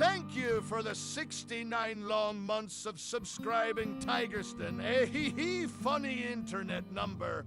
Thank you for the 69 long months of subscribing, Tigerston. A funny internet number.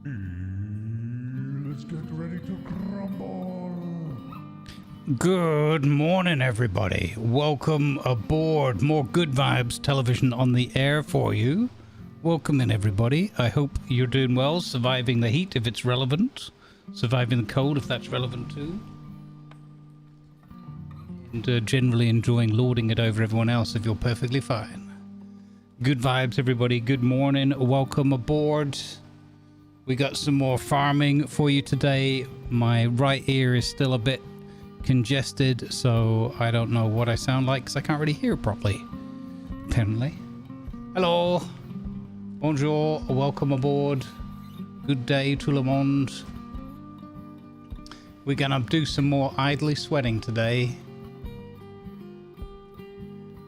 Let's get ready to crumble. Good morning, everybody. Welcome aboard. More Good Vibes television on the air for you. Welcome in, everybody. I hope you're doing well, surviving the heat if it's relevant, surviving the cold if that's relevant too, and generally enjoying lording it over everyone else if you're perfectly fine. Good vibes, everybody. Good morning. Welcome aboard. We got some more farming for you today. My right ear is still a bit congested, so I don't know what I sound like because I can't really hear properly, apparently. Hello. Bonjour. Welcome aboard. Good day tout le monde. We're gonna do some more idly sweating today.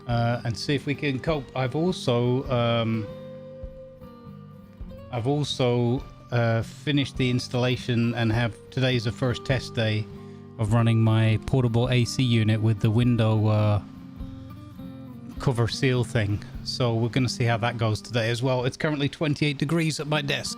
And see if we can cope. I've also finished the installation and have today's the first test day of running my portable AC unit with the window cover seal thing. So we're going to see how that goes today as well. It's currently 28 degrees at my desk.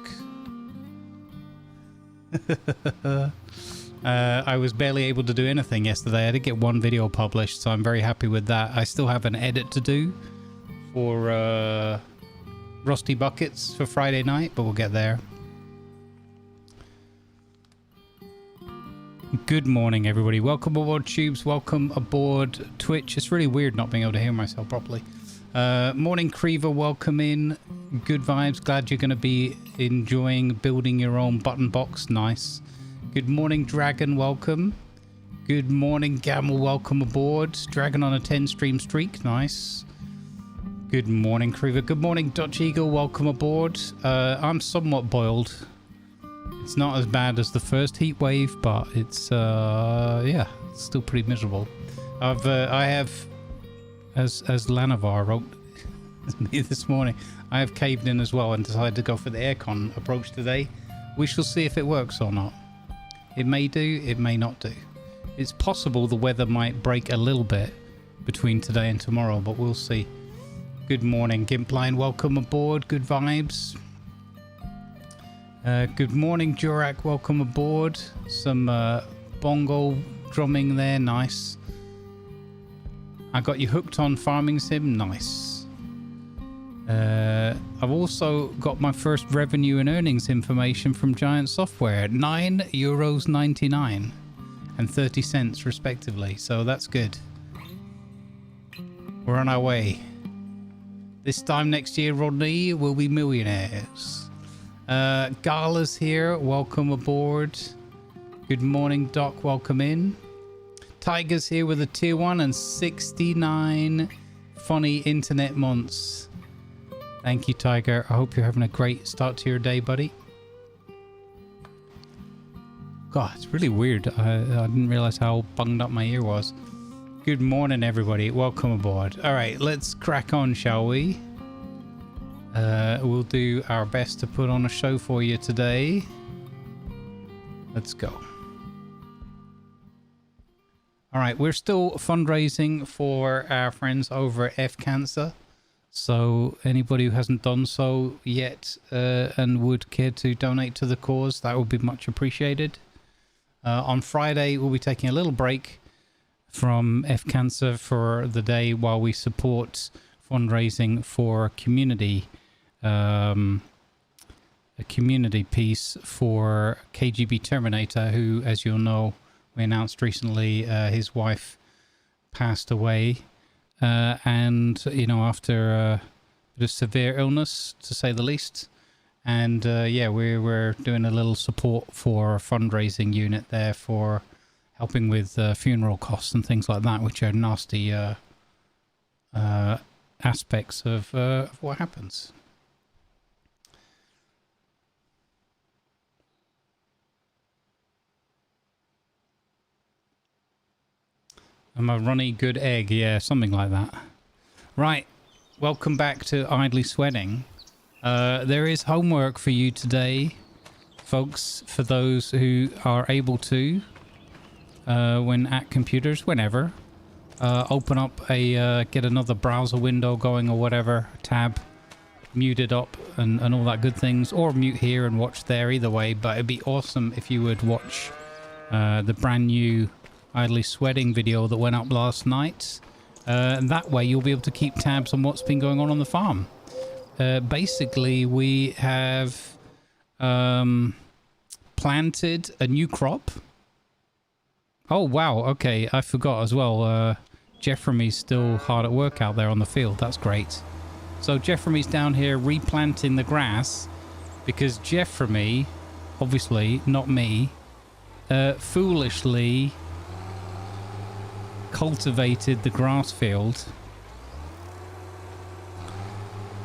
I was barely able to do anything yesterday. I did get one video published, so I'm very happy with that. I still have an edit to do for Rusty Buckets for Friday night, but we'll get there. Good morning, everybody. Welcome aboard Tubes. Welcome aboard Twitch. It's really weird not being able to hear myself properly. Morning, Creever. Welcome in. Good vibes. Glad you're going to be enjoying building your own button box. Nice. Good morning, Dragon. Welcome. Good morning, Gamble. Welcome aboard. Dragon on a 10 stream streak. Nice. Good morning, Creever. Good morning, Dutch Eagle. Welcome aboard. I'm somewhat boiled. It's not as bad as the first heat wave, but it's yeah, it's still pretty miserable. I have, as Lanavar wrote me this morning, I have caved in as well and decided to go for the aircon approach today. We shall see if it works or not. It may do, it may not do. It's possible the weather might break a little bit between today and tomorrow, but we'll see. Good morning, Gimpline. Welcome aboard. Good vibes. Good morning, Jurak. Welcome aboard. Some bongo drumming there. Nice. I got you hooked on Farming Sim. Nice. I've also got my first revenue and earnings information from Giant Software. €9.99 and 30 cents respectively. So that's good. We're on our way. This time next year, Rodney, we'll be millionaires. Gala's here. Welcome aboard. Good morning, Doc. Welcome in. Tiger's here with a tier 1 and 69 funny internet months. Thank you, Tiger. I hope you're having a great start to your day, buddy. God, it's really weird. I didn't realize how bunged up my ear was. Good morning, everybody. Welcome aboard. All right, let's crack on, shall we? We'll do our best to put on a show for you today. Let's go. All right, we're still fundraising for our friends over at F Cancer. So anybody who hasn't done so yet and would care to donate to the cause, that would be much appreciated. On Friday, we'll be taking a little break from F Cancer for the day while we support fundraising for community. A community piece for KGB Terminator, who, as you'll know, we announced recently his wife passed away, and you know, after a bit of severe illness, to say the least. And yeah, we're doing a little support for a fundraising unit there for helping with funeral costs and things like that, which are nasty aspects of what happens. I'm a runny good egg, yeah, something like that. Right, welcome back to Idly Sweating. There is homework for you today, folks, for those who are able to, when at computers, whenever. Open up a, get another browser window going or whatever, tab, muted up and all that good things, or mute here and watch there, either way. But it'd be awesome if you would watch the brand new Idly Sweating video that went up last night. And that way you'll be able to keep tabs on what's been going on the farm. Basically, we have planted a new crop. Oh, wow. Okay, I forgot as well. Jeffremy's still hard at work out there on the field. That's great. So Jeffremy's down here replanting the grass because Jeffremy, obviously not me, foolishly cultivated the grass field.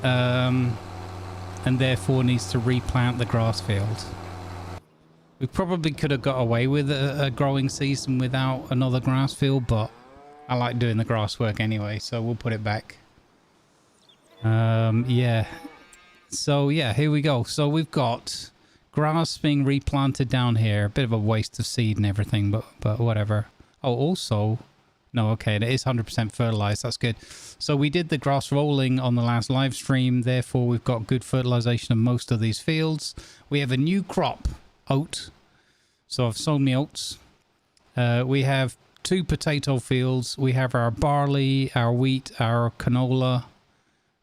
And therefore needs to replant the grass field. We probably could have got away with a growing season without another grass field, but I like doing the grass work anyway, so we'll put it back. Yeah. So yeah, here we go. So we've got grass being replanted down here. A bit of a waste of seed and everything, but whatever. Oh, also, no, okay, it is 100% fertilized. That's good. So we did the grass rolling on the last live stream. Therefore, we've got good fertilization of most of these fields. We have a new crop, oat. So I've sown me oats. We have 2 potato fields. We have our barley, our wheat, our canola.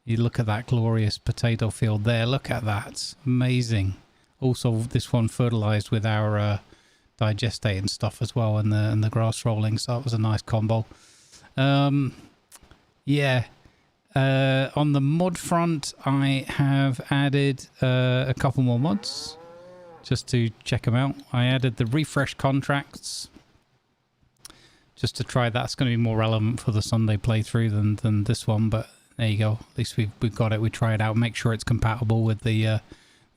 You look at that glorious potato field there. Look at that. Amazing. Also, this one fertilized with our digestate and stuff as well, and the grass rolling. So that was a nice combo. Yeah. On the mod front, I have added a couple more mods just to check them out. I added the refresh contracts just to try. That's going to be more relevant for the Sunday playthrough than this one, but there you go. At least we've got it. We try it out, make sure it's compatible with the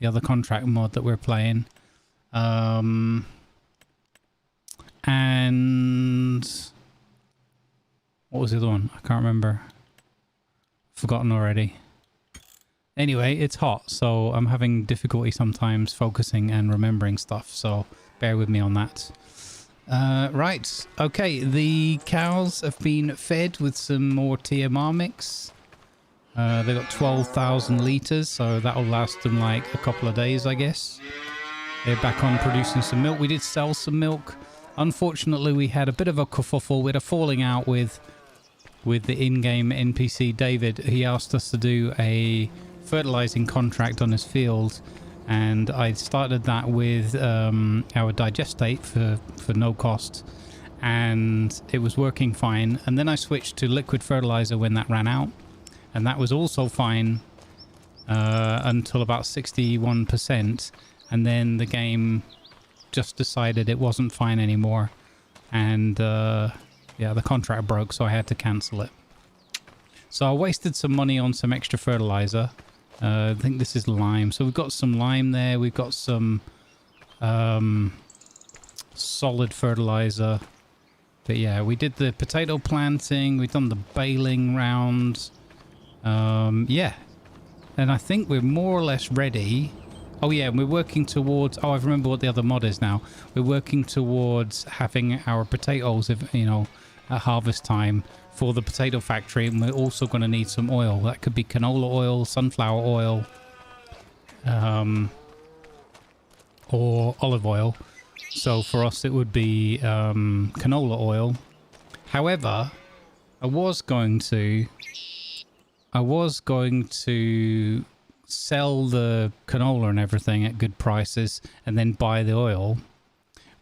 other contract mod that we're playing. And what was the other one? I can't remember. Forgotten already. Anyway, it's hot, so I'm having difficulty sometimes focusing and remembering stuff, so bear with me on that. Right, okay, the cows have been fed with some more TMR mix. They've got 12,000 litres, so that'll last them like a couple of days, I guess. They're back on producing some milk. We did sell some milk. Unfortunately, we had a bit of a kerfuffle. We had a falling out with the in-game NPC David. He asked us to do a fertilizing contract on his field, and I started that with our digestate for no cost, and it was working fine. And then I switched to liquid fertilizer when that ran out, and that was also fine until about 61%, and then the game just decided it wasn't fine anymore, and yeah, the contract broke, so I had to cancel it. So I wasted some money on some extra fertilizer. I think this is lime. So we've got some lime there. We've got some solid fertilizer. But yeah, we did the potato planting. We've done the baling round. Yeah. And I think we're more or less ready. Oh yeah, we're working towards... Oh, I remember what the other mod is now. We're working towards having our potatoes, you know, at harvest time for the potato factory, and we're also going to need some oil. That could be canola oil, sunflower oil, or olive oil. So for us it would be canola oil. However, I was going to sell the canola and everything at good prices and then buy the oil.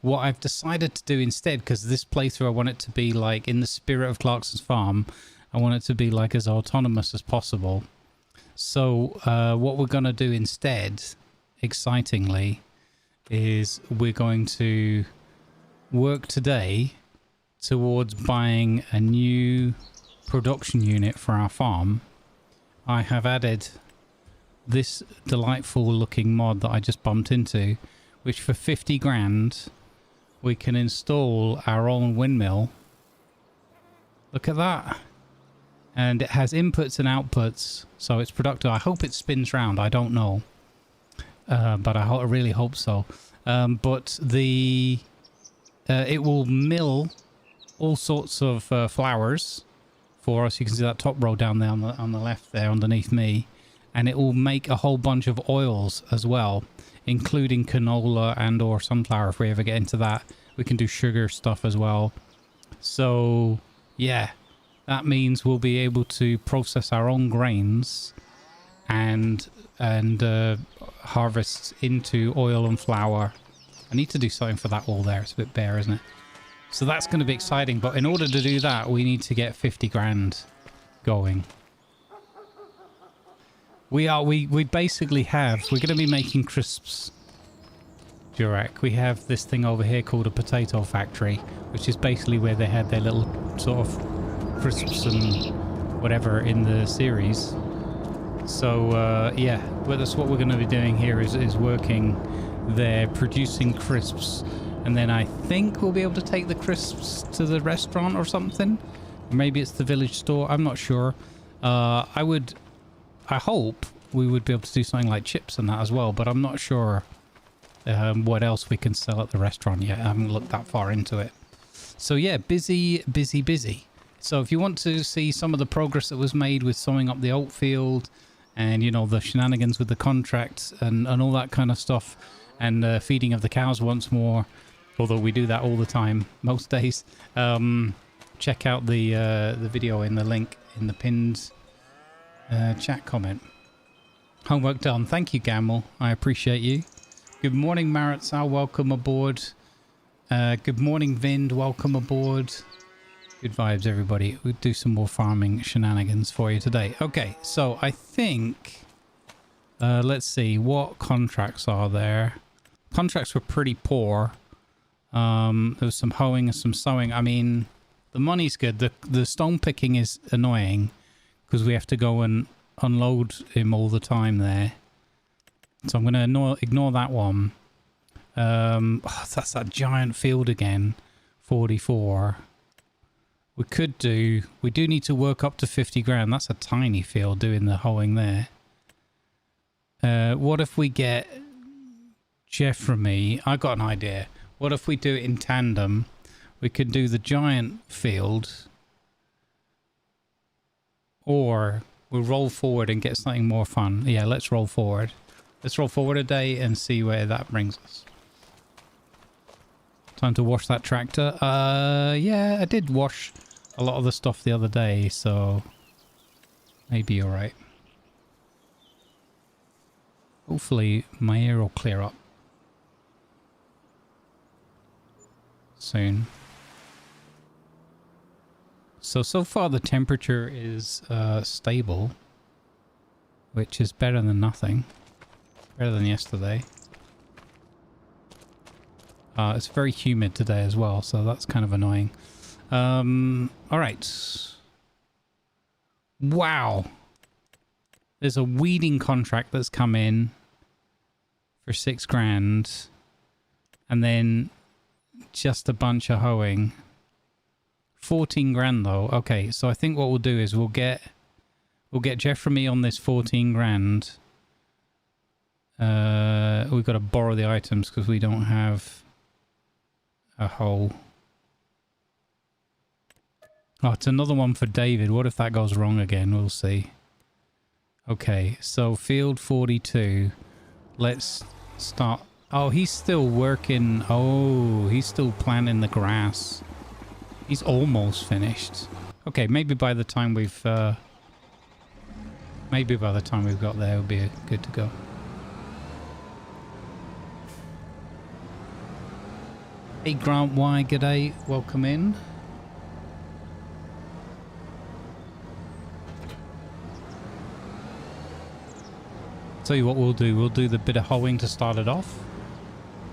What I've decided to do instead, because this playthrough I want it to be like in the spirit of Clarkson's farm, I want it to be like as autonomous as possible. So what we're going to do instead, excitingly, is we're going to work today towards buying a new production unit for our farm. I have added this delightful looking mod that I just bumped into, which for 50 grand we can install our own windmill. Look at that. And it has inputs and outputs, so it's productive. I hope it spins round. I don't know, but I really hope so. But it will mill all sorts of flours for us. You can see that top row down there on the left there underneath me. and it will make a whole bunch of oils as well, including canola and or sunflower. If we ever get into that, we can do sugar stuff as well. So yeah, that means we'll be able to process our own grains and harvest into oil and flour. I need to do something for that wall there. It's a bit bare, isn't it? So that's going to be exciting. But in order to do that, we need to get 50 grand going. We basically have, we're going to be making crisps, Jurek. We have this thing over here called a potato factory, which is basically where they had their little sort of crisps and whatever in the series. So yeah, well, that's what we're going to be doing here is working there, producing crisps, and then I think we'll be able to take the crisps to the restaurant or something. Maybe it's the village store, I'm not sure. I hope we would be able to do something like chips and that as well, but I'm not sure what else we can sell at the restaurant yet. I haven't looked that far into it. So yeah, busy. So if you want to see some of the progress that was made with sowing up the oat field and, you know, the shenanigans with the contracts and all that kind of stuff, and feeding of the cows once more, although we do that all the time, most days, check out the video in the link in the pinned chat comment. Homework done. Thank you, Gamble. I appreciate you. Good morning, Maratsal. Welcome aboard. Good morning, Vind. Welcome aboard. Good vibes, everybody. We'll do some more farming shenanigans for you today. Okay, so I think... let's see. What contracts are there? Contracts were pretty poor. There was some hoeing and some sowing. I mean, the money's good. The stone picking is annoying because we have to go and unload him all the time there. So I'm going to ignore that one. That's that giant field again. 44. We do need to work up to 50 grand. That's a tiny field doing the hoeing there. What if we get Jeffremy? I got an idea. What if we do it in tandem? We could do the giant field, or we'll roll forward and get something more fun. Yeah, let's roll forward. Let's roll forward a day and see where that brings us. Time to wash that tractor. Yeah, I did wash a lot of the stuff the other day, so maybe you're right. Hopefully my air will clear up soon. So far the temperature is stable, which is better than nothing. Better than yesterday. It's very humid today as well, so that's kind of annoying. Alright. Wow. There's a weeding contract that's come in for 6 grand. And then just a bunch of hoeing. 14 grand though. Okay, so I think what we'll do is we'll get Jeffremy on this 14 grand. We've got to borrow the items because we don't have a hoe. Oh, it's another one for David. What if that goes wrong again? We'll see. Okay, so field 42. Let's start. Oh, he's still working. Oh, he's still planting the grass. He's almost finished. Okay, maybe by the time we've got there, we'll be good to go. Hey Grant Y, g'day, welcome in. Tell you what we'll do the bit of hoeing to start it off.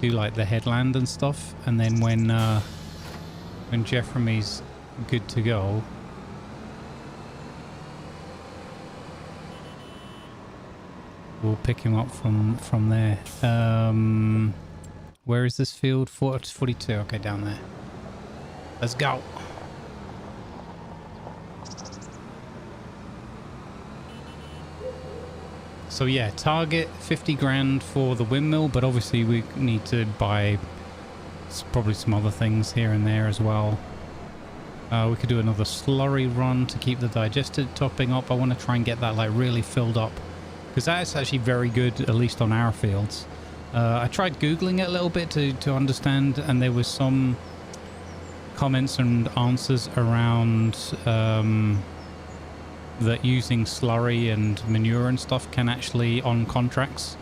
Do like the headland and stuff, and then when Jeffremy's good to go, we'll pick him up from there. Where is this field? 42. Okay, down there. Let's go. So yeah, target 50 grand for the windmill, but obviously we need to buy probably some other things here and there as well. We could do another slurry run to keep the digested topping up. I want to try and get that like really filled up because that's actually very good, at least on our fields. I tried Googling it a little bit to understand, and there was some comments and answers around that using slurry and manure and stuff can actually, on contracts,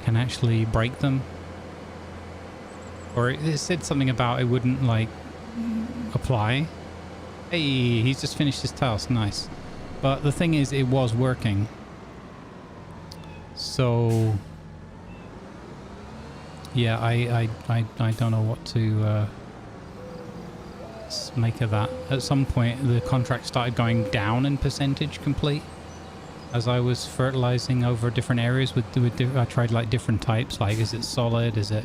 can actually break them. Or it said something about it wouldn't, like, apply. Hey, he's just finished his task. Nice. But the thing is, it was working. So yeah, I don't know what to make of that. At some point the contract started going down in percentage complete as I was fertilizing over different areas with I tried like different types, like is it solid, is it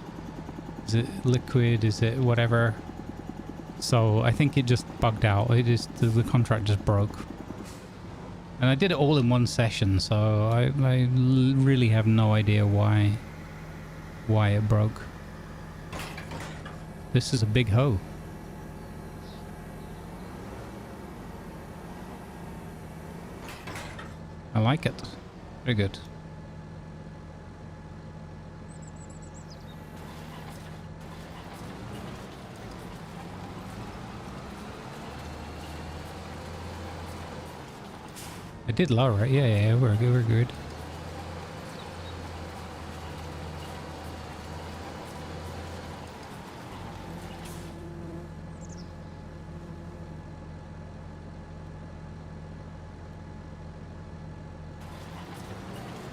liquid, is it whatever. So I think it just bugged out. It just, the contract just broke. And I did it all in one session, so I really have no idea why it broke. This is a big hoe. I like it. Very good. I did lower it. Yeah, we're good. We're good.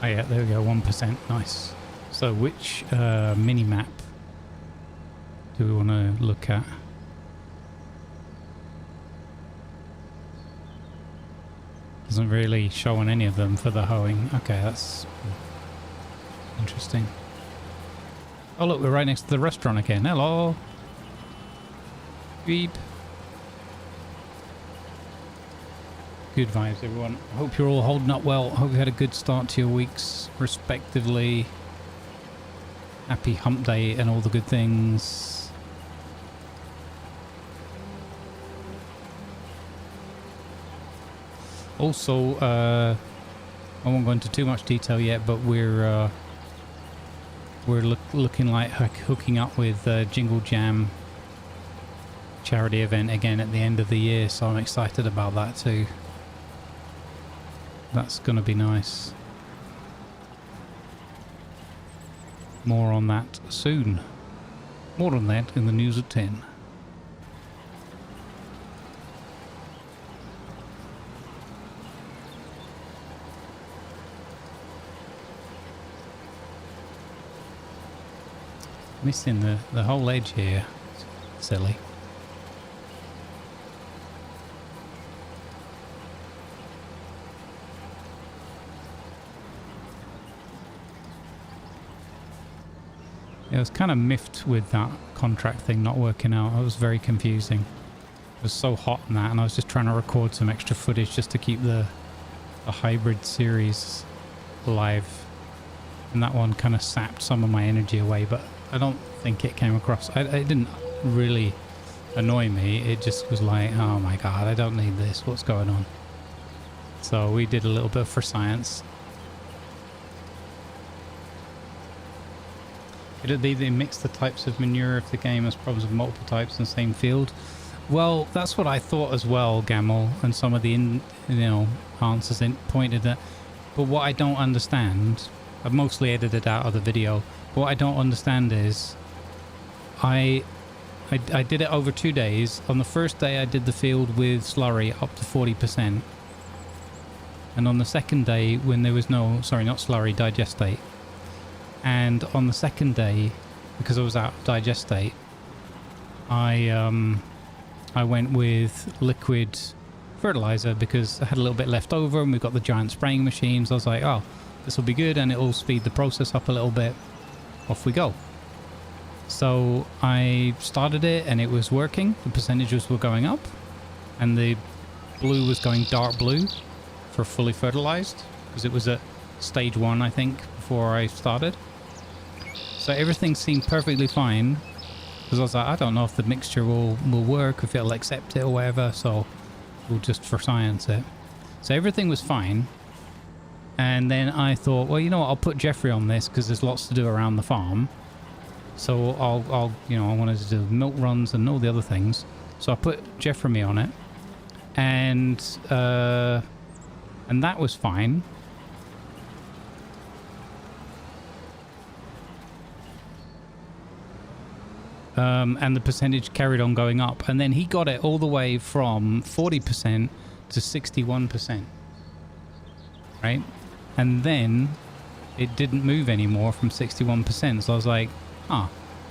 Oh yeah, there we go. 1%. Nice. So which mini map do we want to look at? Doesn't really show on any of them for the hoeing. Okay, that's interesting. Oh look, we're right next to the restaurant again. Hello. Beep. Good vibes, everyone. I hope you're all holding up well. Hope you had a good start to your weeks, respectively. Happy hump day and all the good things. Also, I won't go into too much detail yet, but we're looking like hooking up with Jingle Jam charity event again at the end of the year, so I'm excited about that too. That's going to be nice. More on that soon. More on that in the news at 10. Missing the whole edge here. Silly. I was kind of miffed with that contract thing not working out. It was very confusing. It was so hot in that, and I was just trying to record some extra footage just to keep the hybrid series alive. And that one kind of sapped some of my energy away, but I don't think it came across. It didn't really annoy me. It just was like, oh my god, I don't need this. What's going on? So we did a little bit for science. It'd be they mix the types of manure if the game has problems with multiple types in the same field. Well, that's what I thought as well, Gamel, and some of the answers pointed at. But what I don't understand, I've mostly edited out of the video. What I don't understand is, I did it over 2 days. On the first day, I did the field with slurry up to 40%, and on the second day, when there was no, sorry, not slurry, digestate. And on the second day, because I was out of digestate, I went with liquid fertilizer because I had a little bit left over, and we've got the giant spraying machines. I was like, oh, this will be good, and it'll speed the process up a little bit. Off we go. So I started it, and it was working. The percentages were going up, and the blue was going dark blue for fully fertilized, because it was at stage 1, I think, before I started. So everything seemed perfectly fine, because I was like, I don't know if the mixture will work, if it'll accept it or whatever, so we'll just for science it. So everything was fine. And then I thought, well, you know what, I'll put Jeffrey on this because there's lots to do around the farm. So I'll you know, I wanted to do milk runs and all the other things. So I put Jeffrey on it, and that was fine. And the percentage carried on going up, and then he got it all the way from 40% to 61%, right? And then it didn't move anymore from 61%. So I was like,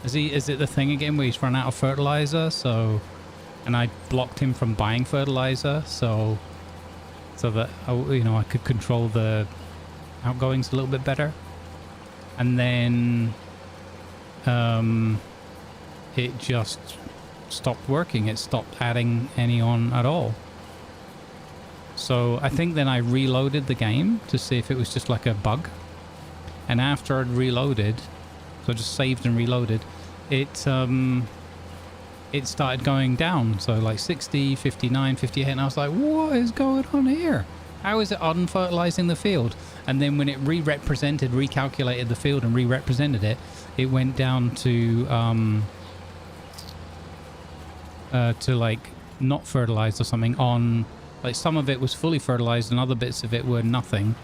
is it the thing again where he's run out of fertilizer? So, and I blocked him from buying fertilizer, so that you know, I could control the outgoings a little bit better. And then it just stopped working. It stopped adding any on at all. So I think then I reloaded the game to see if it was just like a bug. And after I'd reloaded, so I just saved and reloaded, it started going down. So like 60, 59, 58, and I was like, what is going on here? How is it unfertilizing the field? And then when it recalculated the field and re-represented it, it went down to like not fertilized or something. On like some of it was fully fertilized and other bits of it were nothing.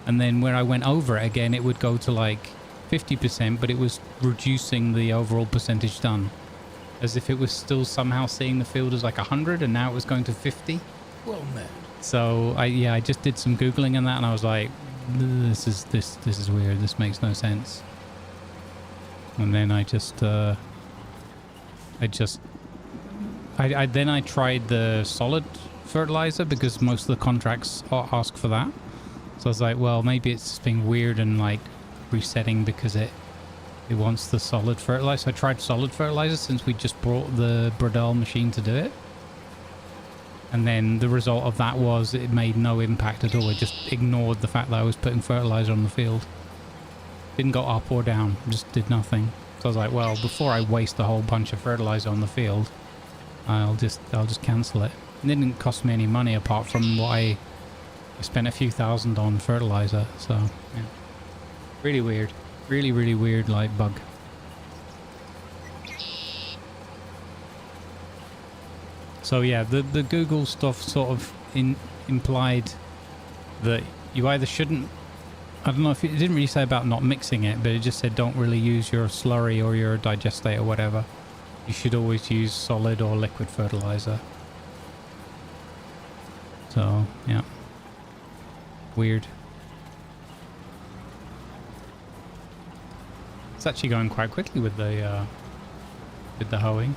And then when I went over it again, it would go to like 50%, but it was reducing the overall percentage done, as if it was still somehow seeing the field as like 100, and now it was going to 50. Well met. So I just did some googling on that, and I was like, this is weird. This makes no sense. And then I tried the solid fertilizer because most of the contracts ask for that. So I was like, well, maybe it's just being weird and like resetting because it wants the solid fertilizer. So I tried solid fertilizer since we just brought the Bradell machine to do it. And then the result of that was it made no impact at all. It just ignored the fact that I was putting fertilizer on the field. Didn't go up or down, just did nothing. So I was like, well, before I waste a whole bunch of fertilizer on the field, I'll just cancel it. It didn't cost me any money apart from what I spent a few thousand on fertilizer. So yeah, really weird, really weird, like bug. So yeah, the Google stuff sort of implied that you either shouldn't, I don't know if it didn't really say about not mixing it, but it just said don't really use your slurry or your digestate or whatever. You should always use solid or liquid fertilizer. So yeah, weird. It's actually going quite quickly with the hoeing.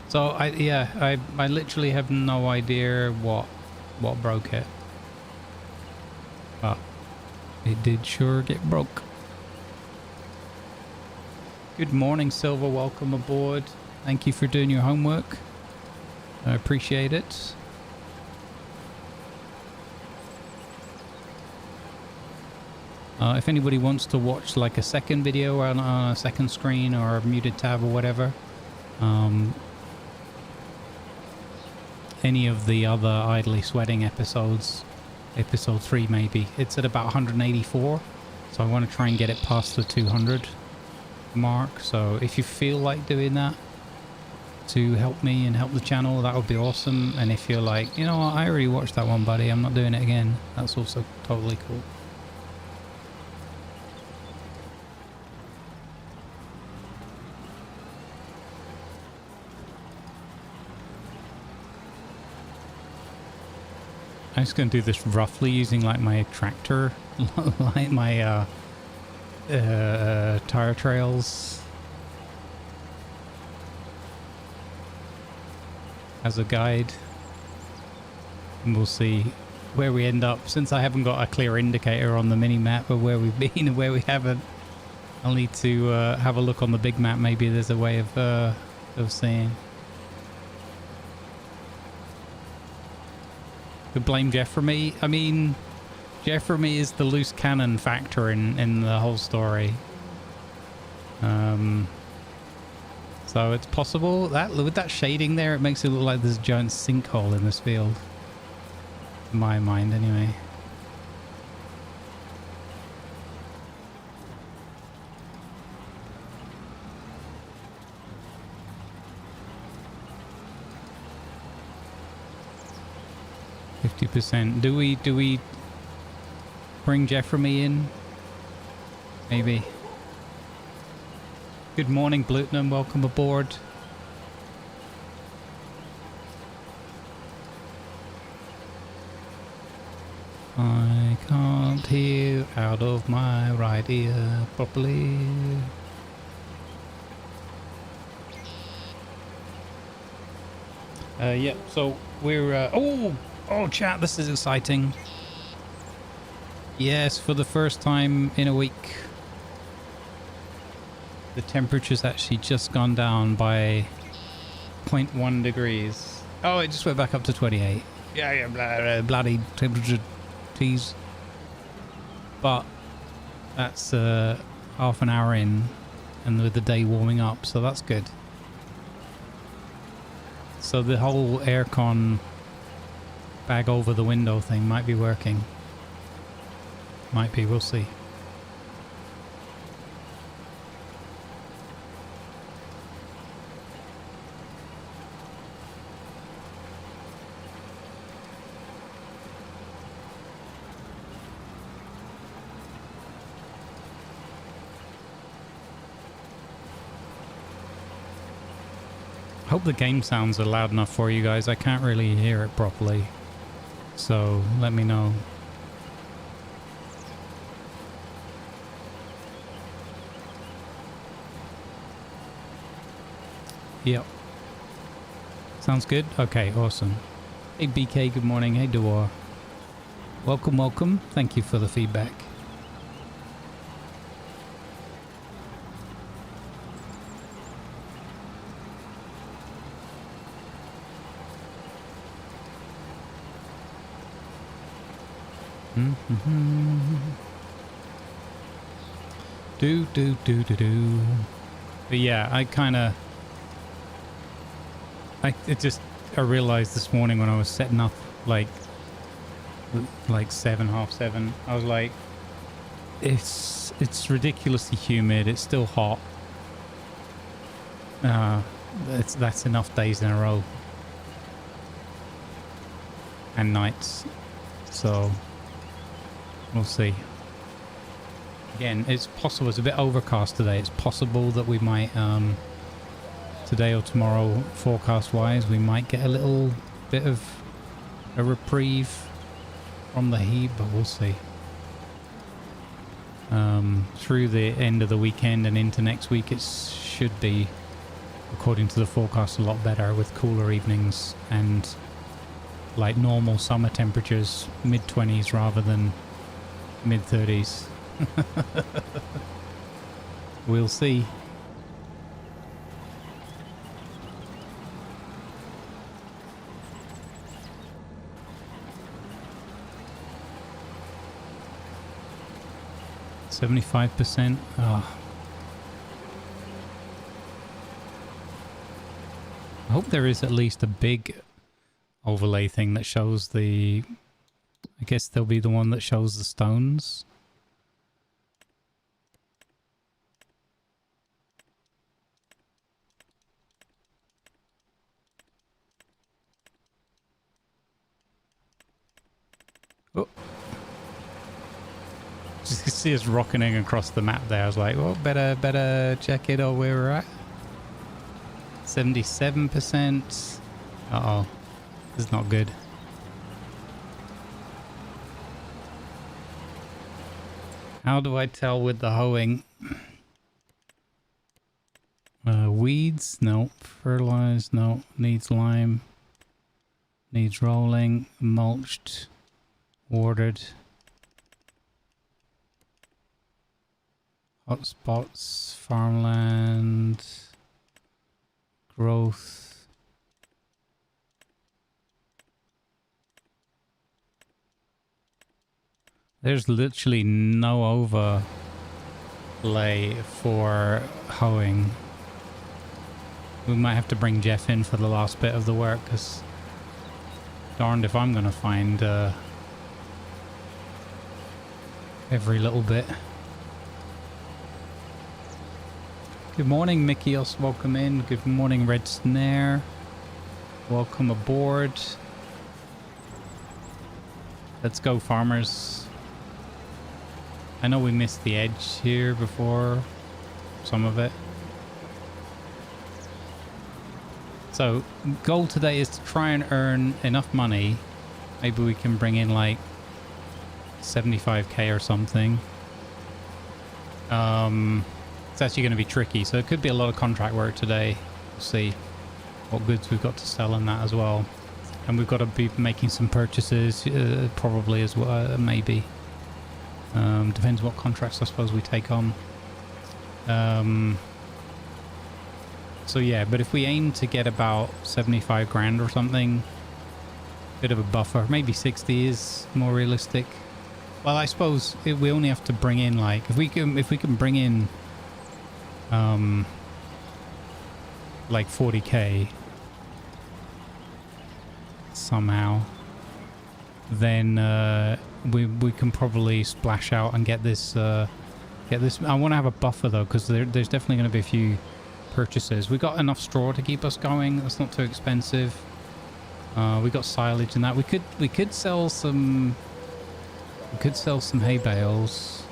So I literally have no idea what broke it, but it did sure get broke. Good morning, Silver. Welcome aboard. Thank you for doing your homework. I appreciate it. If anybody wants to watch like a second video on a second screen or a muted tab or whatever, any of the other Idly Sweating episodes, episode 3 maybe, it's at about 184, so I want to try and get it past the 200 mark. So if you feel like doing that to help me and help the channel, that would be awesome. And if you're like, you know what, I already watched that one, buddy, I'm not doing it again, that's also totally cool. I'm just going to do this roughly using like my tractor, like my tire trails as a guide. And we'll see where we end up. Since I haven't got a clear indicator on the mini map of where we've been and where we haven't, I'll need to have a look on the big map. Maybe there's a way of seeing. Could blame Jeff for me. I mean, Jeff for me is the loose cannon factor in the whole story. So it's possible that with that shading there, it makes it look like there's a giant sinkhole in this field. In my mind, anyway. 50%. Do we bring Jeffrey in? Maybe. Good morning, Blutenham. Welcome aboard. I can't hear out of my right ear properly. Yeah, so we're... oh, chat, this is exciting. Yes, for the first time in a week, the temperature's actually just gone down by 0.1 degrees. Oh, it just went back up to 28. Yeah, bloody temperature tease. But that's half an hour in, and with the day warming up, so that's good. So the whole aircon bag over the window thing might be working. Might be, we'll see. I hope the game sounds are loud enough for you guys. I can't really hear it properly. So let me know. Yep. Sounds good? Okay, awesome. Hey BK, good morning. Hey Dewar. Welcome, welcome. Thank you for the feedback. Do. But yeah, I realized this morning when I was setting up like 7, half 7, I was like, it's ridiculously humid, it's still hot. That's enough days in a row and nights, so we'll see. Again, it's possible, it's a bit overcast today. It's possible that we might, today or tomorrow, forecast-wise, we might get a little bit of a reprieve from the heat, but we'll see. Through the end of the weekend and into next week, it should be, according to the forecast, a lot better with cooler evenings and like normal summer temperatures, mid-20s rather than mid-30s. We'll see. $75%. Oh. I hope there is at least a big overlay thing that shows the... I guess there'll be the one that shows the stones. Oh. Just to see us rocketing across the map there. I was like, well, better check it out where we're at. 77%. Uh-oh. This is not good. How do I tell with the hoeing? Weeds? No. Fertilized? No. Needs lime. Needs rolling. Mulched. Watered. Hotspots. Farmland. Growth. There's literally no overlay for hoeing. We might have to bring Jeff in for the last bit of the work, because darned if I'm going to find every little bit. Good morning, Mikios. Welcome in. Good morning, Red Snare. Welcome aboard. Let's go, farmers. I know we missed the edge here before, some of it. So, goal today is to try and earn enough money. Maybe we can bring in like 75k or something. It's actually going to be tricky, so it could be a lot of contract work today. We'll see what goods we've got to sell in that as well. And we've got to be making some purchases, probably as well, maybe. Depends what contracts I suppose we take on. So yeah, but if we aim to get about 75 grand or something, bit of a buffer, maybe 60 is more realistic. Well, I suppose we only have to bring in like, if we can bring in like 40k somehow, then we can probably splash out and get this. I want to have a buffer though, because there's definitely going to be a few purchases. We got enough straw to keep us going. That's not too expensive. We got silage and that. We could sell some. We could sell some hay bales.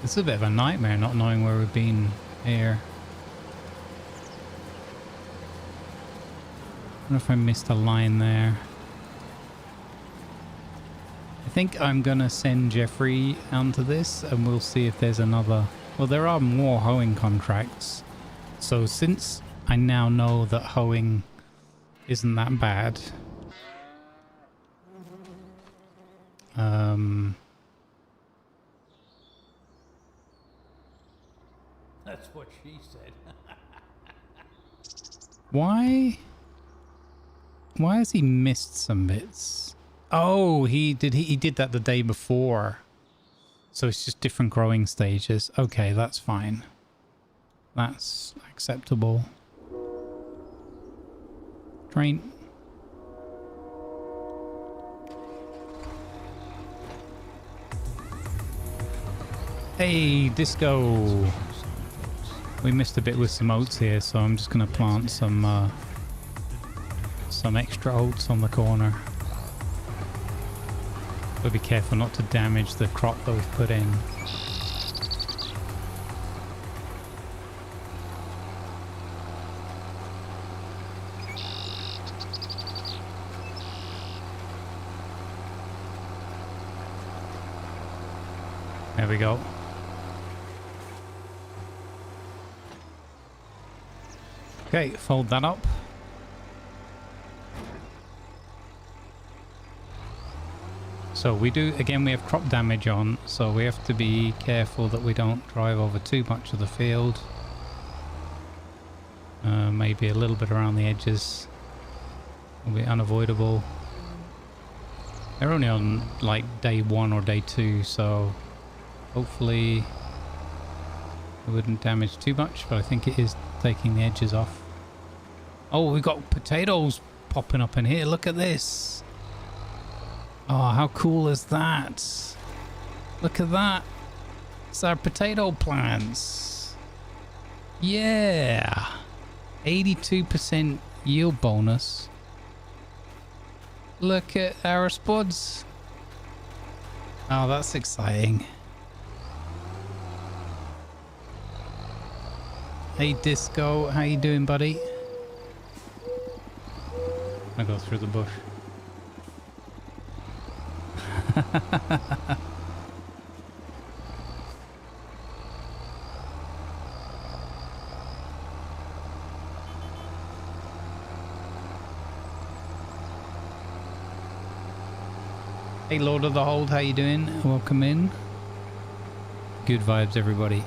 It's a bit of a nightmare not knowing where we've been here. I wonder if I missed a line there. I think I'm gonna send Jeffrey onto this and we'll see if there's another. Well, there are more hoeing contracts. So since I now know that hoeing isn't that bad, That's what she said. Why has he missed some bits? Oh, he did that the day before. So it's just different growing stages. Okay, that's fine. That's acceptable. Train. Hey, Disco. We missed a bit with some oats here, so I'm just going to plant some extra oats on the corner. But be careful not to damage the crop that we've put in. There we go. Okay, fold that up. So we have crop damage on, so we have to be careful that we don't drive over too much of the field. Maybe a little bit around the edges will be unavoidable. They're only on like day 1 or day 2, so hopefully it wouldn't damage too much, but I think it is taking the edges off. Oh, we've got potatoes popping up in here. Look at this. Oh, how cool is that? Look at that. It's our potato plants. Yeah. 82% yield bonus. Look at our spuds. Oh, that's exciting. Hey Disco, how you doing, buddy? I go through the bush. Hey Lord of the Hold, how you doing? Welcome in. Good vibes, everybody.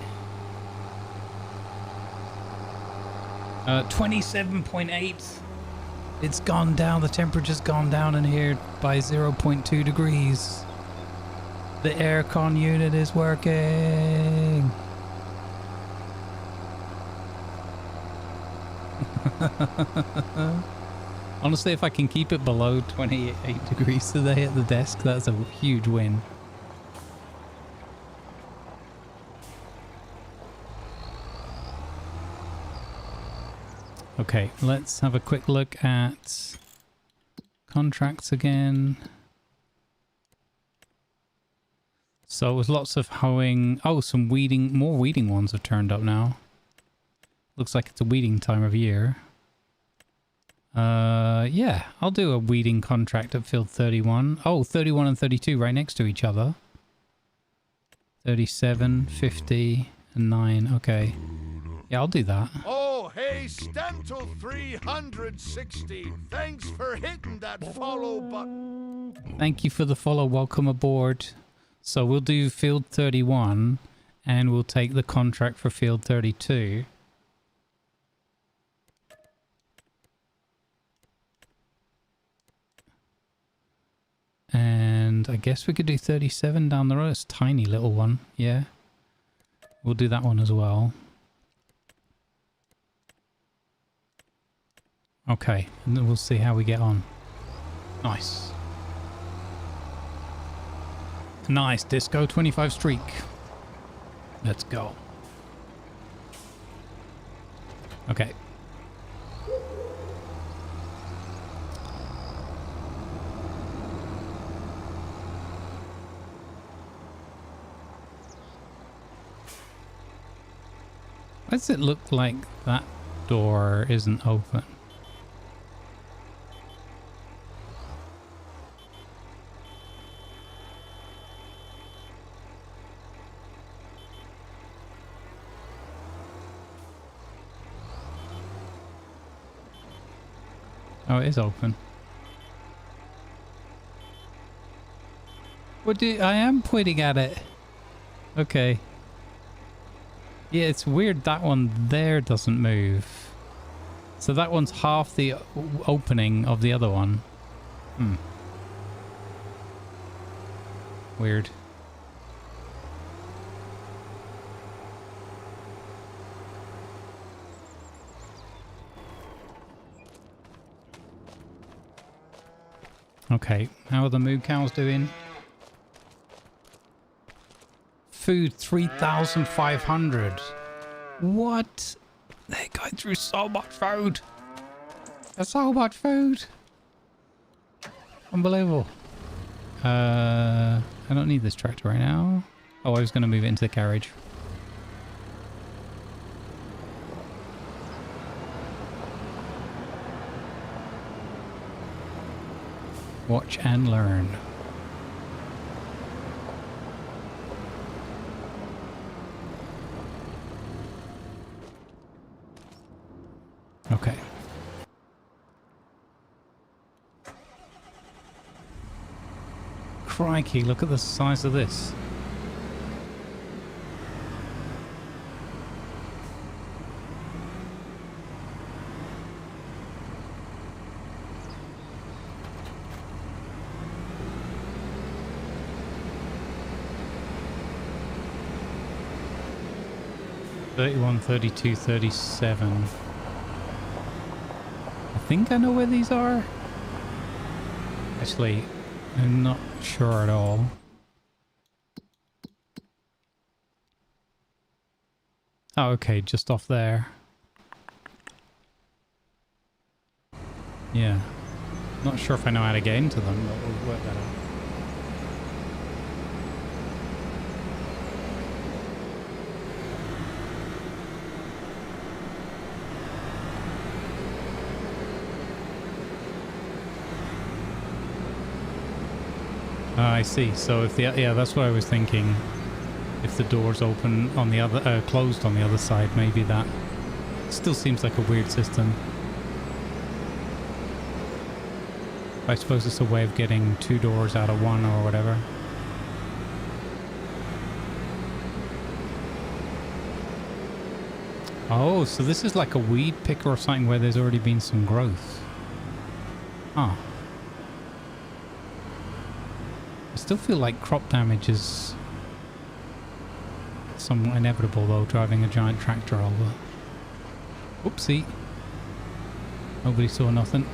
27.8. It's gone down. The temperature's gone down in here by 0.2 degrees. The aircon unit is working. Honestly, if I can keep it below 28 degrees today at the desk, that's a huge win. Okay, let's have a quick look at contracts again. So it was lots of hoeing. Oh, some weeding. More weeding ones have turned up now. Looks like it's a weeding time of year. Yeah, I'll do a weeding contract at field 31. Oh, 31 and 32 right next to each other. 37, 50, and 9. Okay. Yeah, I'll do that. Oh, hey, Stantle 360. Thanks for hitting that follow button. Thank you for the follow. Welcome aboard. So we'll do field 31 and we'll take the contract for field 32. And I guess we could do 37 down the road. It's a tiny little one. Yeah. We'll do that one as well. Okay. And then we'll see how we get on. Nice. Nice. Disco 25 streak. Let's go. Okay. Why does it look like that door isn't open? Oh, it is open. What do I am pointing at it? Okay. Yeah, it's weird that one there doesn't move. So that one's half the opening of the other one. Hmm. Weird. Okay, how are the moo cows doing? Food 3,500. What? They're going through so much food. There's so much food. Unbelievable. I don't need this tractor right now. Oh, I was going to move it into the carriage. Watch and learn. Okay. Crikey, look at the size of this. $31, $32, $37. I think I know where these are. Actually, I'm not sure at all. Oh, okay, just off there. Yeah. Not sure if I know how to get into them, but we'll work that out. I see. So if the yeah, that's what I was thinking. If the door's open on the other, closed on the other side, maybe that still seems like a weird system. I suppose it's a way of getting two doors out of one or whatever. Oh, so this is like a weed picker or something where there's already been some growth. Huh. I still feel like crop damage is somewhat inevitable though, driving a giant tractor over. Oopsie. Nobody saw nothing.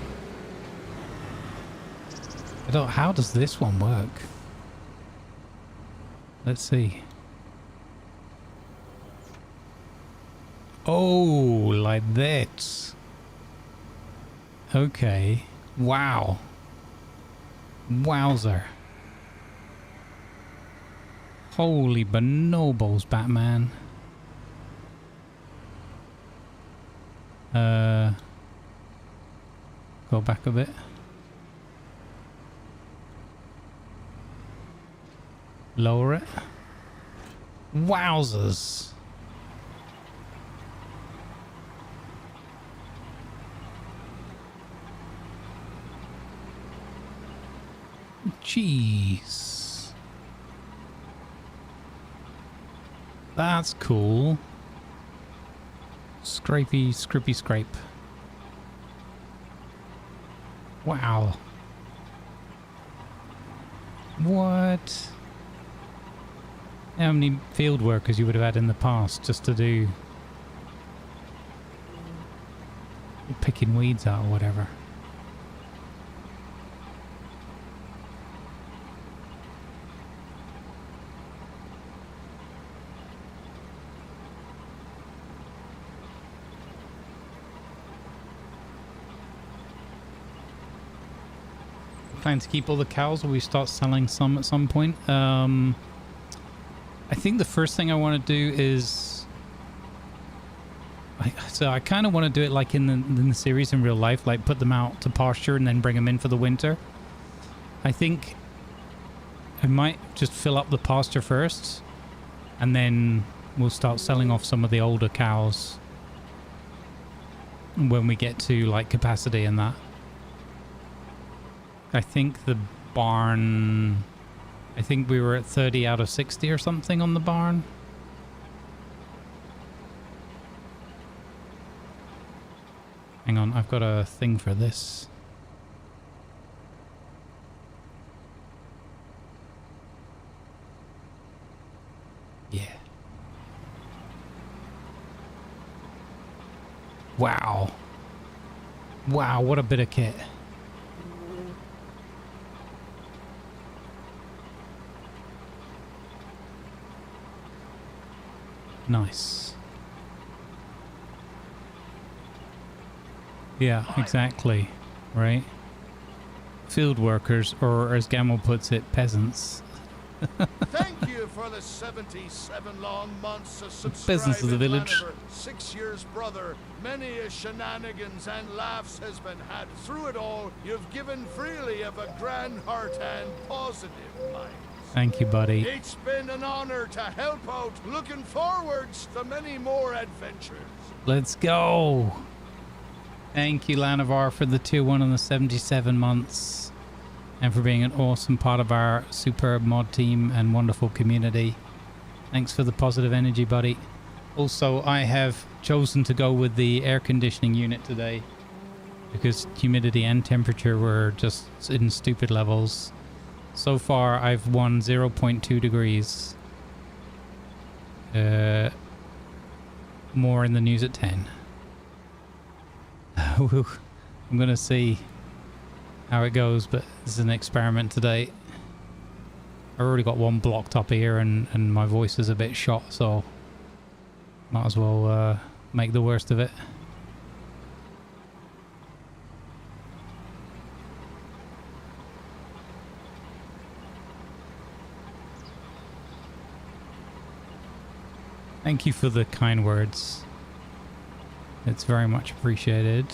I don't, how does this one work? Let's see. Oh, like that. Okay. Wow. Wowzer. Holy bonobos, Batman. Go back a bit. Lower it. Wowzers. Jeez. That's cool. Scrapey, scrape. Wow. What? How many field workers you would have had in the past just to do picking weeds out or whatever? Plan to keep all the cows, or we start selling some at some point. I think the first thing I want to do is I kind of want to do it like in the series in real life, like put them out to pasture and then bring them in for the winter. I think I might just fill up the pasture first, and then we'll start selling off some of the older cows when we get to like capacity and that. I think the barn, I think we were at 30 out of 60 or something on the barn. Hang on, I've got a thing for this. Yeah. Wow. Wow, what a bit of kit. Nice. Yeah, exactly. Right? Field workers, or as Gamel puts it, peasants. Thank you for the 77 long months of subscribing. Peasants of the village. Laniver. 6 years, brother. Many a shenanigans and laughs has been had. Through it all, you've given freely of a grand heart and positive mind. Thank you, buddy. It's been an honor to help out. Looking forwards to many more adventures. Let's go. Thank you, Lanivar, for the tier 1 and the 77 months. And for being an awesome part of our superb mod team and wonderful community. Thanks for the positive energy, buddy. Also, I have chosen to go with the air conditioning unit today because humidity and temperature were just in stupid levels. So far, I've won 0.2 degrees. More in the news at 10. I'm going to see how it goes, but this is an experiment today. I've already got one blocked up here and my voice is a bit shot, so might as well make the worst of it. Thank you for the kind words. It's very much appreciated.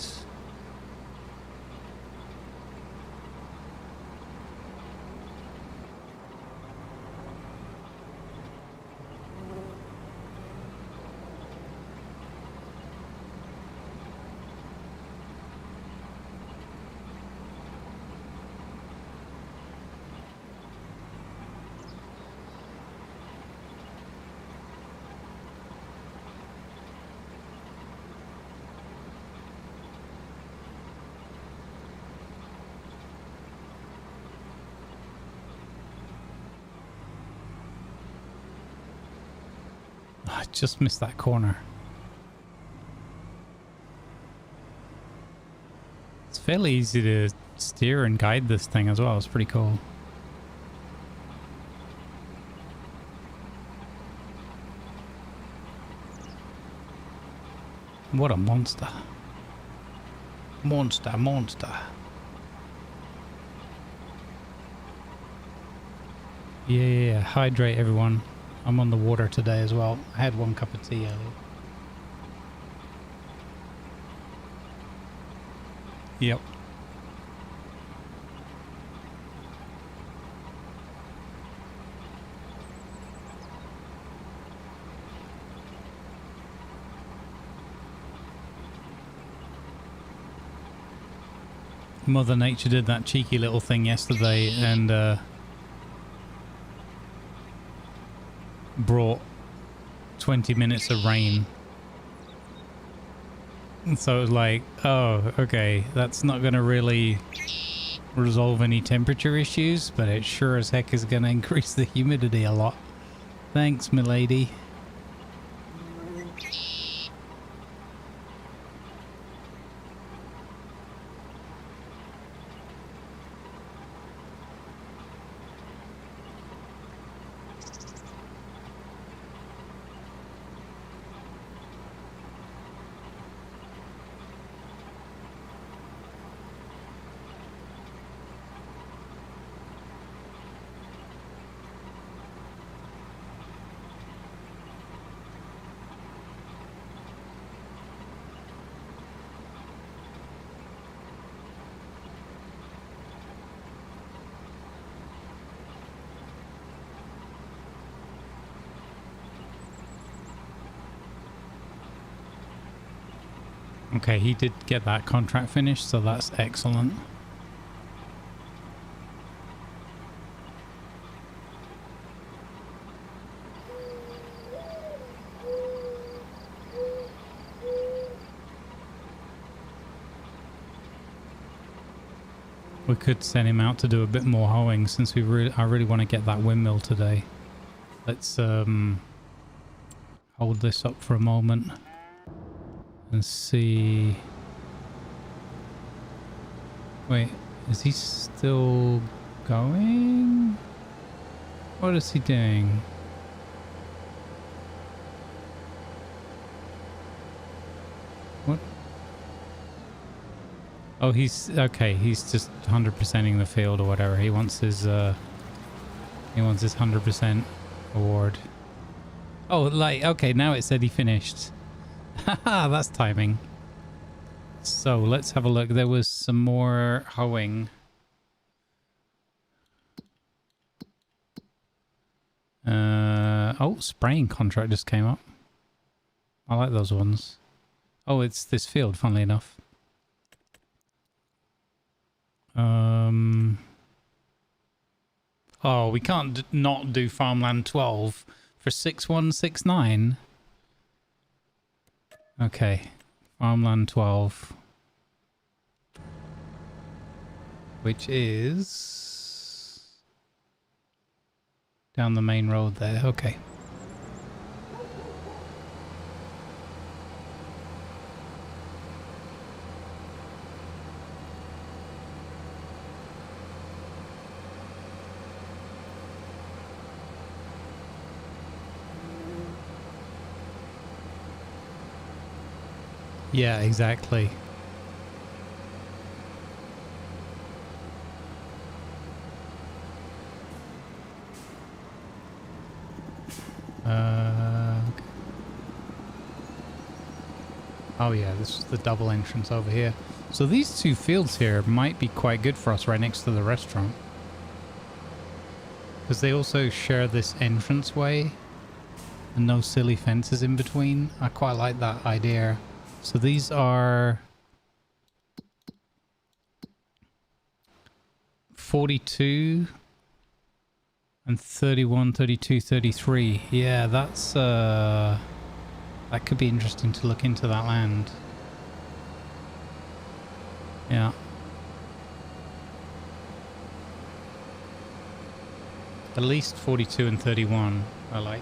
I just missed that corner. It's fairly easy to steer and guide this thing as well. It's pretty cool. What a monster. Monster, monster. Yeah, hydrate everyone. I'm on the water today as well. I had 1 cup of tea earlier. Yep. Mother Nature did that cheeky little thing yesterday and brought 20 minutes of rain. And so it was like, oh, okay, that's not going to really resolve any temperature issues, but it sure as heck is going to increase the humidity a lot. Thanks, milady. Okay, he did get that contract finished, so that's excellent. We could send him out to do a bit more hoeing since I really want to get that windmill today. Let's hold this up for a moment and see. Wait, is he still going? What is he doing? What? Oh, he's okay. He's just 100%ing the field or whatever. He wants his 100% award. Oh, like, okay, now it said he finished. Haha, that's timing. So let's have a look. There was some more hoeing. Oh, spraying contract just came up. I like those ones. Oh, it's this field, funnily enough. Oh, we can't not do farmland 12 for 6169. Okay, farmland 12, which is down the main road there. Okay. Yeah, exactly. Okay. Oh yeah, this is the double entrance over here. So these two fields here might be quite good for us right next to the restaurant. Because they also share this entranceway and no silly fences in between. I quite like that idea. So these are 42 and 31, 32, 33. Yeah, that's that could be interesting to look into that land. Yeah. At least 42 and 31 I like.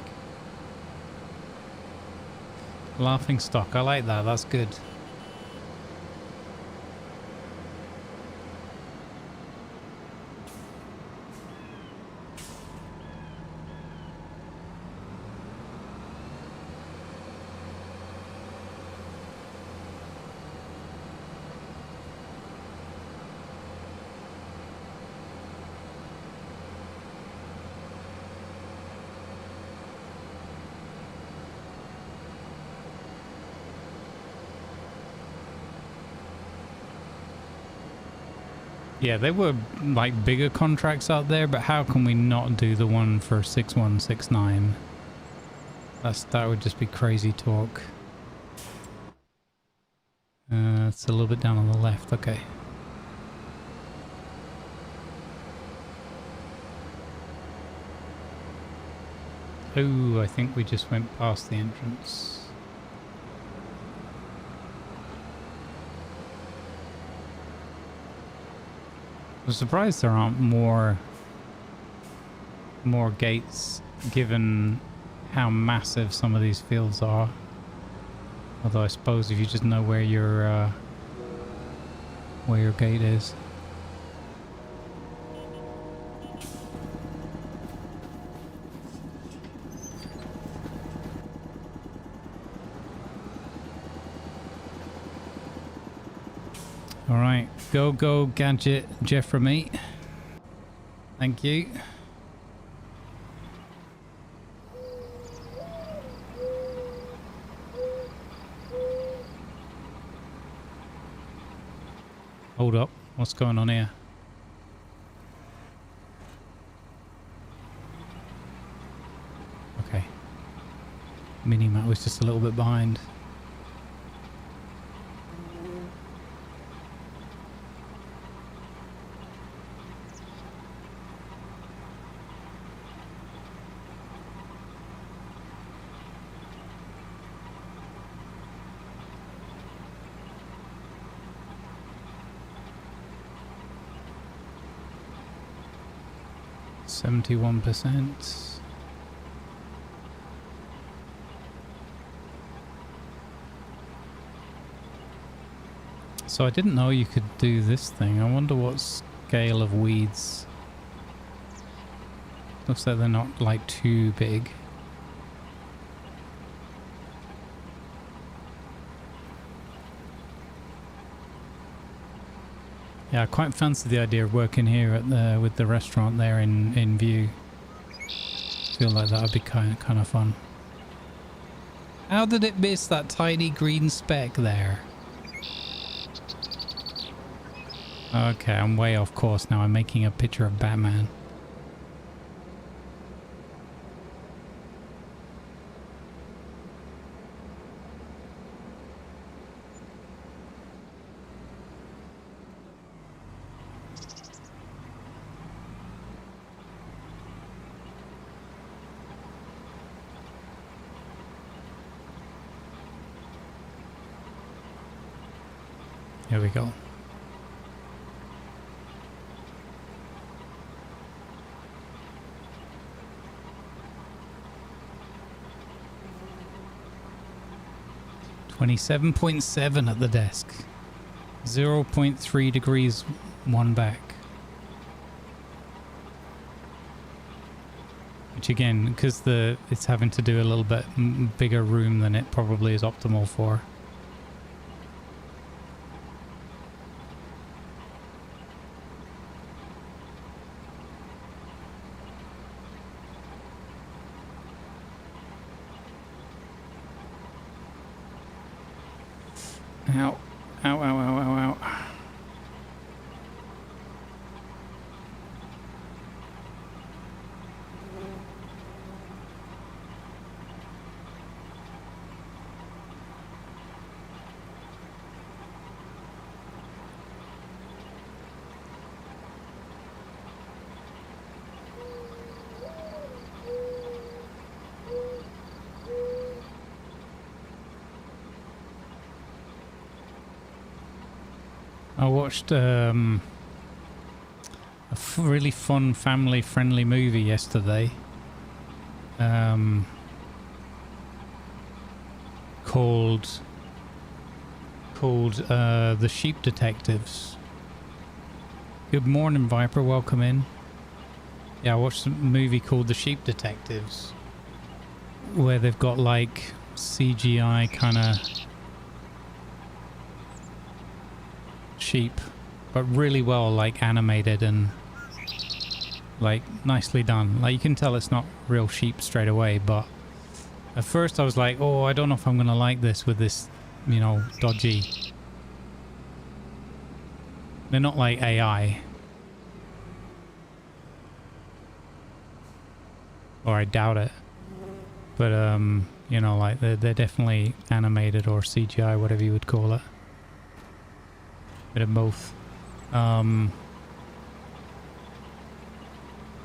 Laughing stock, I like that, that's good. Yeah, there were like bigger contracts out there, but how can we not do the one for 6169? That would just be crazy talk. It's a little bit down on the left, okay. Oh, I think we just went past the entrance. I'm surprised there aren't more gates, given how massive some of these fields are. Although I suppose if you just know where your gate is. All right, go gadget Jeff from me. Thank you. Hold up, what's going on here? Okay. Mini-map was just a little bit behind. %71. So I didn't know you could do this thing. I wonder what scale of weeds. Looks like they're not like too big. Yeah, I quite fancy the idea of working here at with the restaurant there in view. Feel like that would be kind of fun. How did it miss that tiny green speck there? Okay, I'm way off course now. I'm making a picture of Batman. Here we go. $27.7 at the desk. 0.3 degrees one back. Which again, because it's having to do a little bit bigger room than it probably is optimal for. Ow. Ow, ow, ow, ow, ow. I watched a really fun family-friendly movie yesterday called The Sheep Detectives. Good morning, Viper. Welcome in. Yeah, I watched a movie called The Sheep Detectives where they've got like CGI kind of sheep, but really well like animated and like nicely done. Like you can tell it's not real sheep straight away, but at first I was like, oh, I don't know if I'm gonna like this with this, you know, dodgy. They're not like AI, Or I doubt it. But, you know, like, they're definitely animated or CGI, whatever you would call it. Bit of both. But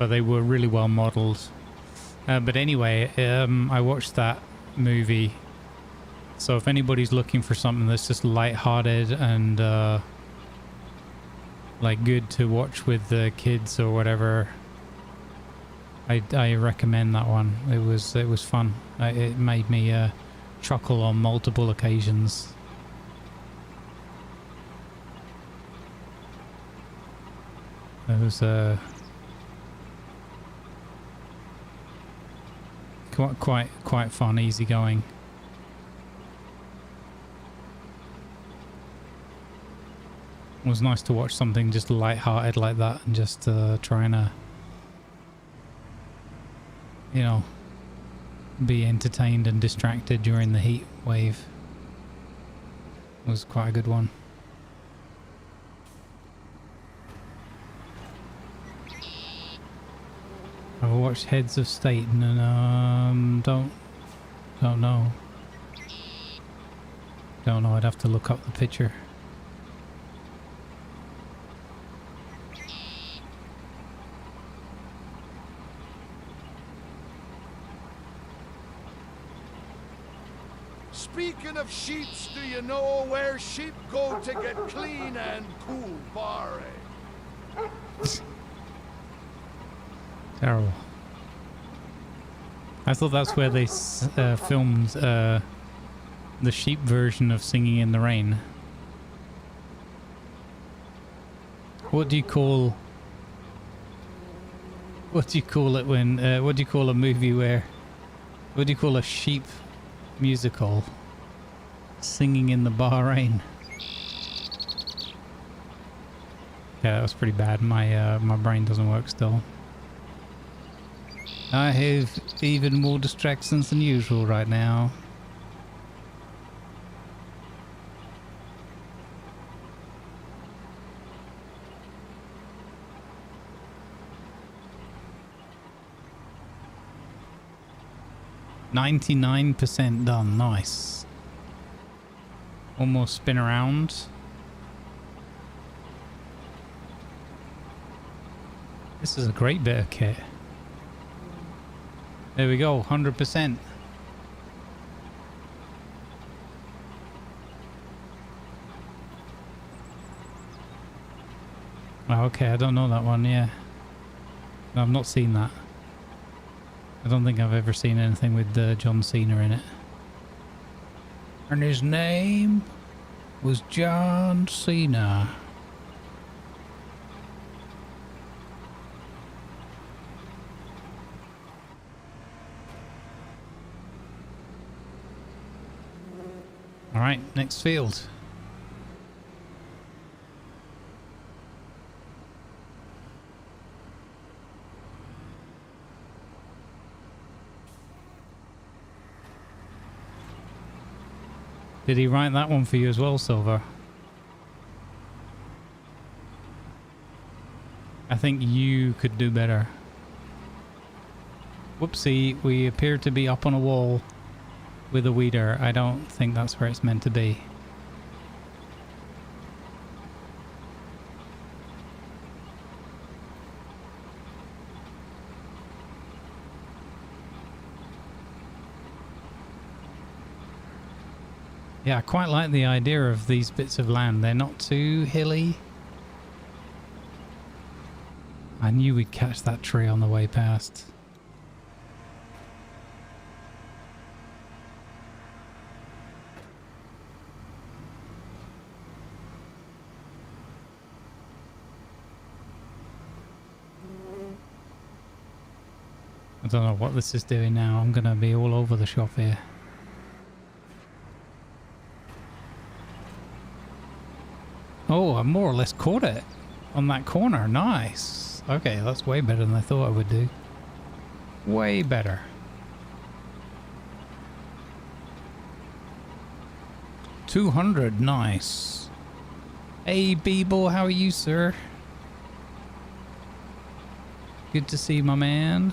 they were really well modeled. But anyway, I watched that movie. So if anybody's looking for something that's just lighthearted and like good to watch with the kids or whatever, I recommend that one. It was fun. It made me chuckle on multiple occasions. It was quite fun, easygoing. It was nice to watch something just light-hearted like that and just trying to, you know, be entertained and distracted during the heat wave. It was quite a good one. I've watched Heads of State and don't know. Don't know, I'd have to look up the picture. Speaking of sheeps, do you know where sheep go to get clean and cool, Barry? Terrible. I thought that's where they filmed the sheep version of Singing in the Rain. What do you call it when what do you call a movie where, what do you call a sheep musical singing in the Bahrain? Yeah, that was pretty bad. My brain doesn't work still. I have even more distractions than usual right now. %99 done. Nice. One more spin around. This is a great bit of kit. There we go, 100%. Oh, okay, I don't know that one, yeah. No, I've not seen that. I don't think I've ever seen anything with John Cena in it. And his name was John Cena. All right, next field. Did he write that one for you as well, Silver? I think you could do better. Whoopsie, we appear to be up on a wall with a weeder. I don't think that's where it's meant to be. Yeah, I quite like the idea of these bits of land. They're not too hilly. I knew we'd catch that tree on the way past. I don't know what this is doing now. I'm gonna be all over the shop here. Oh, I more or less caught it on that corner. Nice. Okay, that's way better than I thought I would do. Way better. $200. Nice. Hey, Beeble, how are you, sir? Good to see you, my man.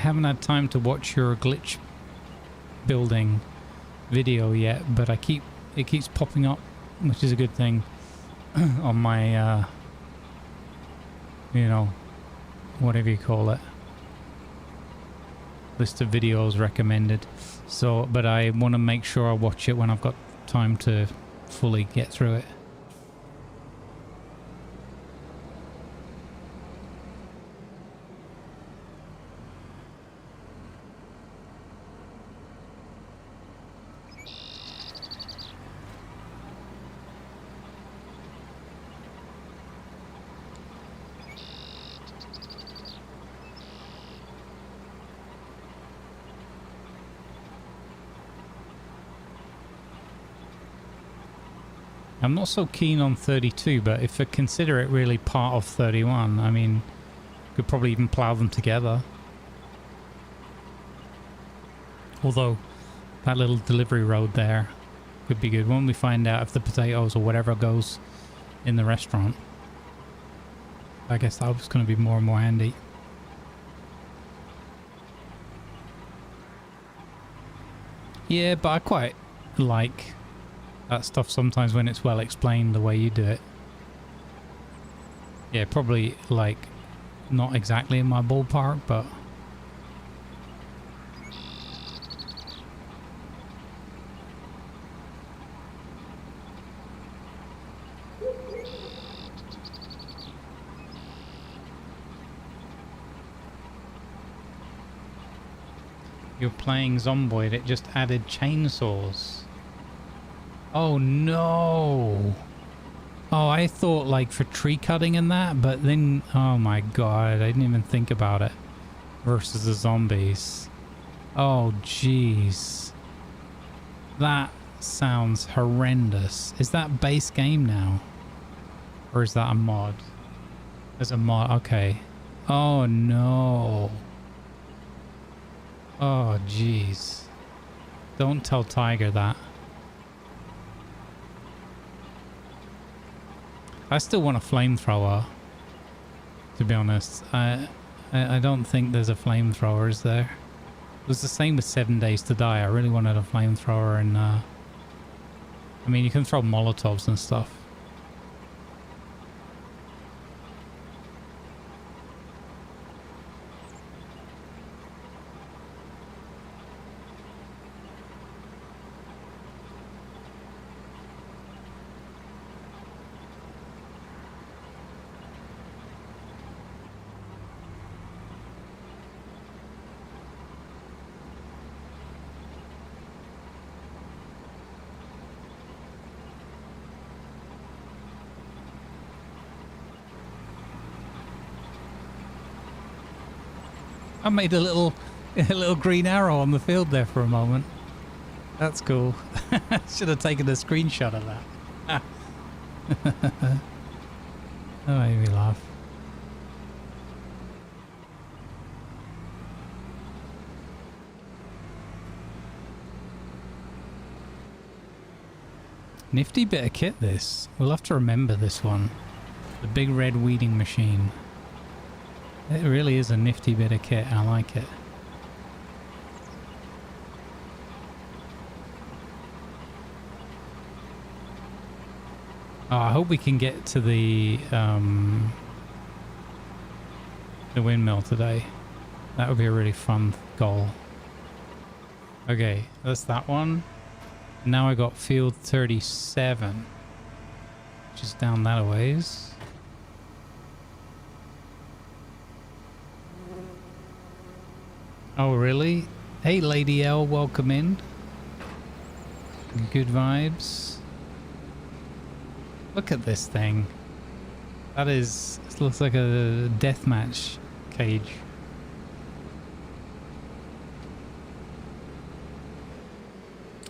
haven't had time to watch your glitch building video yet, but it keeps popping up, which is a good thing on my you know, whatever you call it, list of videos recommended. So, but I want to make sure I watch it when I've got time to fully get through it. I'm not so keen on 32, but if I consider it really part of 31, I mean, could probably even plow them together. Although, that little delivery road there could be good when we find out if the potatoes or whatever goes in the restaurant. I guess that was going to be more and more handy. Yeah, but I quite like that stuff sometimes when it's well explained the way you do it. Yeah, probably like not exactly in my ballpark, but you're playing Zomboid, it just added chainsaws. Oh no! Oh, I thought like for tree cutting and that, but then, oh my god, I didn't even think about it. Versus the zombies. Oh jeez. That sounds horrendous. Is that base game now? Or is that a mod? There's a mod, okay. Oh no. Oh jeez. Don't tell Tiger that. I still want a flamethrower, to be honest. I don't think there's a flamethrower, is there? It was the same with 7 Days to Die. I really wanted a flamethrower, and I mean, you can throw Molotovs and stuff. I made a little green arrow on the field there for a moment. That's cool. Should have taken a screenshot of that. That made me laugh. Nifty bit of kit this. We'll have to remember this one. The big red weeding machine. It really is a nifty bit of kit. I like it. Oh, I hope we can get to the windmill today. That would be a really fun goal. Okay, that's that one. Now I got field 37, which is down that a ways. Oh, really? Hey, Lady L, welcome in. Good vibes. Look at this thing. That is... It looks like a deathmatch cage.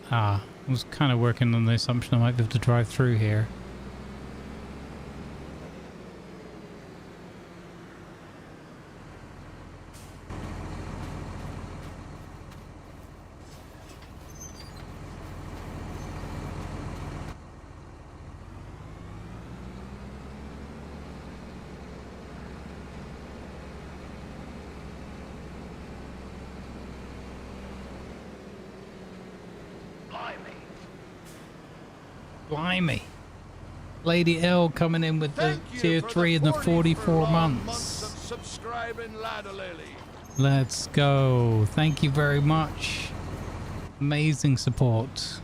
Ah, I was kind of working on the assumption I might be able to drive through here. Blimey. Lady L coming in with the Thank you tier for 3 in the 44 long months. of subscribing, Ladalily. Let's go. Thank you very much. Amazing support.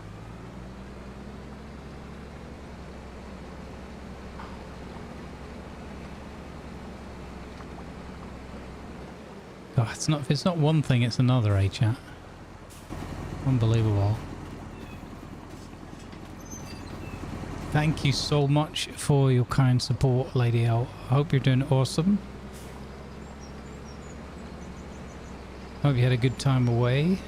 God, if it's not one thing, it's another, eh, chat? Unbelievable. Thank you so much for your kind support, Lady L. I hope you're doing awesome. Hope you had a good time away.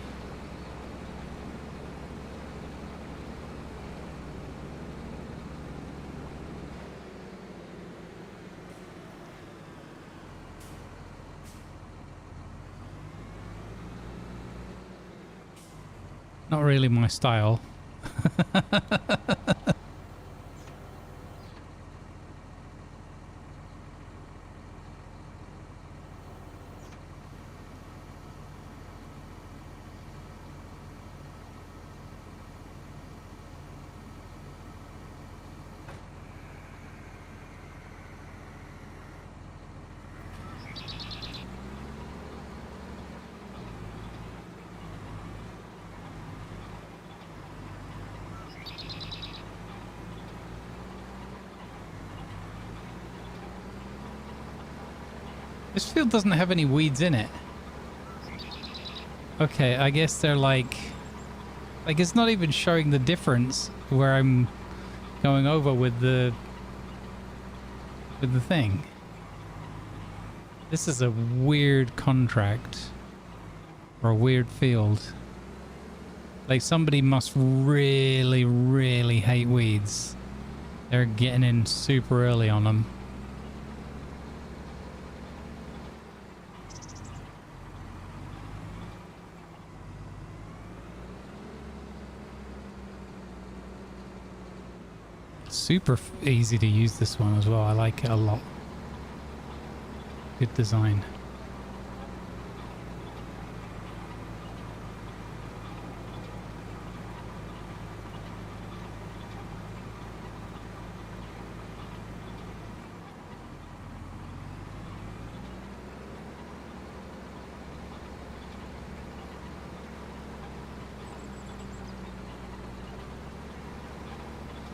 Not really my style. This field doesn't have any weeds in it. Okay, I guess they're like it's not even showing the difference where I'm going over with the thing. This is a weird contract or a weird field. Like somebody must really, really hate weeds. They're getting in super early on them. Super easy to use this one as well. I like it a lot. Good design.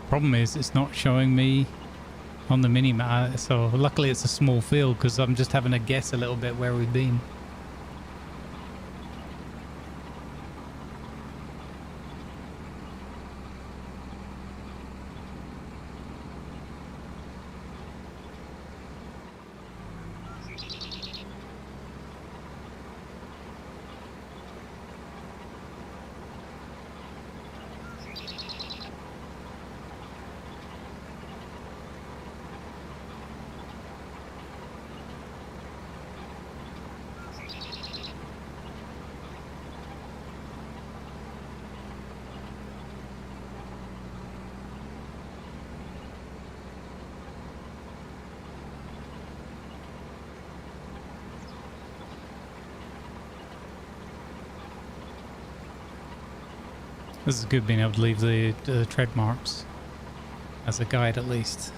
Problem is it's not showing me on the mini-map, so luckily it's a small field because I'm just having to guess a little bit where we've been. This is good being able to leave the tread marks as a guide at least.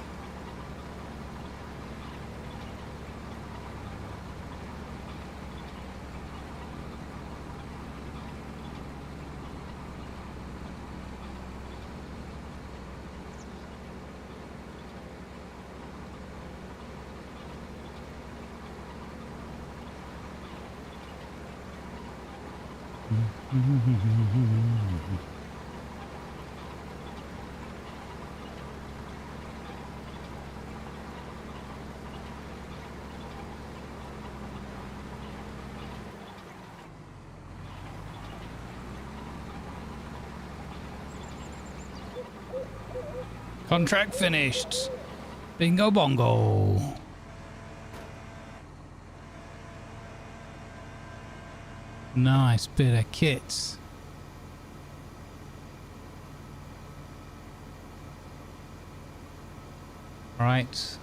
Contract finished. Bingo bongo. Nice bit of kits. Right.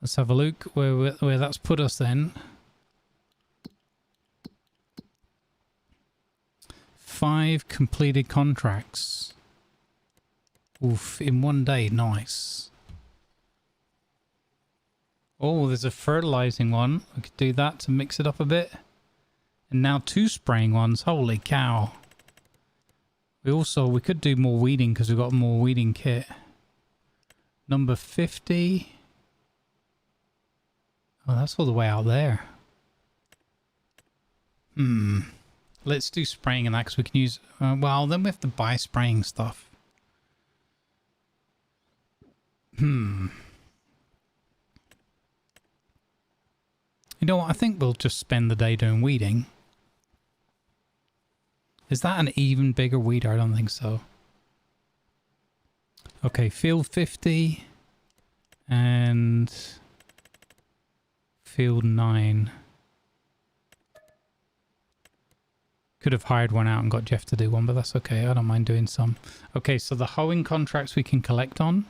Let's have a look where that's put us then. 5 completed contracts. Oof, in one day, nice. Oh, there's a fertilizing one. We could do that to mix it up a bit. And now 2 spraying ones. Holy cow. We could do more weeding because we've got more weeding kit. Number 50. Oh, that's all the way out there. Let's do spraying and that because we can use... well, then we have to buy spraying stuff. You know what? I think we'll just spend the day doing weeding. Is that an even bigger weeder? I don't think so. Okay, field 50 and field 9. Could have hired one out and got Jeff to do one, but that's okay. I don't mind doing some. Okay, so the hoeing contracts we can collect on.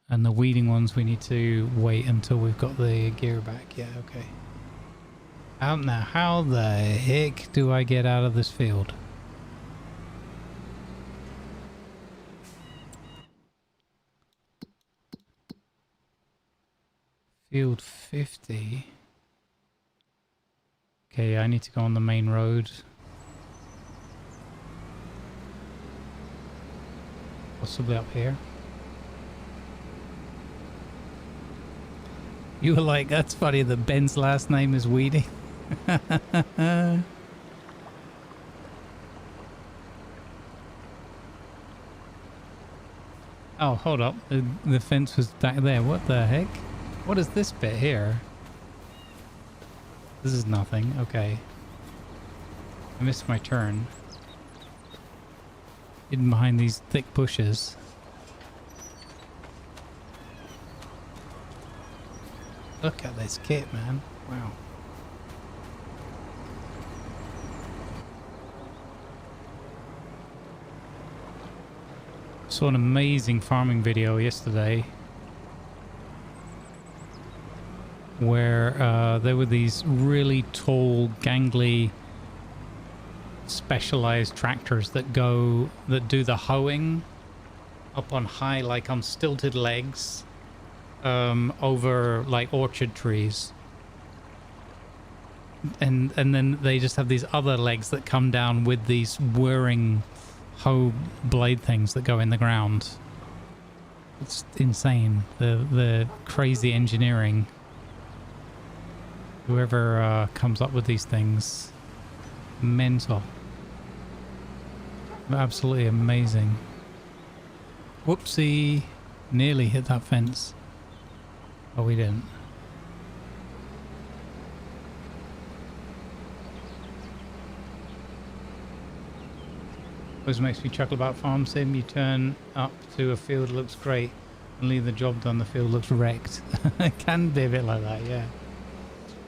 And the weeding ones we need to wait until we've got the gear back. Yeah, okay. Now, how the heck do I get out of this field? Field 50. Okay, I need to go on the main road. Possibly up here. You were like, that's funny that Ben's last name is Weeding. Oh, hold up. The fence was back there. What the heck? What is this bit here? This is nothing. Okay. I missed my turn. Hidden behind these thick bushes. Look at this kit, man. Wow. Saw an amazing farming video yesterday where there were these really tall, gangly, specialized tractors that do the hoeing up on high, like on stilted legs. Over like orchard trees, and then they just have these other legs that come down with these whirring hoe blade things that go in the ground. It's insane, the crazy engineering. Whoever comes up with these things, mental, absolutely amazing. Whoopsie, nearly hit that fence. Oh, we didn't. Always makes me chuckle about farm sim. You turn up to a field, looks great, and leave the job done, the field looks wrecked. It can be a bit like that, yeah.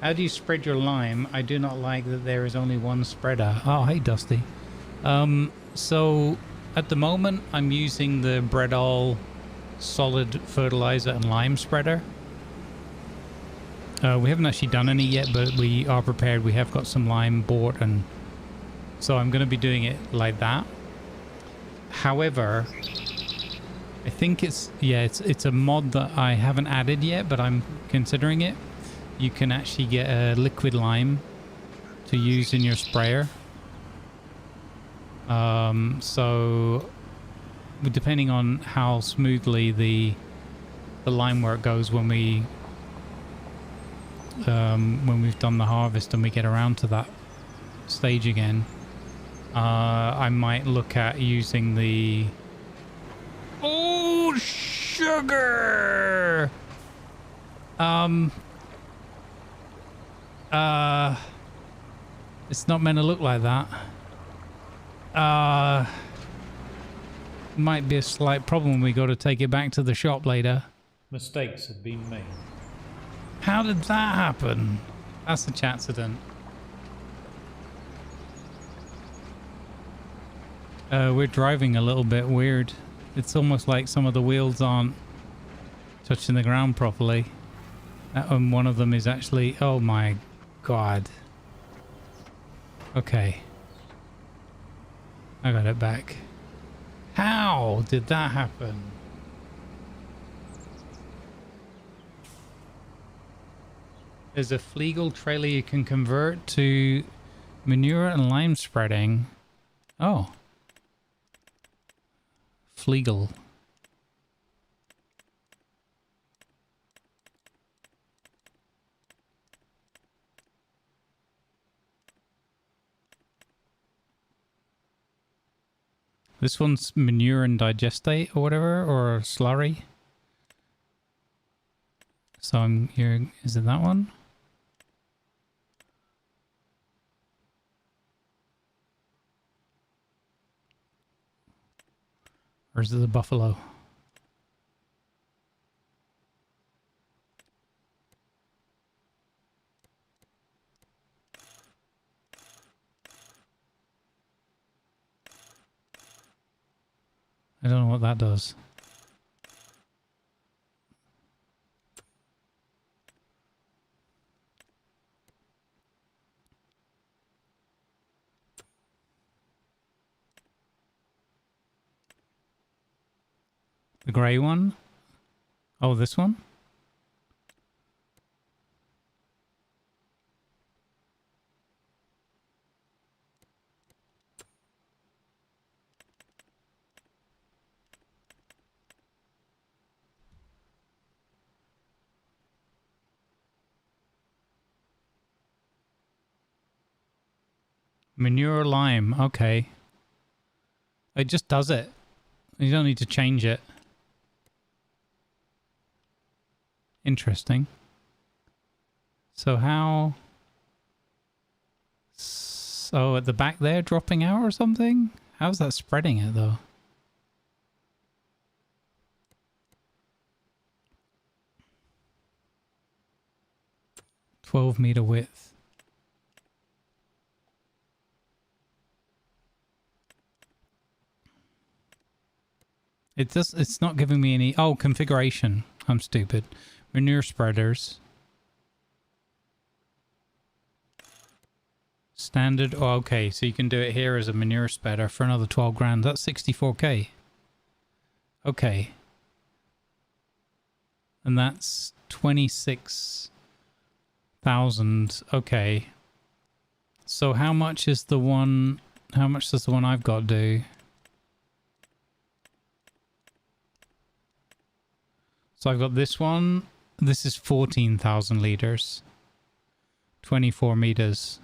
How do you spread your lime? I do not like that there is only one spreader. Oh, hey, Dusty. So at the moment, I'm using the Bredal solid fertilizer and lime spreader. We haven't actually done any yet, but we are prepared. We have got some lime bought, and so I'm going to be doing it like that. However, I think it's a mod that I haven't added yet, but I'm considering it. You can actually get a liquid lime to use in your sprayer. So depending on how smoothly the lime work goes when we've done the harvest and we get around to that stage again, I might look at using the sugar. It's not meant to look like that. Might be a slight problem when we got to take it back to the shop later. Mistakes have been made. How did that happen? That's a chatcident. We're driving a little bit weird. It's almost like some of the wheels aren't touching the ground properly. And one of them is actually... Oh my god. Okay. I got it back. How did that happen? There's a Fleagle trailer you can convert to manure and lime spreading. Oh. Fleagle. This one's manure and digestate or whatever, or slurry. So I'm here. Is it that one? Or is it the buffalo? I don't know what that does. The grey one? Oh, this one? Manure lime, okay. It just does it. You don't need to change it. Interesting. So how... So at the back there dropping out or something? How's that spreading it though? "12-meter width. It's not giving me any... Oh, configuration. I'm stupid. Manure spreaders. Standard. Oh, okay. So you can do it here as a manure spreader for another 12 grand. That's 64k. Okay. And that's 26,000. Okay. So how much is the one... How much does the one I've got do? So I've got this one. This is 14,000 liters. 24 meters.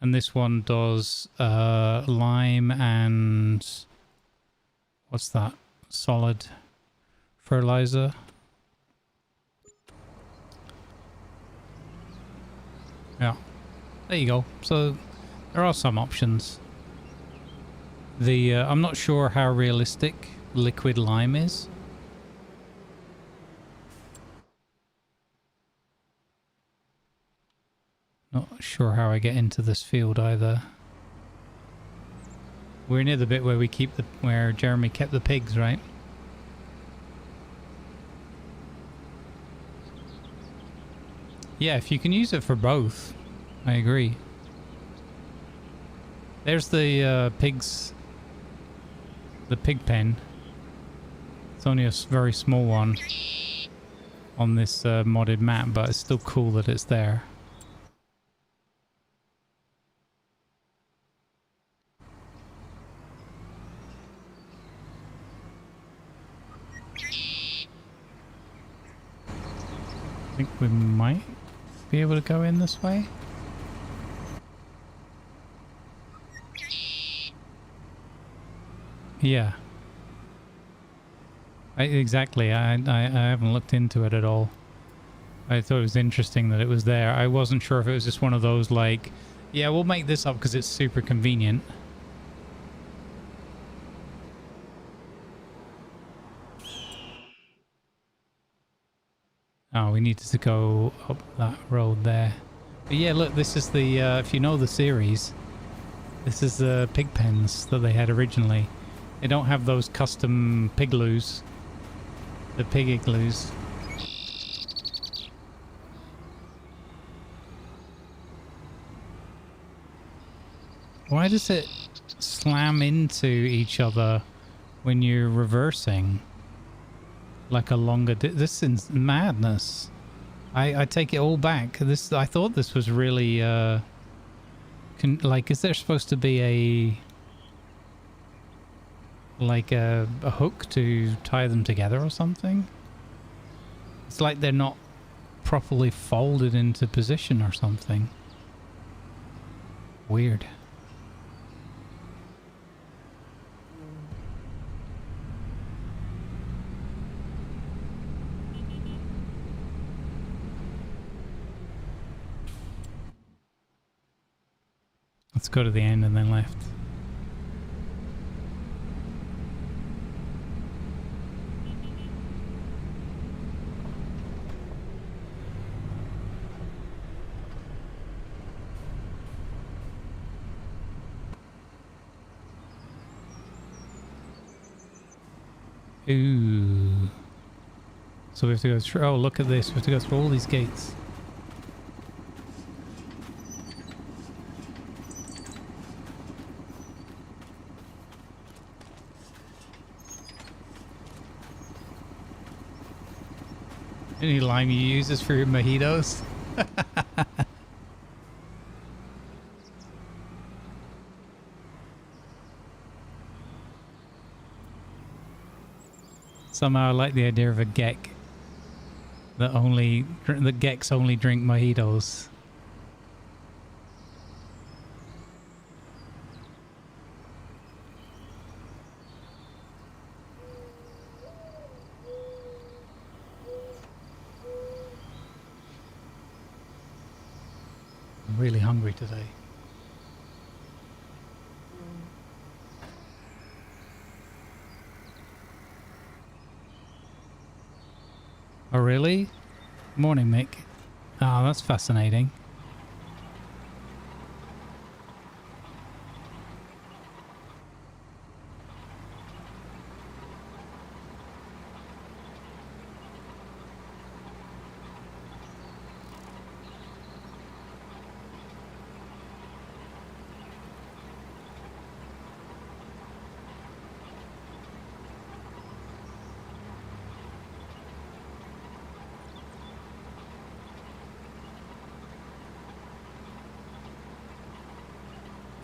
And this one does lime and... What's that? Solid fertilizer. Yeah. There you go. So there are some options. The I'm not sure how realistic liquid lime is. Not sure how I get into this field either. We're near the bit where we keep the... where Jeremy kept the pigs, right? Yeah, if you can use it for both, I agree. There's the pigs... the pig pen. It's only a very small one on this modded map, but it's still cool that it's there. I think we might be able to go in this way. Yeah. Exactly. I haven't looked into it at all. I thought it was interesting that it was there. I wasn't sure if it was just one of those like, yeah, we'll make this up because it's super convenient. Oh, we needed to go up that road there. But yeah, look, this is the, if you know the series, this is the pig pens that they had originally. They don't have those custom pigloos. The pig igloos. Why does it slam into each other when you're reversing? Like a longer... This is madness. I take it all back. This, I thought this was really... like, is there supposed to be a... like a hook to tie them together or something? It's like they're not properly folded into position or something. Weird. Let's go to the end and then left. Ooh. So we have to go through... Oh, look at this. We have to go through all these gates. Any lime you use is for your mojitos? Somehow I like the idea of a gek that the geks only drink mojitos. I'm really hungry today. Oh, really? Morning, Mick. Oh, that's fascinating.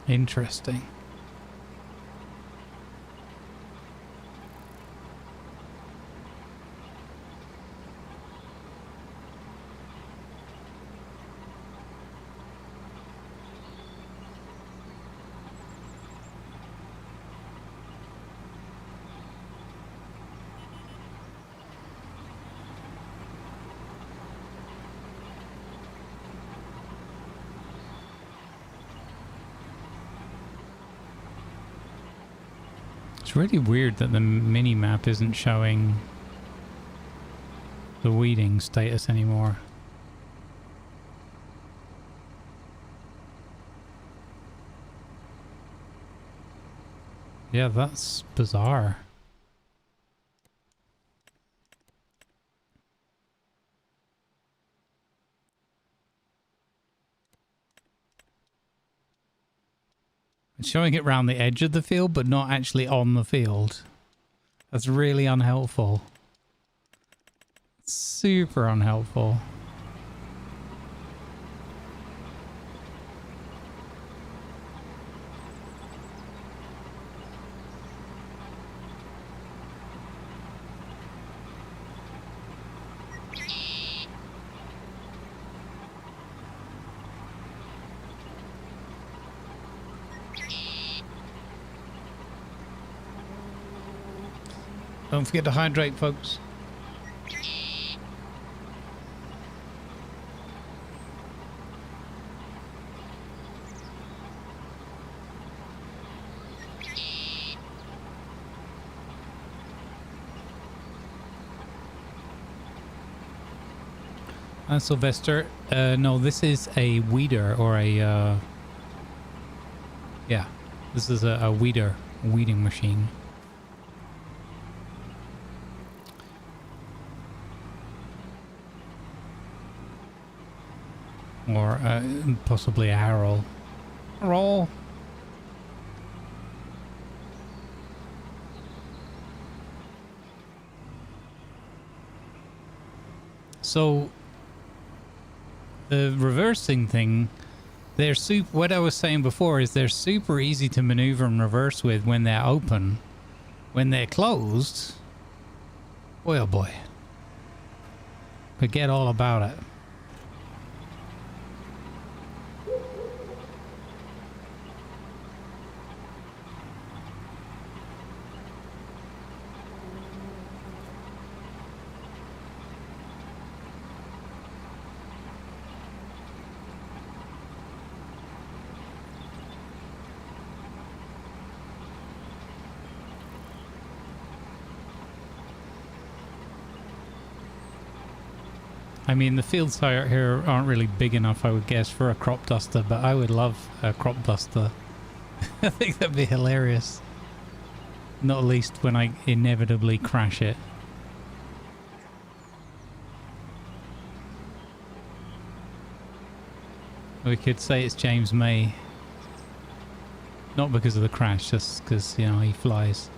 Interesting. It's really weird that the mini-map isn't showing the weeding status anymore. Yeah, that's bizarre. It's showing it around the edge of the field, but not actually on the field. That's really unhelpful. Super unhelpful. Don't forget to hydrate, folks. Sylvester, no, this is a weeder or a, yeah, this is a weeding machine. Or possibly a harrow. Roll. So the reversing thing, they're what I was saying before is they're super easy to maneuver and reverse with when they're open. When they're closed, boy oh boy, forget all about it. I mean, the fields out here aren't really big enough, I would guess, for a crop duster, but I would love a crop duster. I think that'd be hilarious. Not least when I inevitably crash it. We could say it's James May. Not because of the crash, just because, you know, he flies.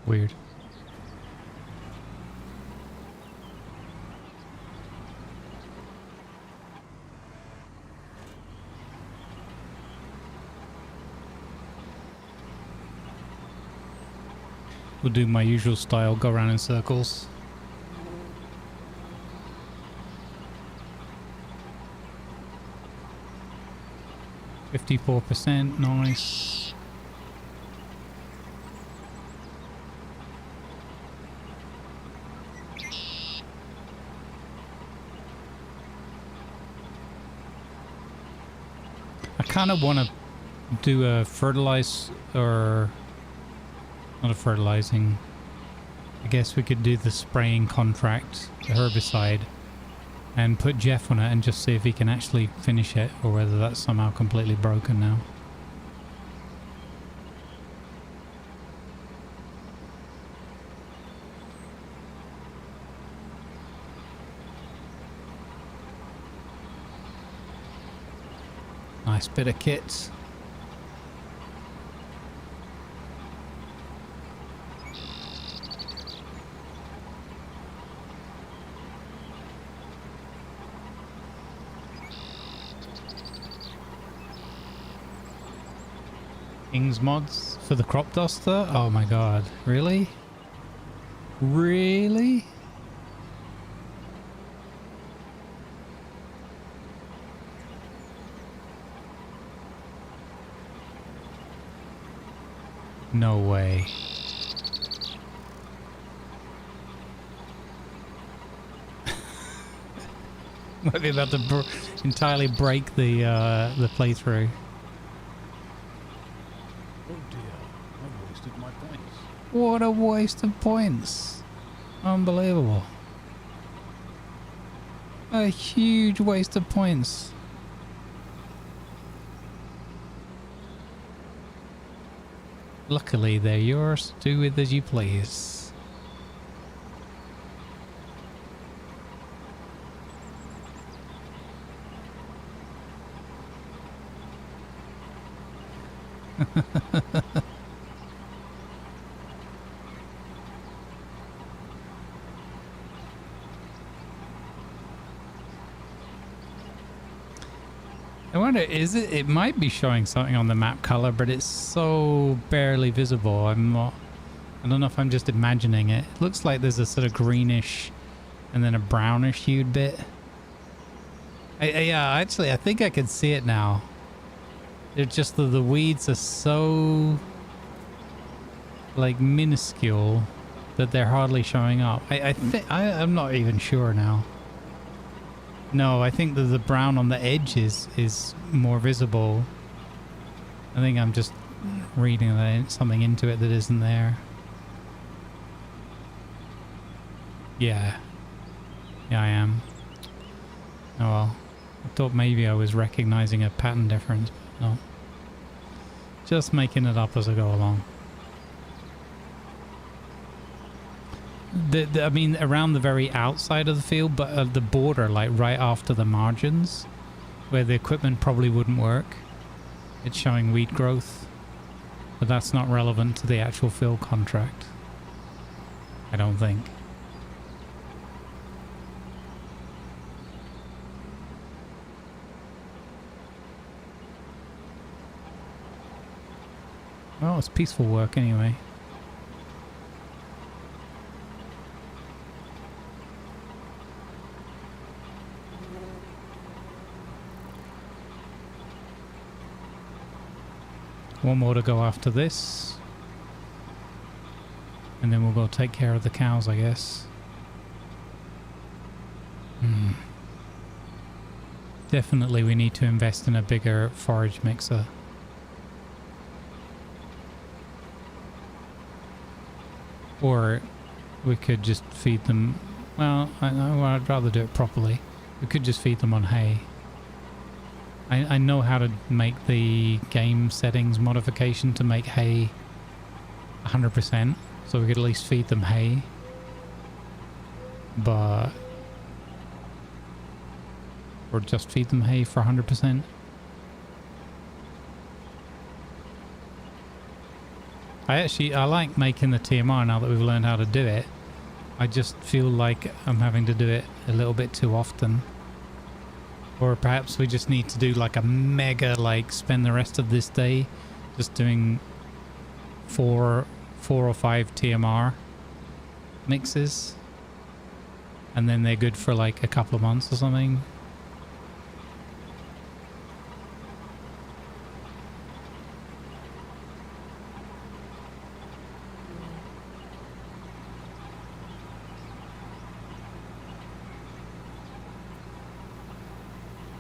Weird. We'll do my usual style, go around in circles. %, nice. I kind of want to do a fertilize, or not a fertilizing. I guess we could do the spraying contract, the herbicide, and put Jeff on it and just see if he can actually finish it, or whether that's somehow completely broken now. Nice bit of kit. King's mods for the crop duster? Oh my god, really? Really? No way. Might be about to entirely break the playthrough. Oh dear, I wasted my points. What a waste of points. Unbelievable. A huge waste of points. Luckily, they're yours. Do with as you please. I wonder, is it? It might be showing something on the map color, but it's so barely visible. I'm not I don't know if I'm just imagining it. It looks like there's a sort of greenish and then a brownish hued bit. Yeah, actually, I think I can see it now. They're just the weeds are so like minuscule that they're hardly showing up. I'm not even sure now. No, I think that the brown on the edge is more visible. I think I'm just reading something into it that isn't there. Yeah. Yeah, I am. Oh well. I thought maybe I was recognizing a pattern difference, but no. Just making it up as I go along. I mean, around the very outside of the field, but at the border, like right after the margins, where the equipment probably wouldn't work, it's showing weed growth. But that's not relevant to the actual field contract, I don't think. Well, it's peaceful work anyway. One more to go after this. And then we'll go take care of the cows, I guess. Definitely we need to invest in a bigger forage mixer. Or we could just feed them... Well, I'd rather do it properly. We could just feed them on hay. I know how to make the game settings modification to make hay 100%, so we could at least feed them hay. But... Or just feed them hay for 100%. I like making the TMR now that we've learned how to do it. I just feel like I'm having to do it a little bit too often. Or perhaps we just need to do like a mega, like spend the rest of this day just doing four or five TMR mixes. And then they're good for like a couple of months or something.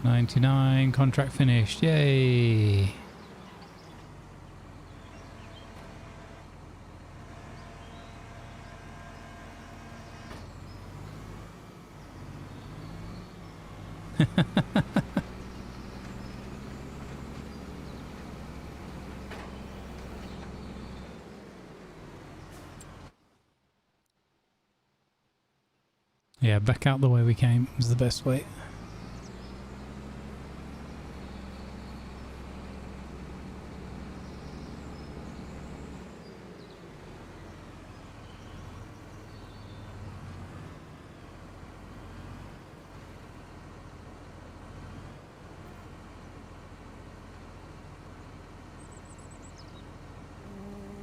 $99, contract finished, yay! Yeah, back out the way we came is the best way.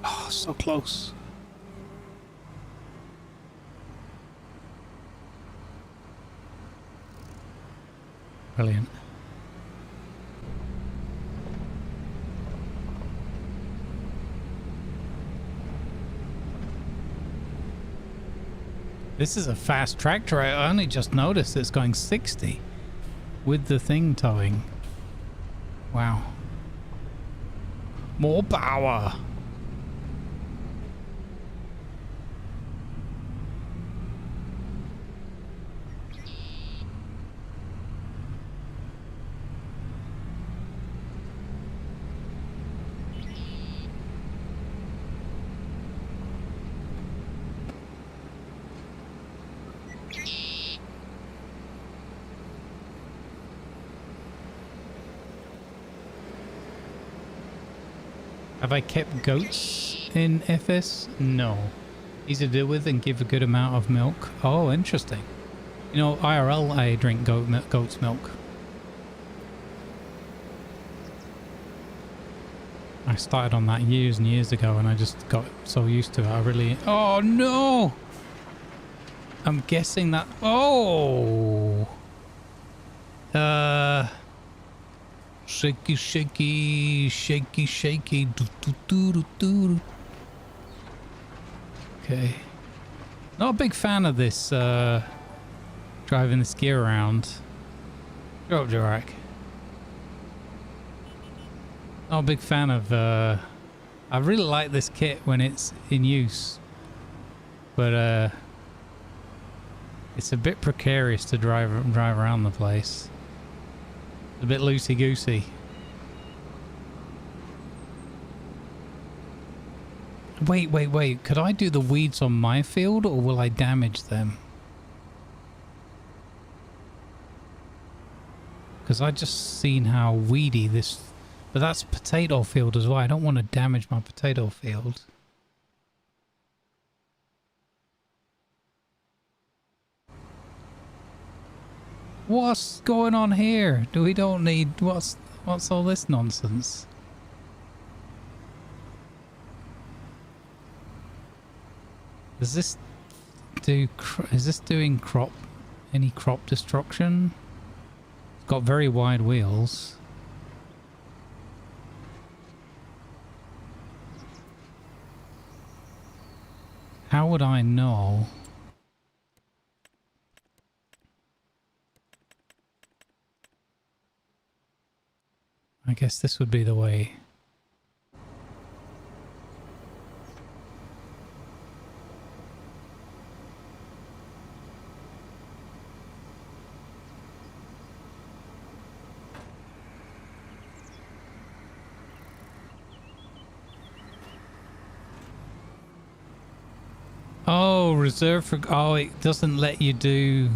Oh, so close. Brilliant. This is a fast tractor. I only just noticed it's going 60 with the thing towing. Wow. More power. Have I kept goats in FS? No. Easy to deal with and give a good amount of milk. Oh, interesting. You know, IRL, I drink goat's milk. I started on that years and years ago and I just got so used to it. I really... Oh, no! I'm guessing that... Oh! Shaky, shaky, shaky, shaky. Do, do, do, do, do. Okay. Not a big fan of this, driving this gear around. Go up, Jorak. Not a big fan of, I really like this kit when it's in use. But, it's a bit precarious to drive around the place. It's a bit loosey-goosey. Wait. Could I do the weeds on my field or will I damage them? Because I just seen how weedy this... But that's potato field as well. I don't want to damage my potato field. What's going on here? We don't need... What's all this nonsense? Does this do... Is this doing crop... Any crop destruction? It's got very wide wheels. How would I know? I guess this would be the way. Oh, reserve for... Oh, it doesn't let you do...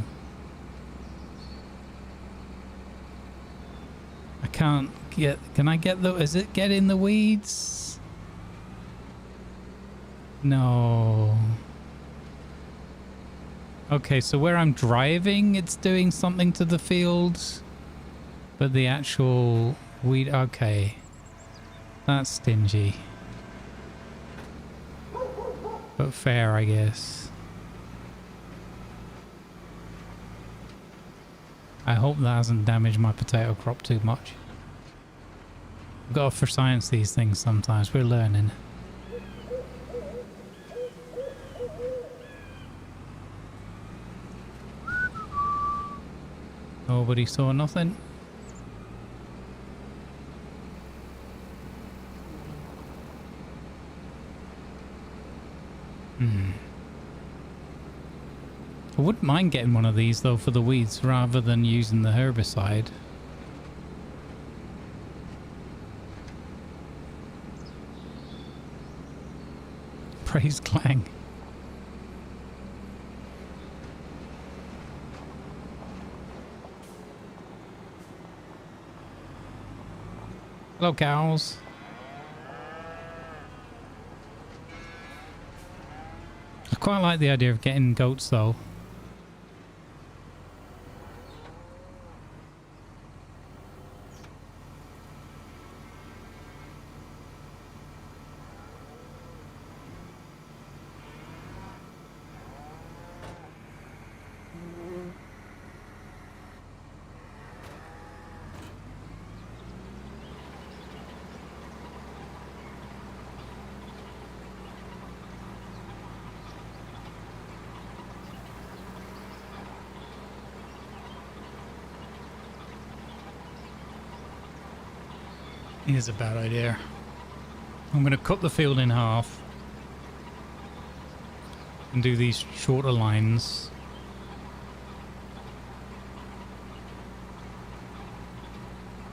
I can't get... Can I get the... Is it get in the weeds? No. Okay, so where I'm driving, it's doing something to the fields. But the actual weed... Okay. That's stingy. But fair, I guess. I hope that hasn't damaged my potato crop too much. We've got to for science these things sometimes. We're learning. Nobody saw nothing. I wouldn't mind getting one of these though for the weeds rather than using the herbicide. Praise Clang. Hello, cows. I quite like the idea of getting goats though. Here's a bad idea. I'm going to cut the field in half and do these shorter lines.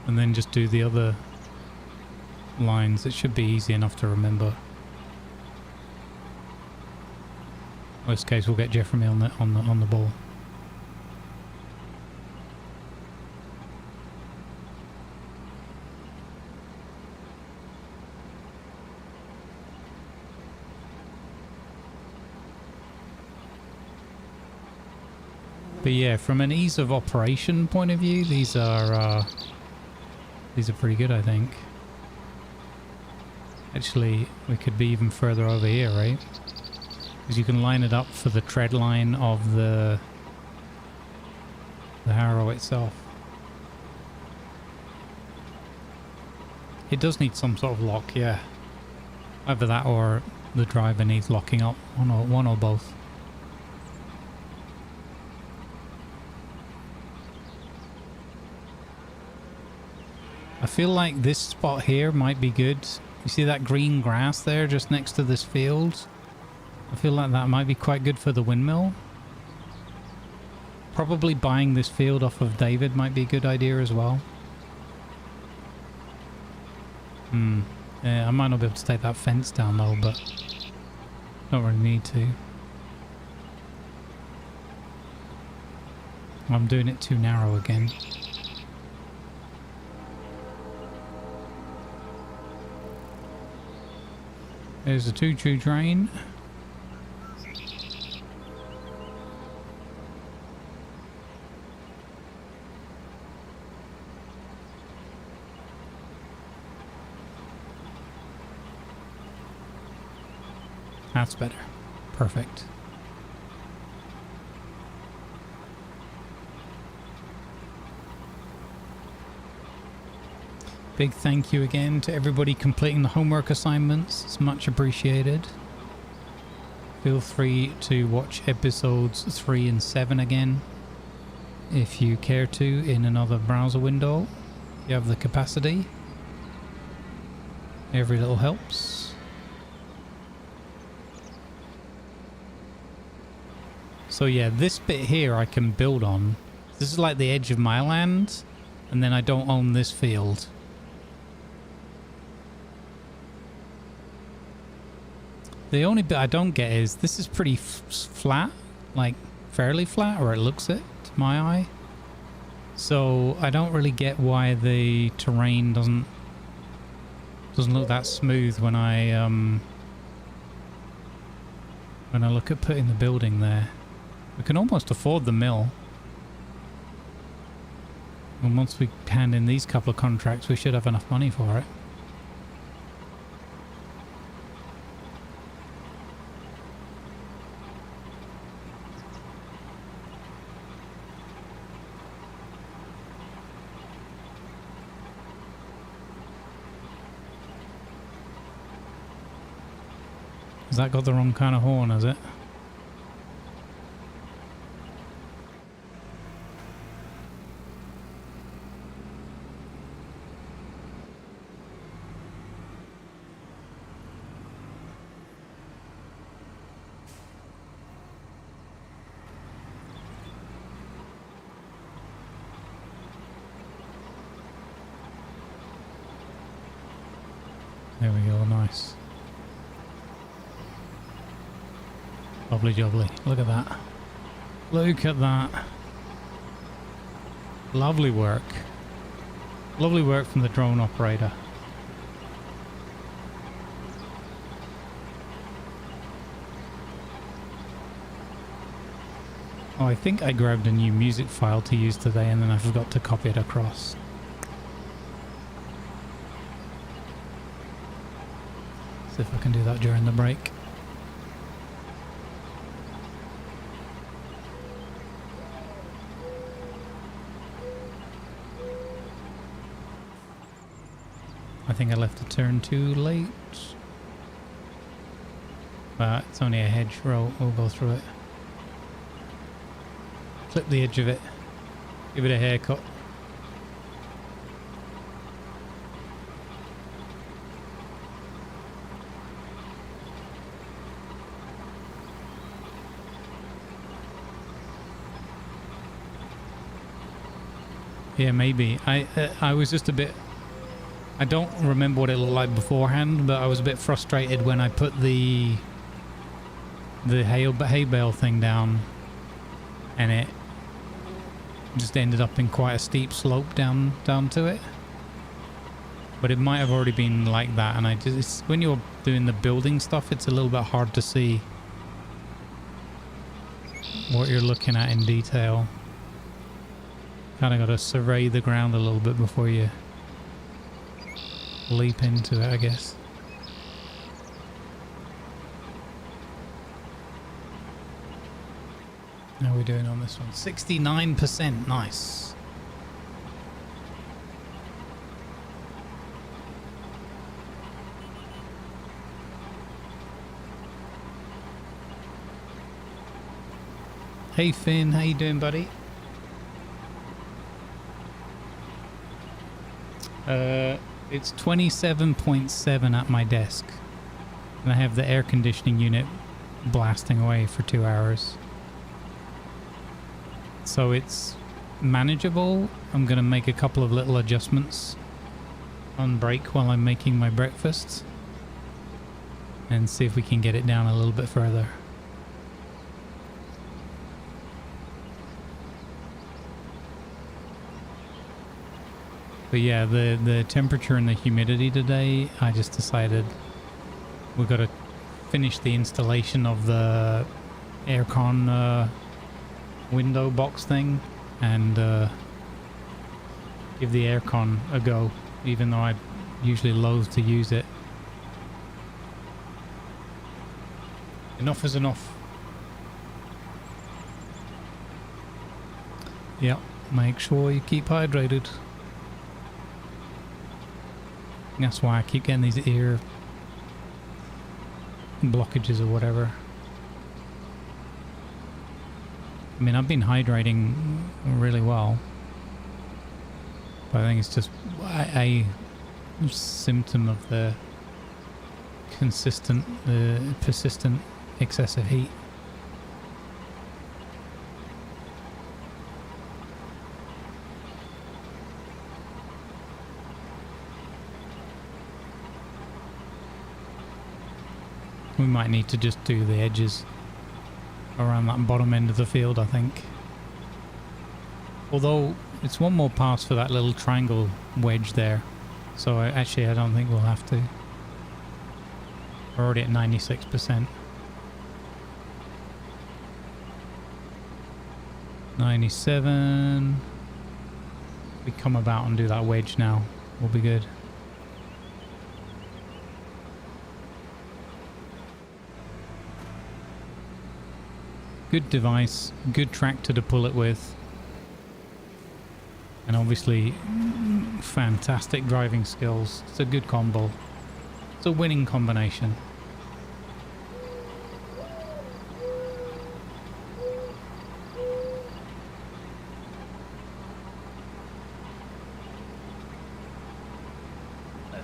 And then just do the other lines. It should be easy enough to remember. Worst case, we'll get Jeffrey on the ball. But yeah, from an ease of operation point of view, these are pretty good, I think. Actually, we could be even further over here, right? Because you can line it up for the tread line of the harrow itself. It does need some sort of lock, yeah. Either that or the driver needs locking up, one or both. I feel like this spot here might be good. You see that green grass there just next to this field? I feel like that might be quite good for the windmill. Probably buying this field off of David might be a good idea as well. Yeah, I might not be able to take that fence down though, but don't really need to. I'm doing it too narrow again. There's the choo-choo train. That's better. Perfect. Big thank you again to everybody completing the homework assignments. It's much appreciated. Feel free to watch episodes 3 and 7 again if you care to in another browser window. You have the capacity. Every little helps. So yeah, this bit here I can build on. This is like the edge of my land, and then I don't own this field. The only bit I don't get is this is pretty flat, like fairly flat, or it looks it to my eye. So I don't really get why the terrain doesn't look that smooth when I look at putting the building there. We can almost afford the mill. And once we hand in these couple of contracts, we should have enough money for it. Has that got the wrong kind of horn, has it? There we go, nice. Lovely jubbly. Look at that. Look at that. Lovely work. Lovely work from the drone operator. Oh, I think I grabbed a new music file to use today and then I forgot to copy it across. See if I can do that during the break. I think I left the turn too late. But it's only a hedgerow, we'll go through it. Clip the edge of it. Give it a haircut. Yeah, maybe. I was just a bit... I don't remember what it looked like beforehand, but I was a bit frustrated when I put the hay bale thing down, and it just ended up in quite a steep slope down to it. But it might have already been like that, and when you're doing the building stuff, it's a little bit hard to see what you're looking at in detail. Kind of got to survey the ground a little bit before you leap into it, I guess. How are we doing on this one? 69%. Nice. Hey Finn, how you doing, buddy? It's 27.7 at my desk. And I have the air conditioning unit blasting away for 2 hours. So it's manageable. I'm going to make a couple of little adjustments on break while I'm making my breakfast. And see if we can get it down a little bit further. But yeah, the temperature and the humidity today, I just decided we've got to finish the installation of the aircon window box thing and give the aircon a go, even though I usually loathe to use it. Enough is enough. Yep, make sure you keep hydrated. That's why I keep getting these ear blockages or whatever. I mean, I've been hydrating really well, but I think it's just a symptom of the persistent excessive heat. We might need to just do the edges around that bottom end of the field, I think. Although it's one more pass for that little triangle wedge there, so I don't think we'll have to. We're already at 96%. 97. We come about and do that wedge now. We'll be good. Good device, good tractor to pull it with, and obviously fantastic driving skills. It's a good combo. It's a winning combination.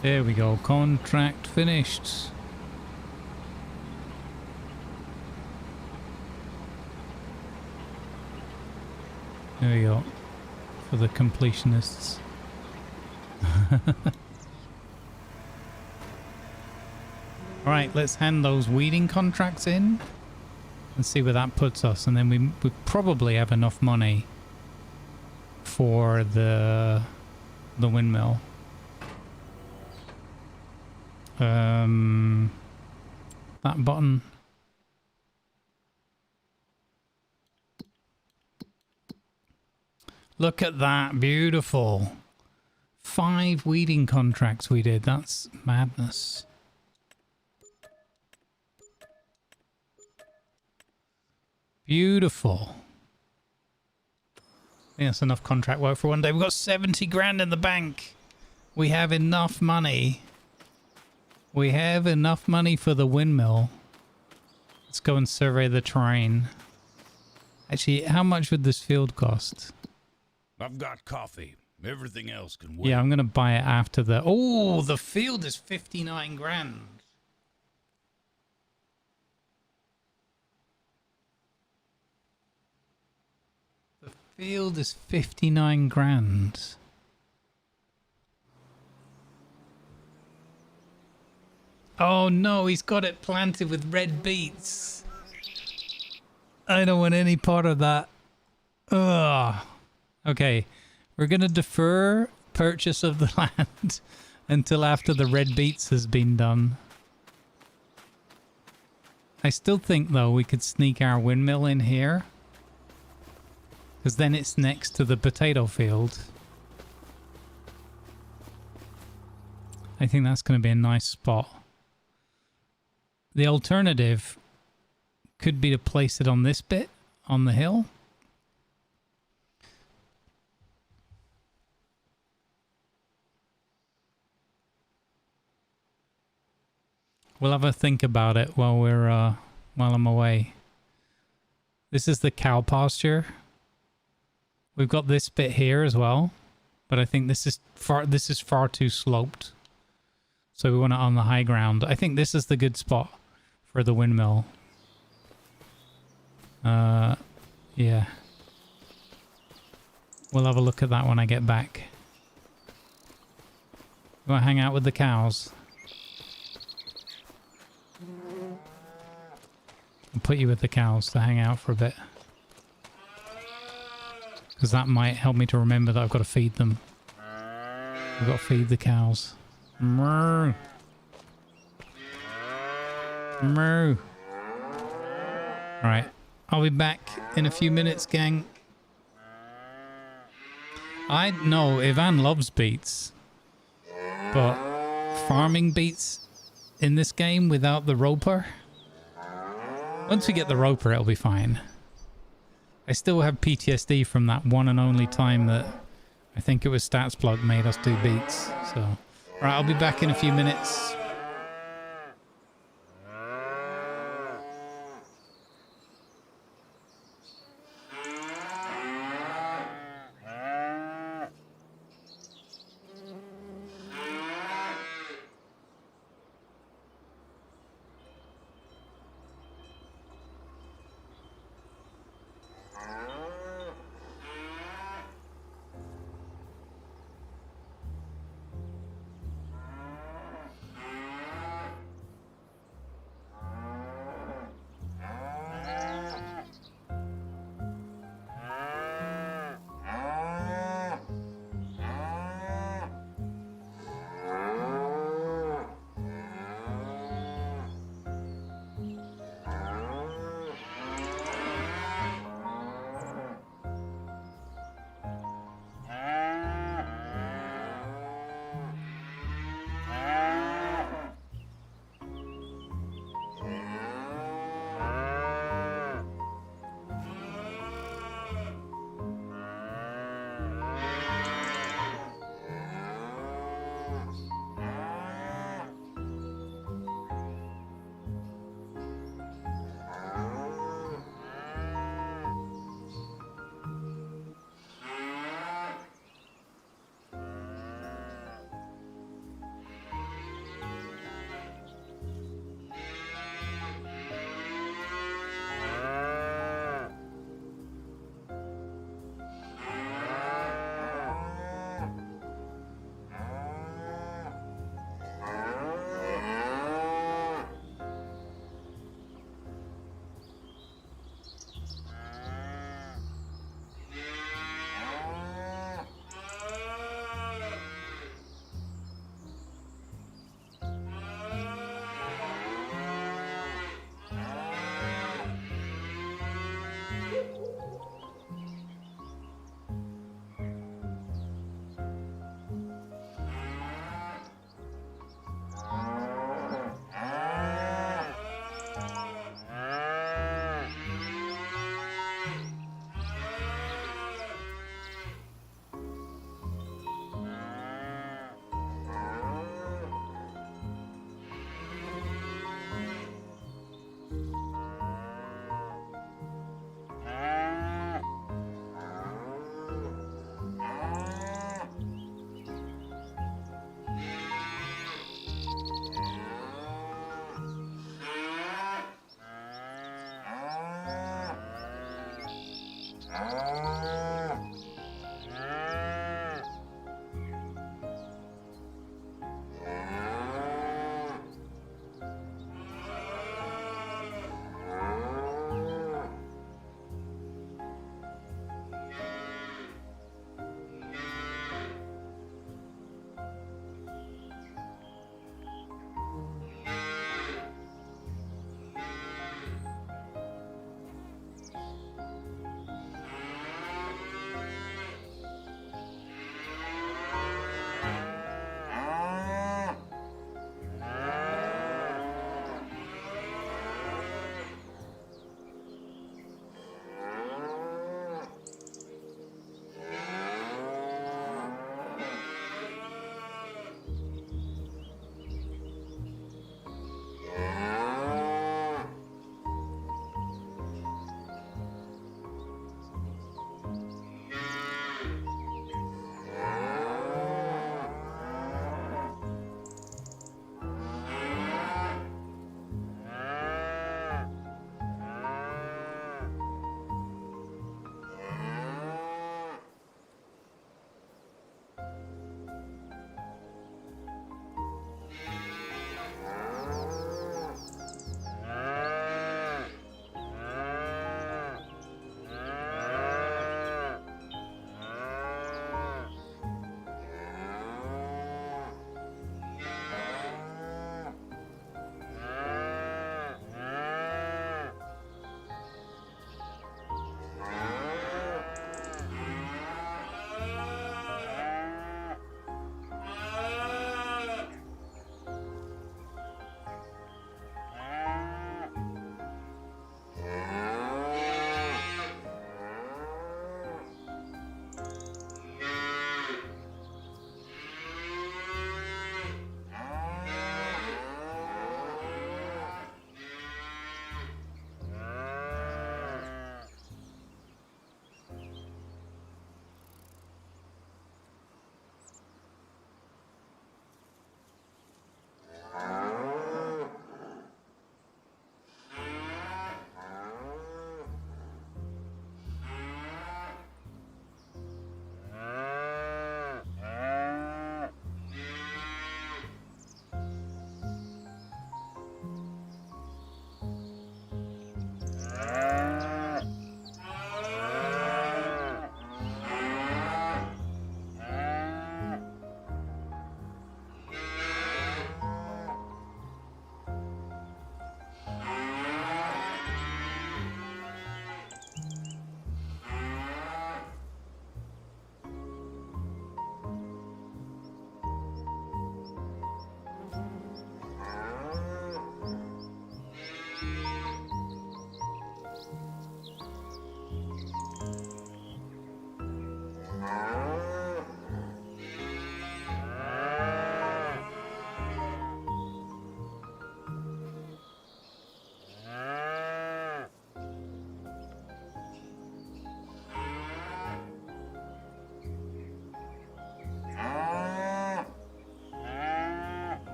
There we go, contract finished. There we go, for the completionists. Alright, let's hand those weeding contracts in and see where that puts us, and then we probably have enough money for the windmill. That button. Look at that, beautiful. 5 weeding contracts we did, that's madness. Beautiful. I think that's enough contract work for one day. We've got 70 grand in the bank. We have enough money. We have enough money for the windmill. Let's go and survey the terrain. Actually, how much would this field cost? I've got coffee. Everything else can wait. Yeah, I'm going to buy it after the... Oh, the field is 59 grand. The field is 59 grand. Oh no, he's got it planted with red beets. I don't want any part of that. Ugh. Okay, we're going to defer purchase of the land until after the red beets has been done. I still think, though, we could sneak our windmill in here, because then it's next to the potato field. I think that's going to be a nice spot. The alternative could be to place it on this bit on the hill. We'll have a think about it while while I'm away. This is the cow pasture. We've got this bit here as well, but I think this is far too sloped. So we want it on the high ground. I think this is the good spot for the windmill. Yeah. We'll have a look at that when I get back. You want to hang out with the cows? I'll put you with the cows to hang out for a bit. Because that might help me to remember that I've got to feed them. I've got to feed the cows. Moo. Moo. Alright. I'll be back in a few minutes, gang. I know Ivan loves beets. But farming beets in this game without the roper? Once we get the roper, it'll be fine. I still have PTSD from that one and only time that I think it was StatsPlug made us do beats. So, alright, I'll be back in a few minutes.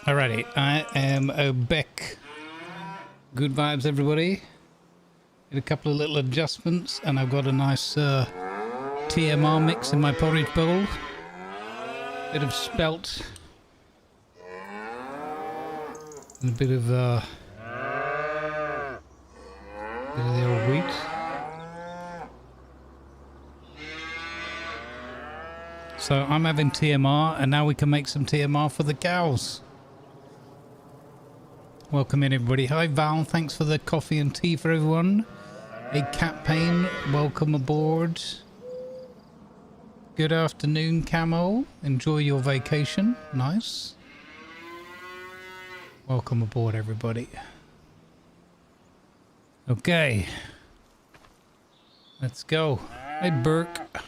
Alrighty, I am back. Good vibes, everybody. Did a couple of little adjustments, and I've got a nice TMR mix in my porridge bowl. Bit of spelt. And a bit of the old wheat. So I'm having TMR, and now we can make some TMR for the cows. Welcome in, everybody. Hi, Val. Thanks for the coffee and tea for everyone. Hey, Cat Pain. Welcome aboard. Good afternoon, Camo. Enjoy your vacation. Nice. Welcome aboard, everybody. Okay. Let's go. Hey, Burke.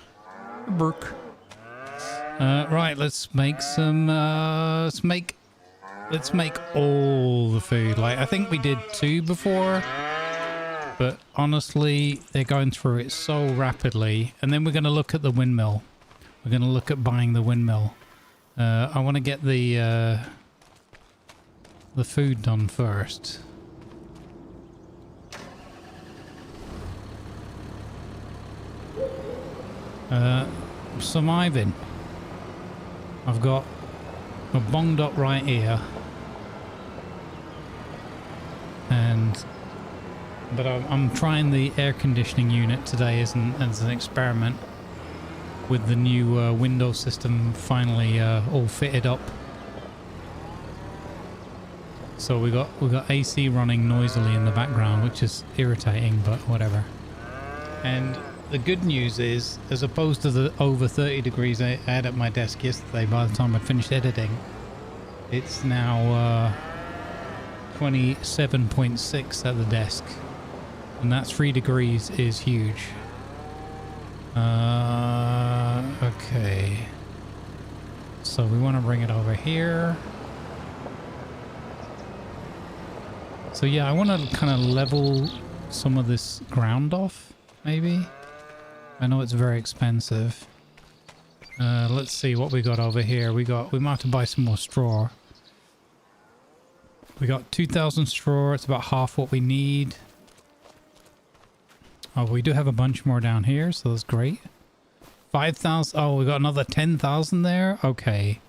Burke. Right, let's make some, let's make all the food. Like, I think we did 2 before, but honestly, they're going through it so rapidly. And then we're going to look at the windmill. We're going to look at buying the windmill. I want to get the food done first. Surviving. I've got a bong dot right here, but I'm trying the air conditioning unit today as an experiment with the new window system finally all fitted up. So we got AC running noisily in the background, which is irritating, but whatever. And the good news is, as opposed to the over 30 degrees I had at my desk yesterday by the time I finished editing, it's now 27.6 at the desk. And that 3 degrees is huge. Okay. So we want to bring it over here. So yeah, I want to kind of level some of this ground off, maybe. I know it's very expensive. Let's see what we got over here. We might have to buy some more straw. We got 2,000 straw. It's about half what we need. Oh, we do have a bunch more down here, so that's great. 5,000. Oh, we got another 10,000 there. Okay.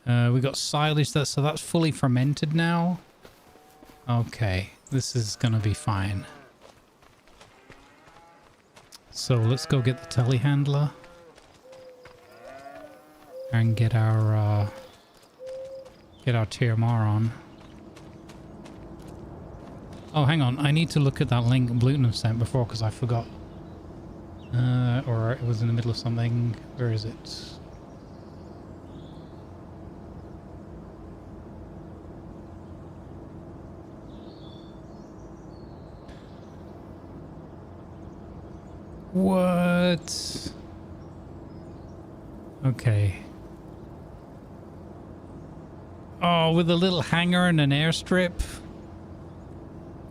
We got silage. So that's fully fermented now. Okay, this is gonna be fine. So let's go get the telehandler and get our TMR on. Oh, hang on. I need to look at that link Bluton sent before because I forgot. Or it was in the middle of something. Where is it? What? Okay. Oh, with a little hangar and an airstrip.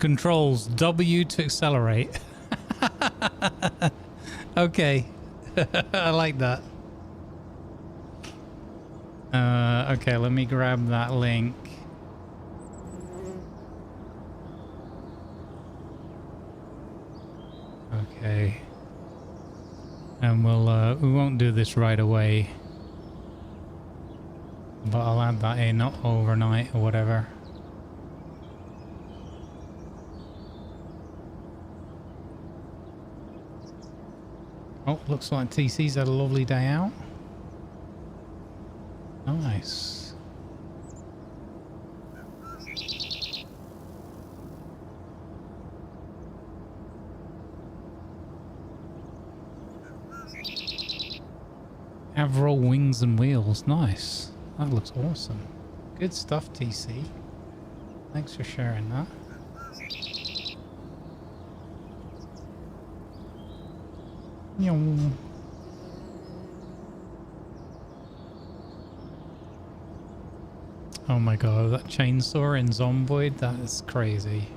Controls W to accelerate. Okay. I like that. Okay, let me grab that link. Okay. And we won't do this right away, but I'll add that in overnight or whatever. Oh, looks like TC's had a lovely day out. Nice. Avril wings and wheels. Nice. That looks awesome. Good stuff, TC. Thanks for sharing that. Oh my god, that chainsaw in Zomboid, that is crazy.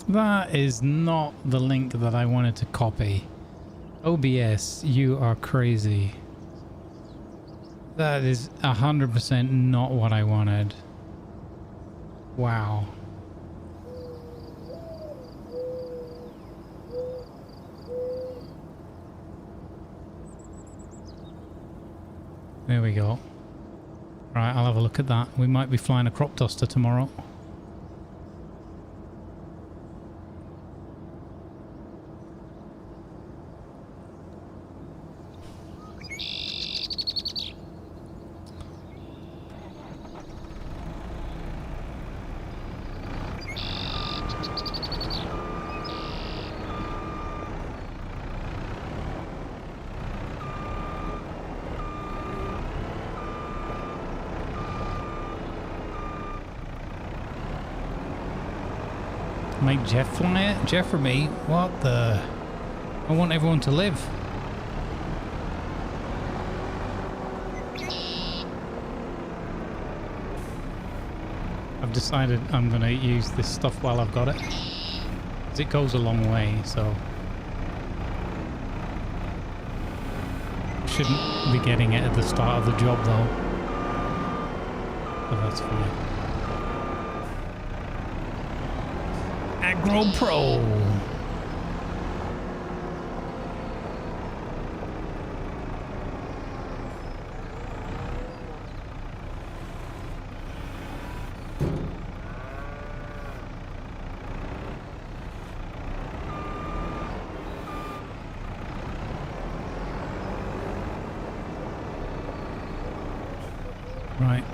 That is not the link that I wanted to copy. OBS, you are crazy. That is 100% not what I wanted. Wow. There we go. Right, I'll have a look at that. We might be flying a crop duster tomorrow. Make Jeff fly it? Jeff or me? What the? I want everyone to live. I've decided I'm going to use this stuff while I've got it. 'Cause it goes a long way, so... Shouldn't be getting it at the start of the job though. But that's fine. Agro Pro. Right.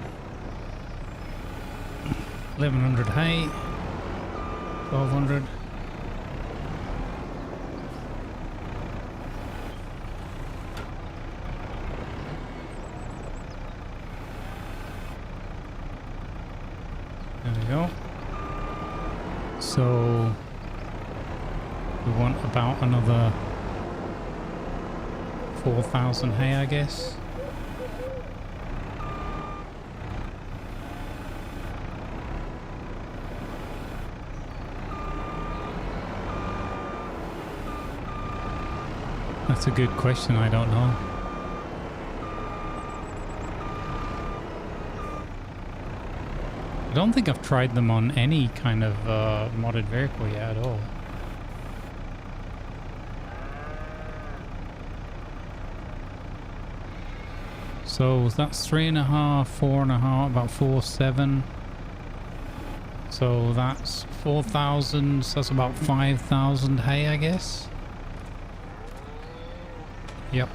1100 hay. 1200. There we go. So we want about another 4,000 hay, I guess. That's a good question, I don't know. I don't think I've tried them on any kind of modded vehicle yet at all. So that's 3.5, 4.5, about 4.7. So that's 4,000, so that's about 5,000 hay, I guess. Yep.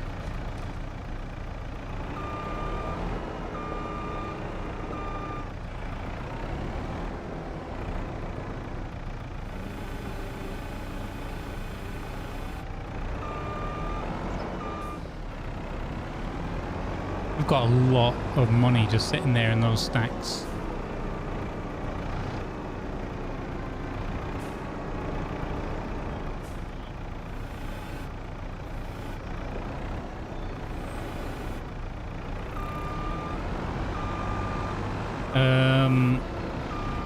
We've got a lot of money just sitting there in those stacks.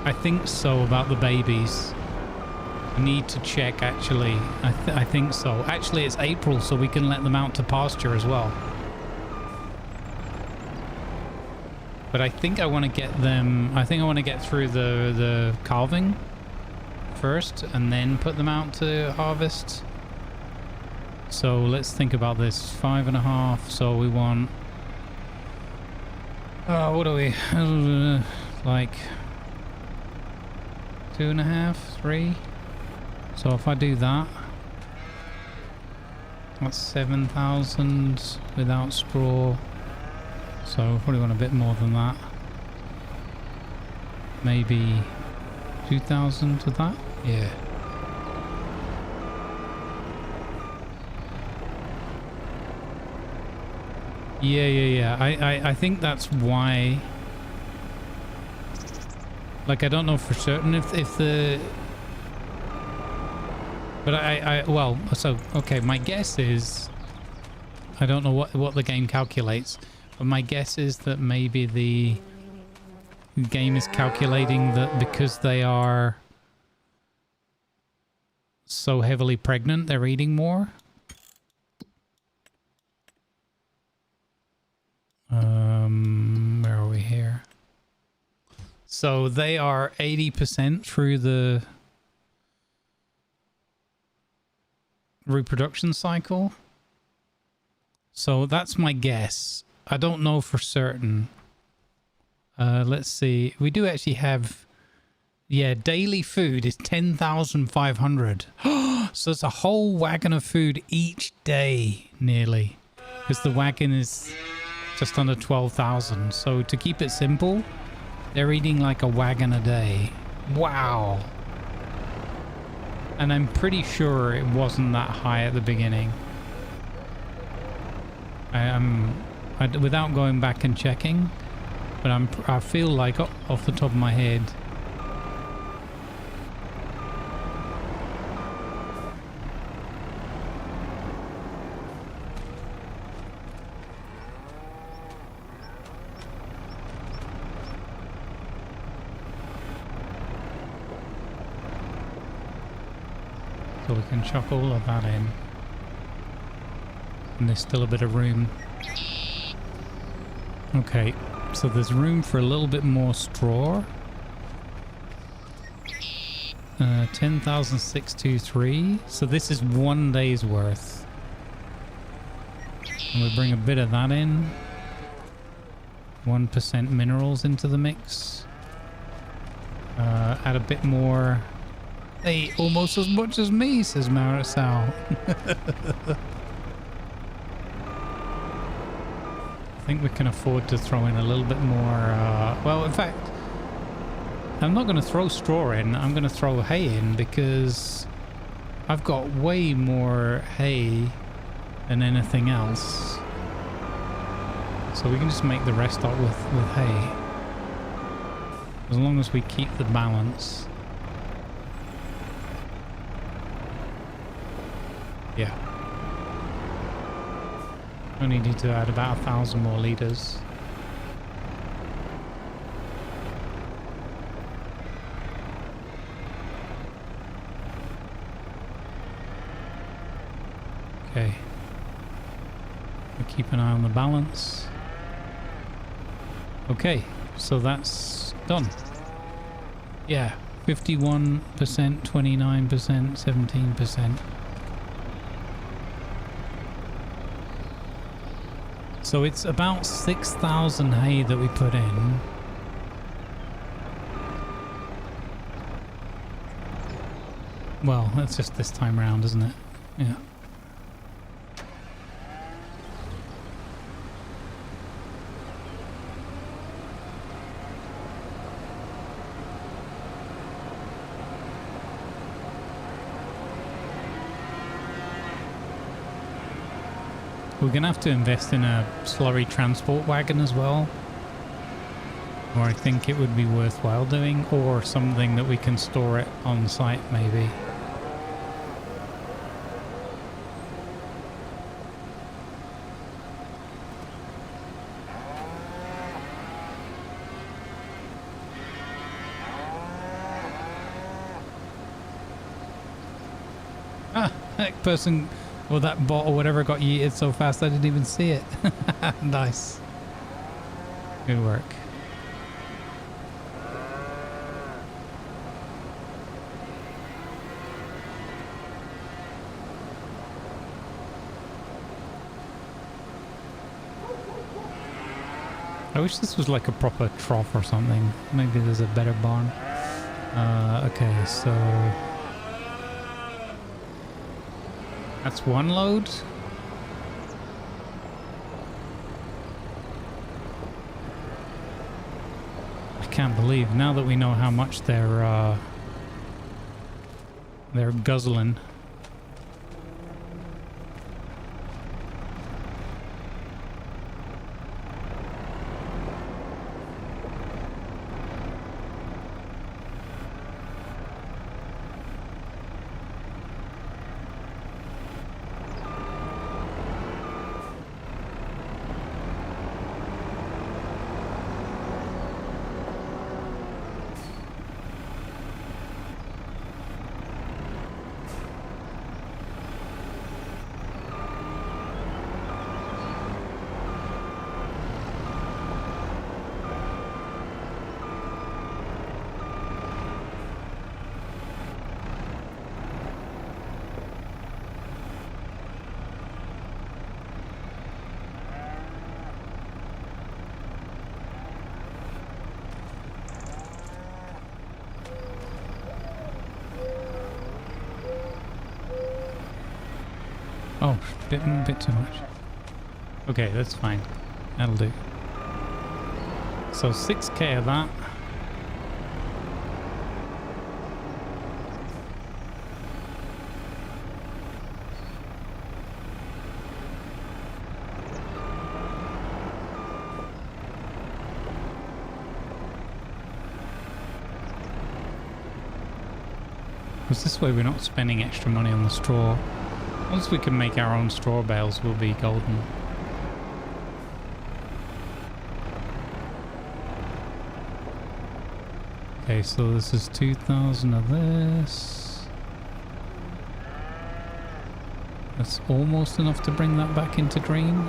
I think so, about the babies. I need to check, actually. I think so. Actually, it's April, so we can let them out to pasture as well. But I think I want to get them... I think I want to get through the calving first and then put them out to harvest. So let's think about this. 5.5, so we want... what are we? Like... 2.5, 3. So if I do that, that's 7,000 without straw. So probably want a bit more than that. Maybe 2,000 to that. Yeah. Yeah. I think that's why. Like, I don't know for certain if the... But well, so, okay, my guess is... I don't know what the game calculates, but my guess is that maybe the game is calculating that because they are so heavily pregnant, they're eating more. Where are we here? So they are 80% through the reproduction cycle. So that's my guess. I don't know for certain. Let's see. We do actually have... Yeah, daily food is 10,500. So it's a whole wagon of food each day, nearly. Because the wagon is just under 12,000. So to keep it simple, they're eating like a wagon a day. Wow. And I'm pretty sure it wasn't that high at the beginning. Without going back and checking, but I feel like off the top of my head. So we can chuck all of that in. And there's still a bit of room. Okay, so there's room for a little bit more straw. 10,623. So this is 1 day's worth. And we bring a bit of that in. 1% minerals into the mix. Add a bit more. Hey, almost as much as me, says Marisol. I think we can afford to throw in a little bit more. Well, in fact, I'm not going to throw straw in. I'm going to throw hay in because I've got way more hay than anything else. So we can just make the rest up with hay. As long as we keep the balance. Yeah. Only need to add about 1,000 more liters. Okay. We keep an eye on the balance. Okay, so that's done. Yeah, 51%, 29%, 17%. So it's about 6,000 hay that we put in. Well, that's just this time round, isn't it? Yeah. We're going to have to invest in a slurry transport wagon as well. Or I think it would be worthwhile doing. Or something that we can store it on site, maybe. Ah, that person... Well, that bot or whatever got yeeted so fast I didn't even see it. Nice. Good work. I wish this was like a proper trough or something. Maybe there's a better barn. Okay, so... That's one load. I can't believe now that we know how much they're guzzling. Oh, bit too much. Okay, that's fine. That'll do. So 6k of that. Because this way we're not spending extra money on the straw. Once we can make our own straw bales, we'll be golden. Okay, so this is 2,000 of this. That's almost enough to bring that back into green.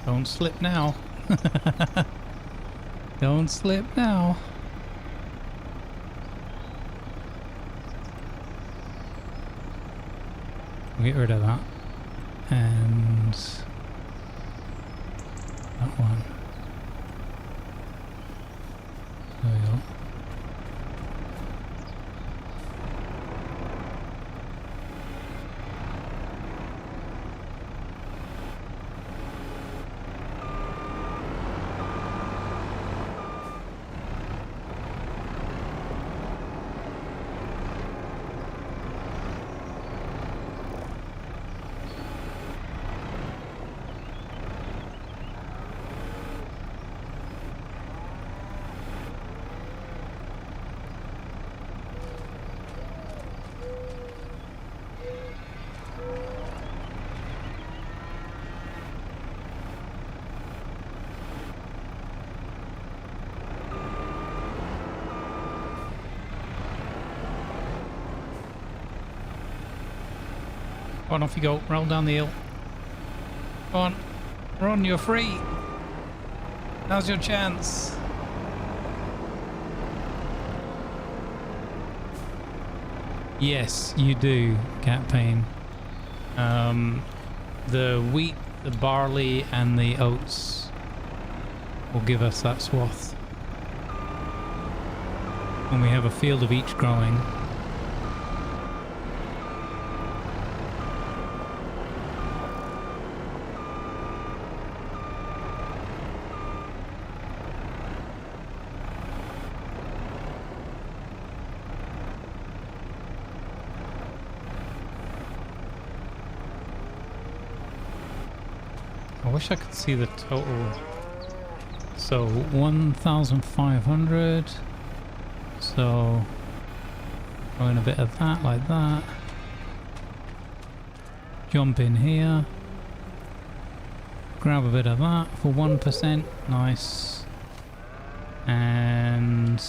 Don't slip now. Don't slip now. We'll get rid of that. And that one. There we go. Go on, off you go. Roll down the hill. Go on. Run, you're free. Now's your chance. Yes, you do, Cat Pain. The wheat, the barley, and the oats will give us that swath. And we have a field of each growing. I wish I could see the total. So 1,500. So throwing a bit of that like that. Jump in here. Grab a bit of that for 1%. Nice. And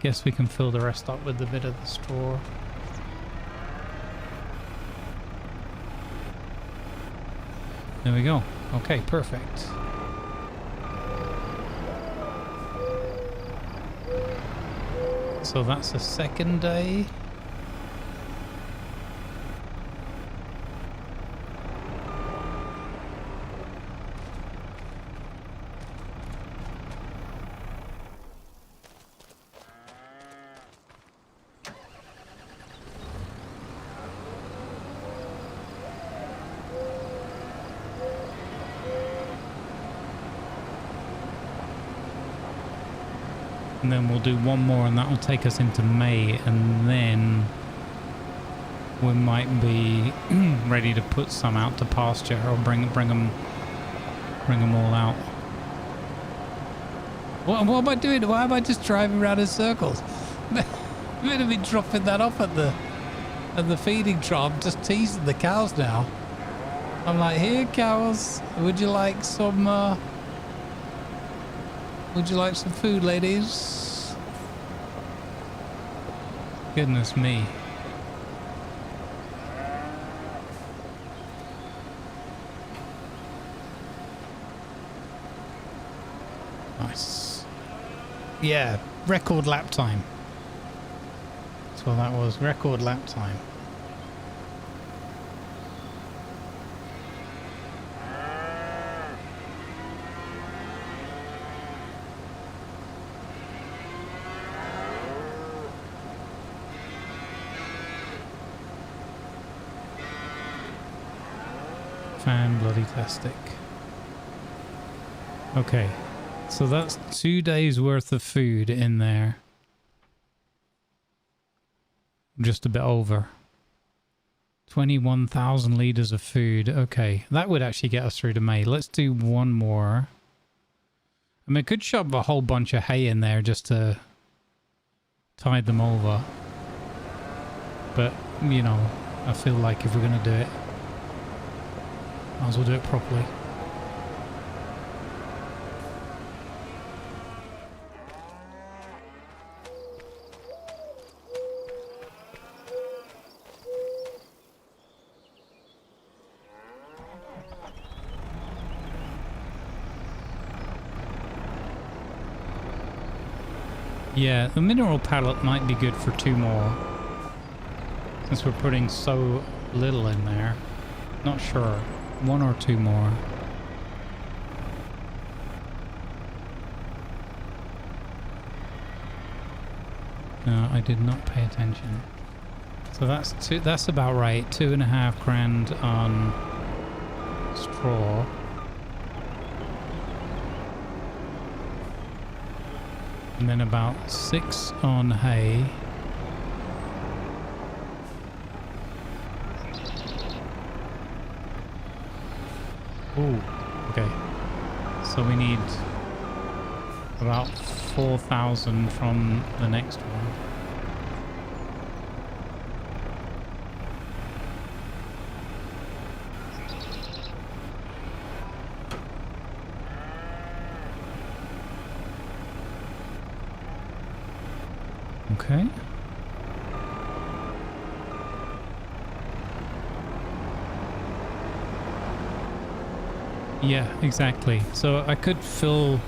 guess we can fill the rest up with a bit of the straw. There we go. Okay, perfect. So that's the second day. And then we'll do one more and that will take us into May, and then we might be ready to put some out to pasture or bring them all out. What am I doing? Why am I just driving around in circles? I'm gonna be dropping that off at the feeding trough, just teasing the cows now. I'm like, here cows, would you like some food, ladies? Goodness me. Nice. Yeah, record lap time. That's what that was, record lap time. Fan-bloody-tastic. Okay, so that's 2 days worth of food in there. Just a bit over. 21,000 litres of food. Okay, that would actually get us through to May. Let's do one more. I mean, I could shove a whole bunch of hay in there just to tide them over. But, you know, I feel like if we're going to do it, might as well do it properly. Yeah, the mineral pallet might be good for 2 more. Since we're putting so little in there. Not sure. 1 or 2 more. No, I did not pay attention. So that's about right. 2.5 grand on straw. And then about 6 on hay. Ooh, okay. So we need about 4,000 from the next one. Okay. Yeah, exactly. So I could fill,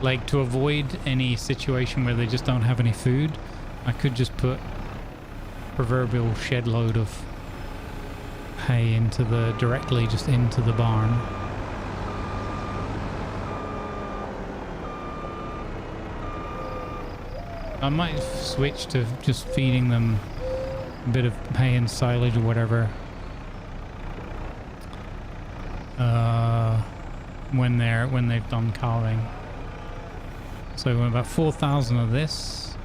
like, to avoid any situation where they just don't have any food, I could just put proverbial shed load of hay into directly just into the barn. I might switch to just feeding them a bit of hay and silage or whatever when they've done calving. So about 4,000 of this.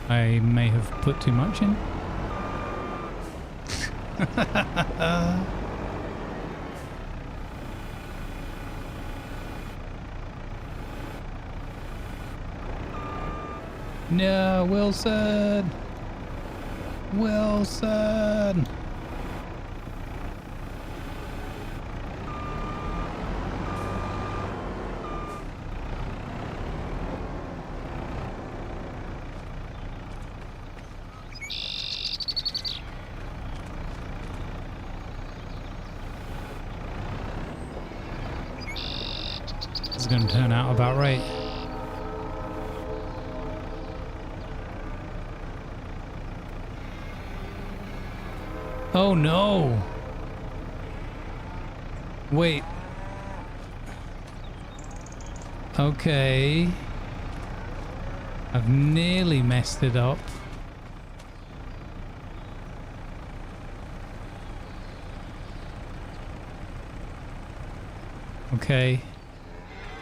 I may have put too much in. No, Wilson! Wilson! This is going to turn out about right. Oh no! Wait. Okay. I've nearly messed it up. Okay.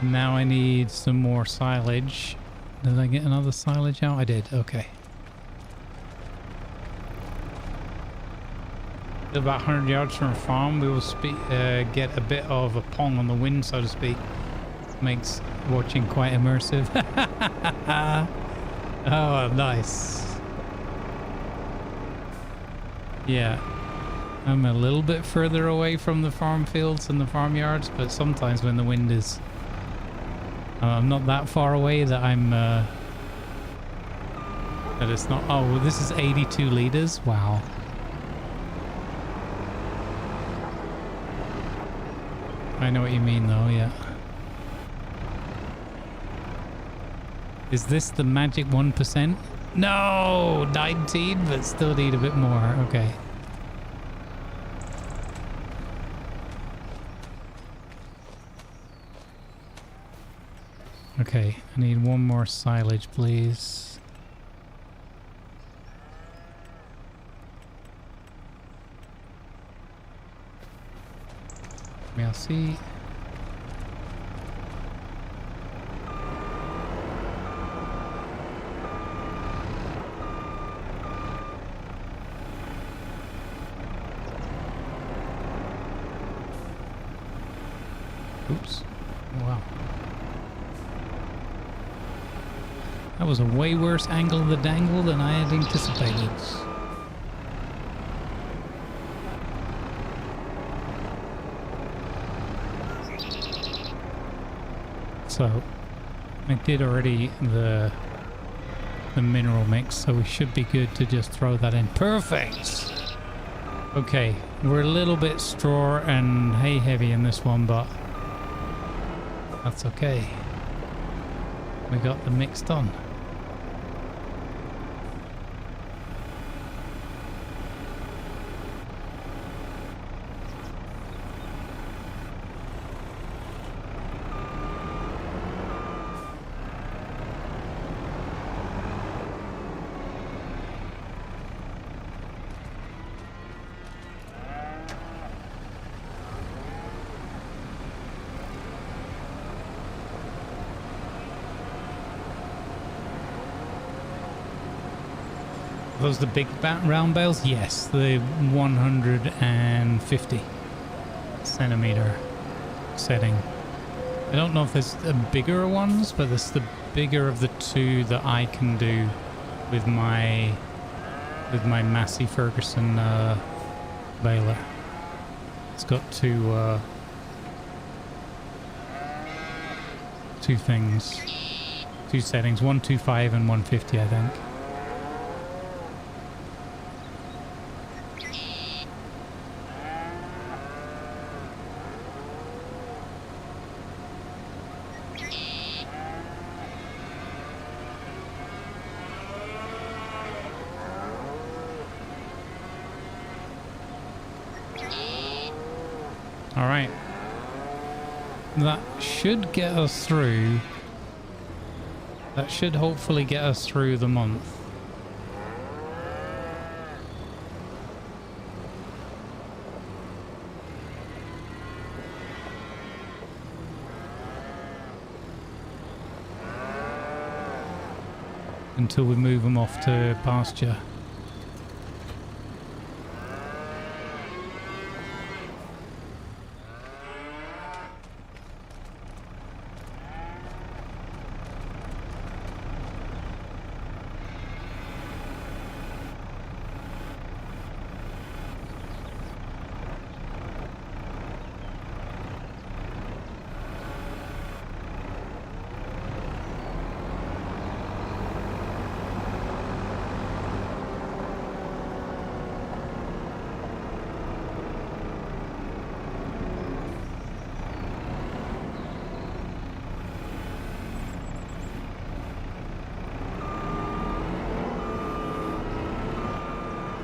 Now I need some more silage. Did I get another silage out? I did. Okay. About 100 yards from a farm, we will get a bit of a pong on the wind, so to speak. Makes watching quite immersive. Oh, nice. Yeah. I'm a little bit further away from the farm fields and the farmyards, but sometimes when the wind is... I'm not that far away that I'm... that it's not... Oh, this is 82 liters? Wow. I know what you mean though, yeah. Is this the magic 1%? No! 19, but still need a bit more. Okay. Okay, I need one more silage, please. Merci. Oops. Wow. That was a way worse angle of the dangle than I had anticipated. So, I did already the mineral mix, so we should be good to just throw that in. Perfect! Okay, we're a little bit straw and hay heavy in this one, but that's okay. We got the mix done. Those the big round bales? Yes, the 150 centimeter setting. I don't know if there's bigger ones, but it's the bigger of the two that I can do with my Massey Ferguson baler. It's got two things, two settings, 125 and 150, I think. All right, that should get us through. That should hopefully get us through the month. Until we move them off to pasture.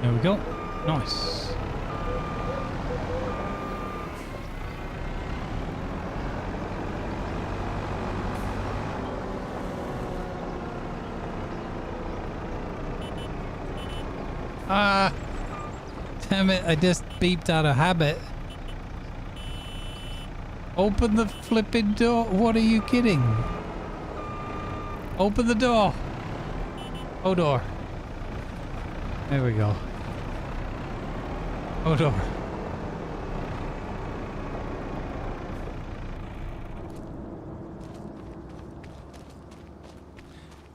There we go. Nice. Ah, damn it, I just beeped out of habit. Open the flipping door. What are you kidding? Open the door. Oh, door. There we go. Oh, door.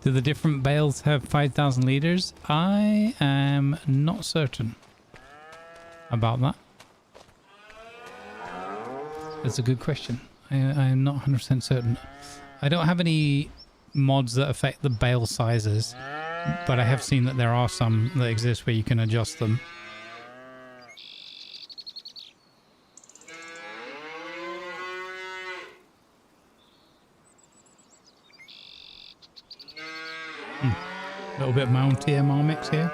Do the different bales have 5,000 liters? I am not certain about that. That's a good question. I am not 100% certain. I don't have any mods that affect the bale sizes, but I have seen that there are some that exist where you can adjust them. A little bit of my own TMR mix here.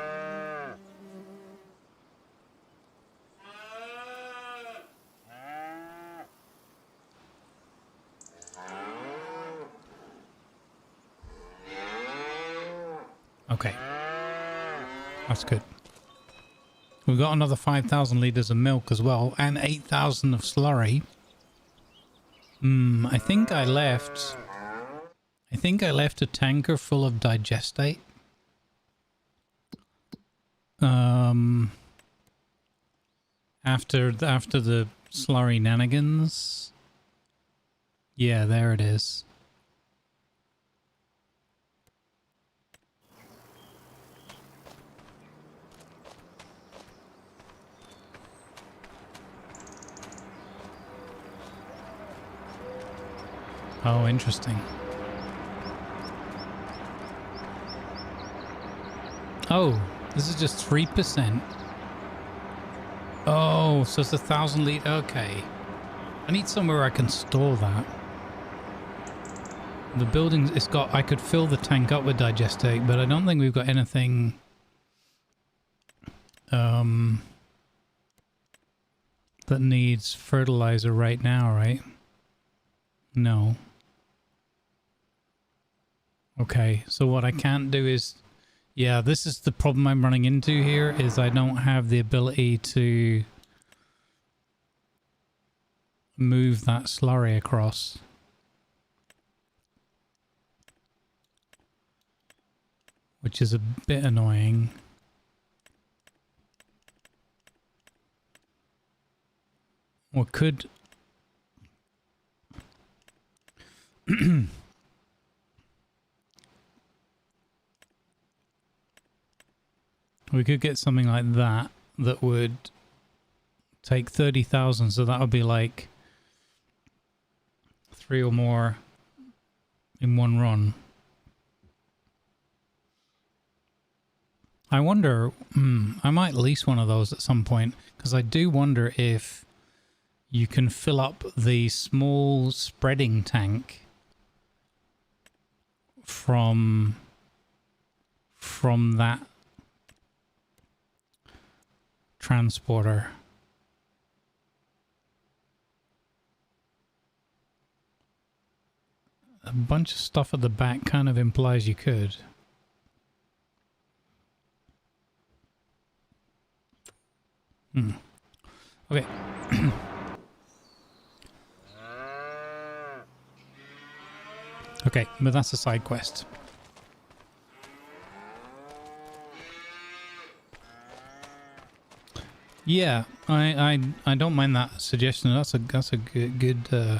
Okay. That's good. We've got another 5,000 litres of milk as well, and 8,000 of slurry. I think I left a tanker full of digestate. After the slurry nanigans. Yeah, there it is. Oh, interesting. Oh, this is just 3%. Oh, so it's 1,000 litre. Okay. I need somewhere I can store that. The building, it's got, I could fill the tank up with digestate, but I don't think we've got anything that needs fertilizer right now, right? No. Okay, so what I can't do is, yeah, this is the problem I'm running into here, is I don't have the ability to move that slurry across. Which is a bit annoying. Or could... We could get something like that that would take 30,000, so that would be like 3 or more in one run. I wonder, I might lease one of those at some point, because I do wonder if you can fill up the small spreading tank from that transporter. A bunch of stuff at the back kind of implies you could. Okay. Okay, but that's a side quest. Yeah, I don't mind that suggestion. That's a good.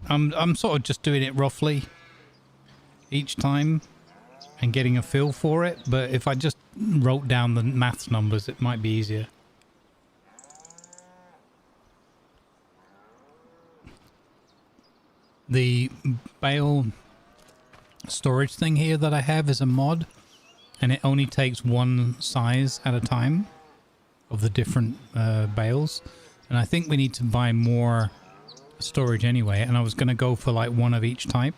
I'm sort of just doing it roughly each time and getting a feel for it. But if I just wrote down the maths numbers, it might be easier. The bale storage thing here that I have is a mod, and it only takes one size at a time of the different bales, and I think we need to buy more storage anyway, and I was going to go for like one of each type.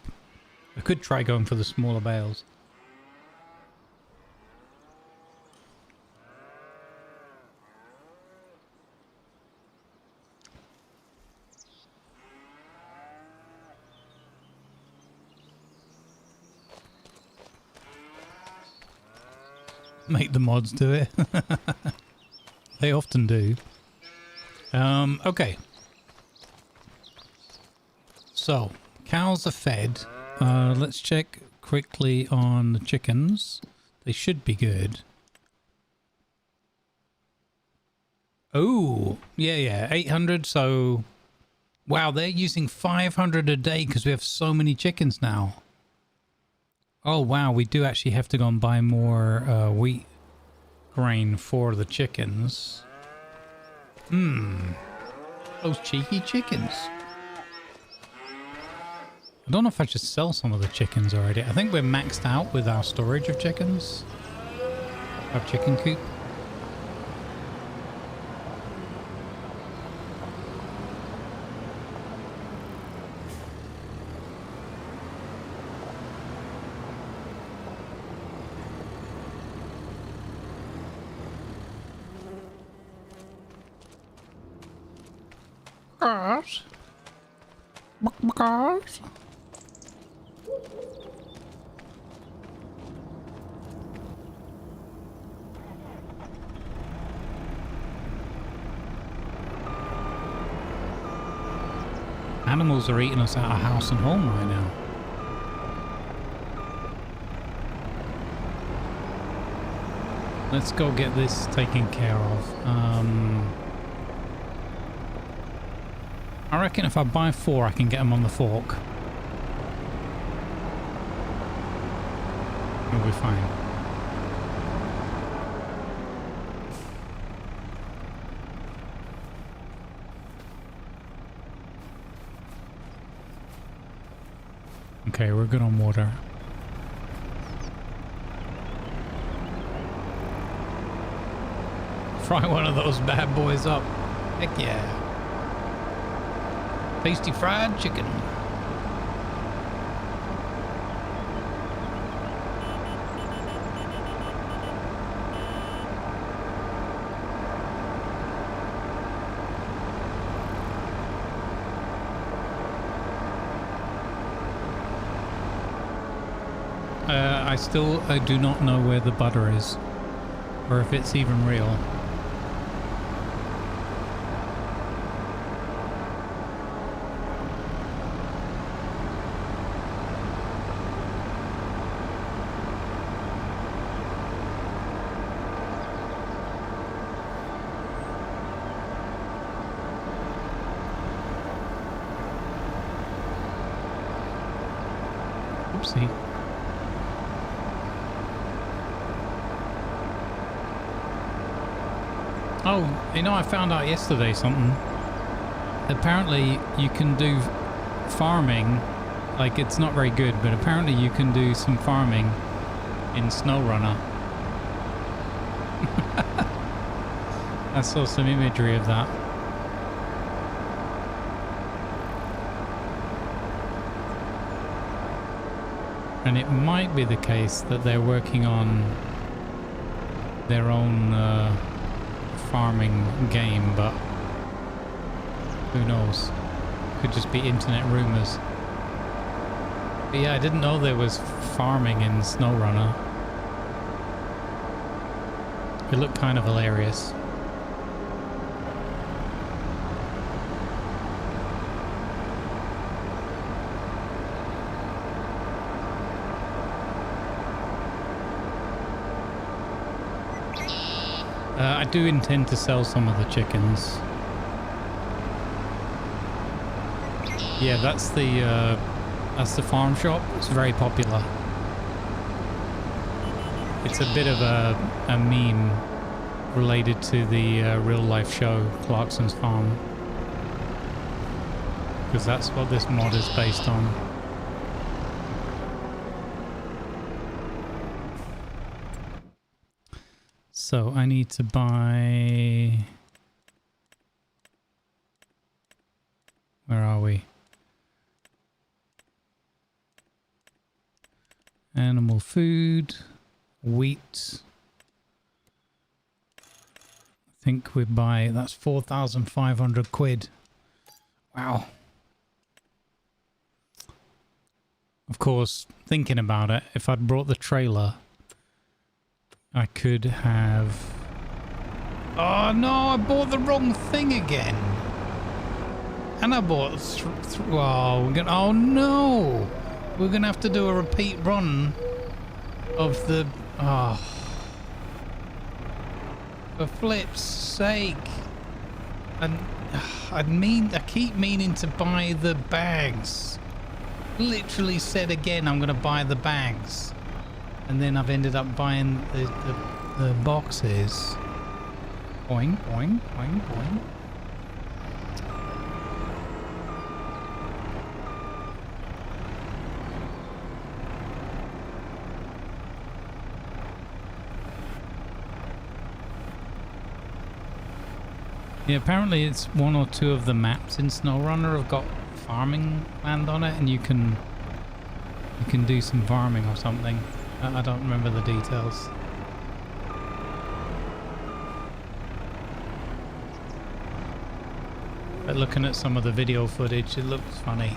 I could try going for the smaller bales. Make the mods do it. They often do. Okay. So, cows are fed. Let's check quickly on the chickens. They should be good. Oh, yeah, 800. So, wow, they're using 500 a day because we have so many chickens now. Oh, wow, we do actually have to go and buy more wheat grain for the chickens. Those cheeky chickens. I don't know if I should sell some of the chickens already. I think we're maxed out with our storage of chickens. Our chicken coop. Animals are eating us out of house and home right now. Let's go get this taken care of. I reckon if I buy 4, I can get them on the fork. We'll be fine. Okay, we're good on water. Fry one of those bad boys up. Heck yeah. Tasty fried chicken. I do not know where the butter is, or if it's even real. Oopsie. Oh, you know, I found out yesterday something. Apparently you can do farming, like it's not very good, but apparently you can do some farming in SnowRunner. I saw some imagery of that. And it might be the case that they're working on their own farming game, but who knows? Could just be internet rumors. But yeah, I didn't know there was farming in SnowRunner. It looked kind of hilarious. I do intend to sell some of the chickens. Yeah, that's the farm shop. It's very popular. It's a bit of a meme related to the real life show Clarkson's Farm, because that's what this mod is based on. So I need to buy... Where are we? Animal food, wheat. I think we buy... That's 4,500 quid. Wow. Of course, thinking about it, if I'd brought the trailer, I could have... Oh no, I bought the wrong thing again. And I bought... Oh, oh no! We're gonna have to do a repeat run of the... Oh. For flip's sake. And I keep meaning to buy the bags. Literally said again I'm gonna buy the bags. And then I've ended up buying the boxes. Boing, boing, boing, boing. Yeah, apparently it's 1 or 2 of the maps in SnowRunner have got farming land on it, and you can do some farming or something. I don't remember the details. But looking at some of the video footage, it looks funny.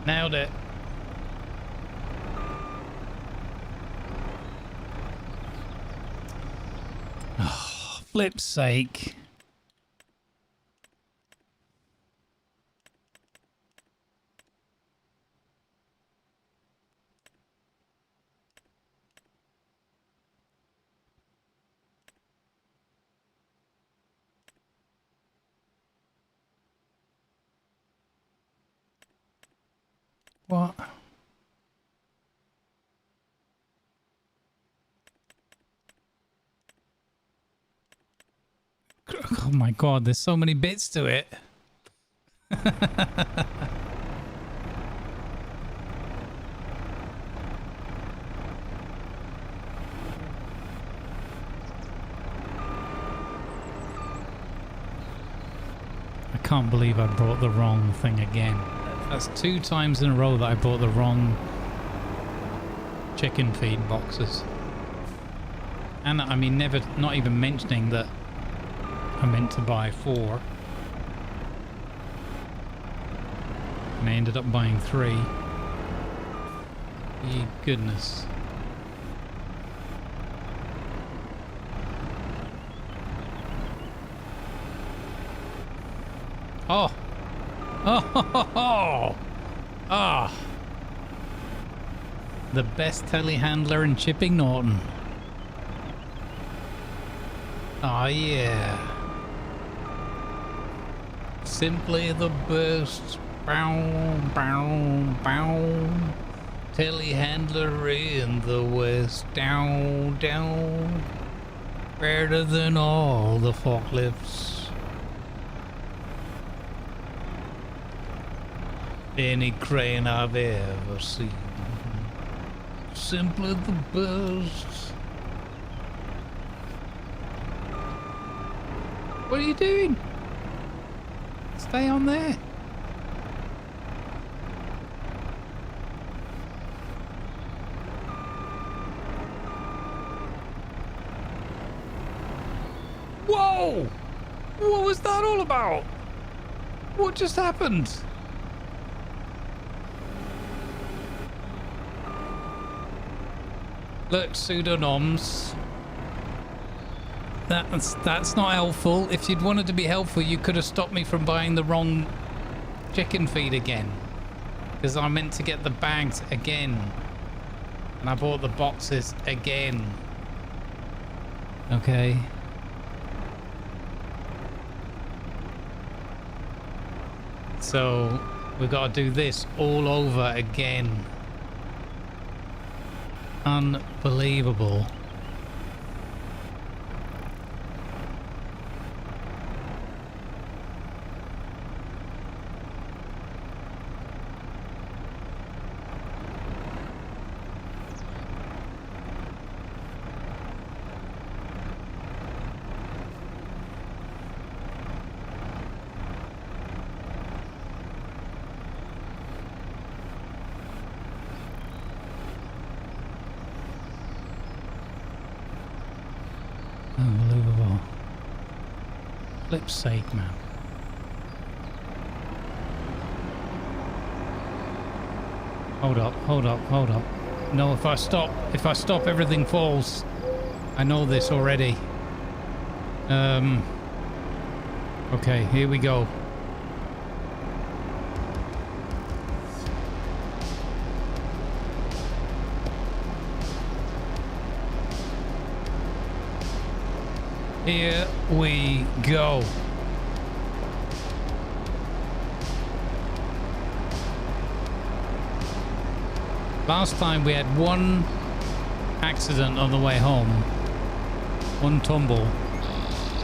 Nailed it. Oh, flip's sake. What? Oh my god, there's so many bits to it. I can't believe I brought the wrong thing again. That's 2 times in a row that I bought the wrong chicken feed boxes. And I mean, not even mentioning that I meant to buy 4. And I ended up buying 3. Ye goodness. Oh! Oh! Ah! The best telehandler in chipping Norton. Oh yeah. Simply the best. Bow, bow, bow. Telehandler in the West. Down, down. Better than all the forklifts. Any crane I've ever seen. Simply the best. What are you doing? Stay on there. Whoa! What was that all about? What just happened? Look, pseudonyms. That's not helpful. If you'd wanted to be helpful, you could have stopped me from buying the wrong chicken feed again. Because I meant to get the bags again. And I bought the boxes again. Okay. So we've got to do this all over again. Unbelievable. Unbelievable. Flip's sake, man. Hold up, hold up, hold up. No, if I stop, everything falls. I know this already. Okay, here we go. Here we go. Last time we had one accident on the way home. One tumble.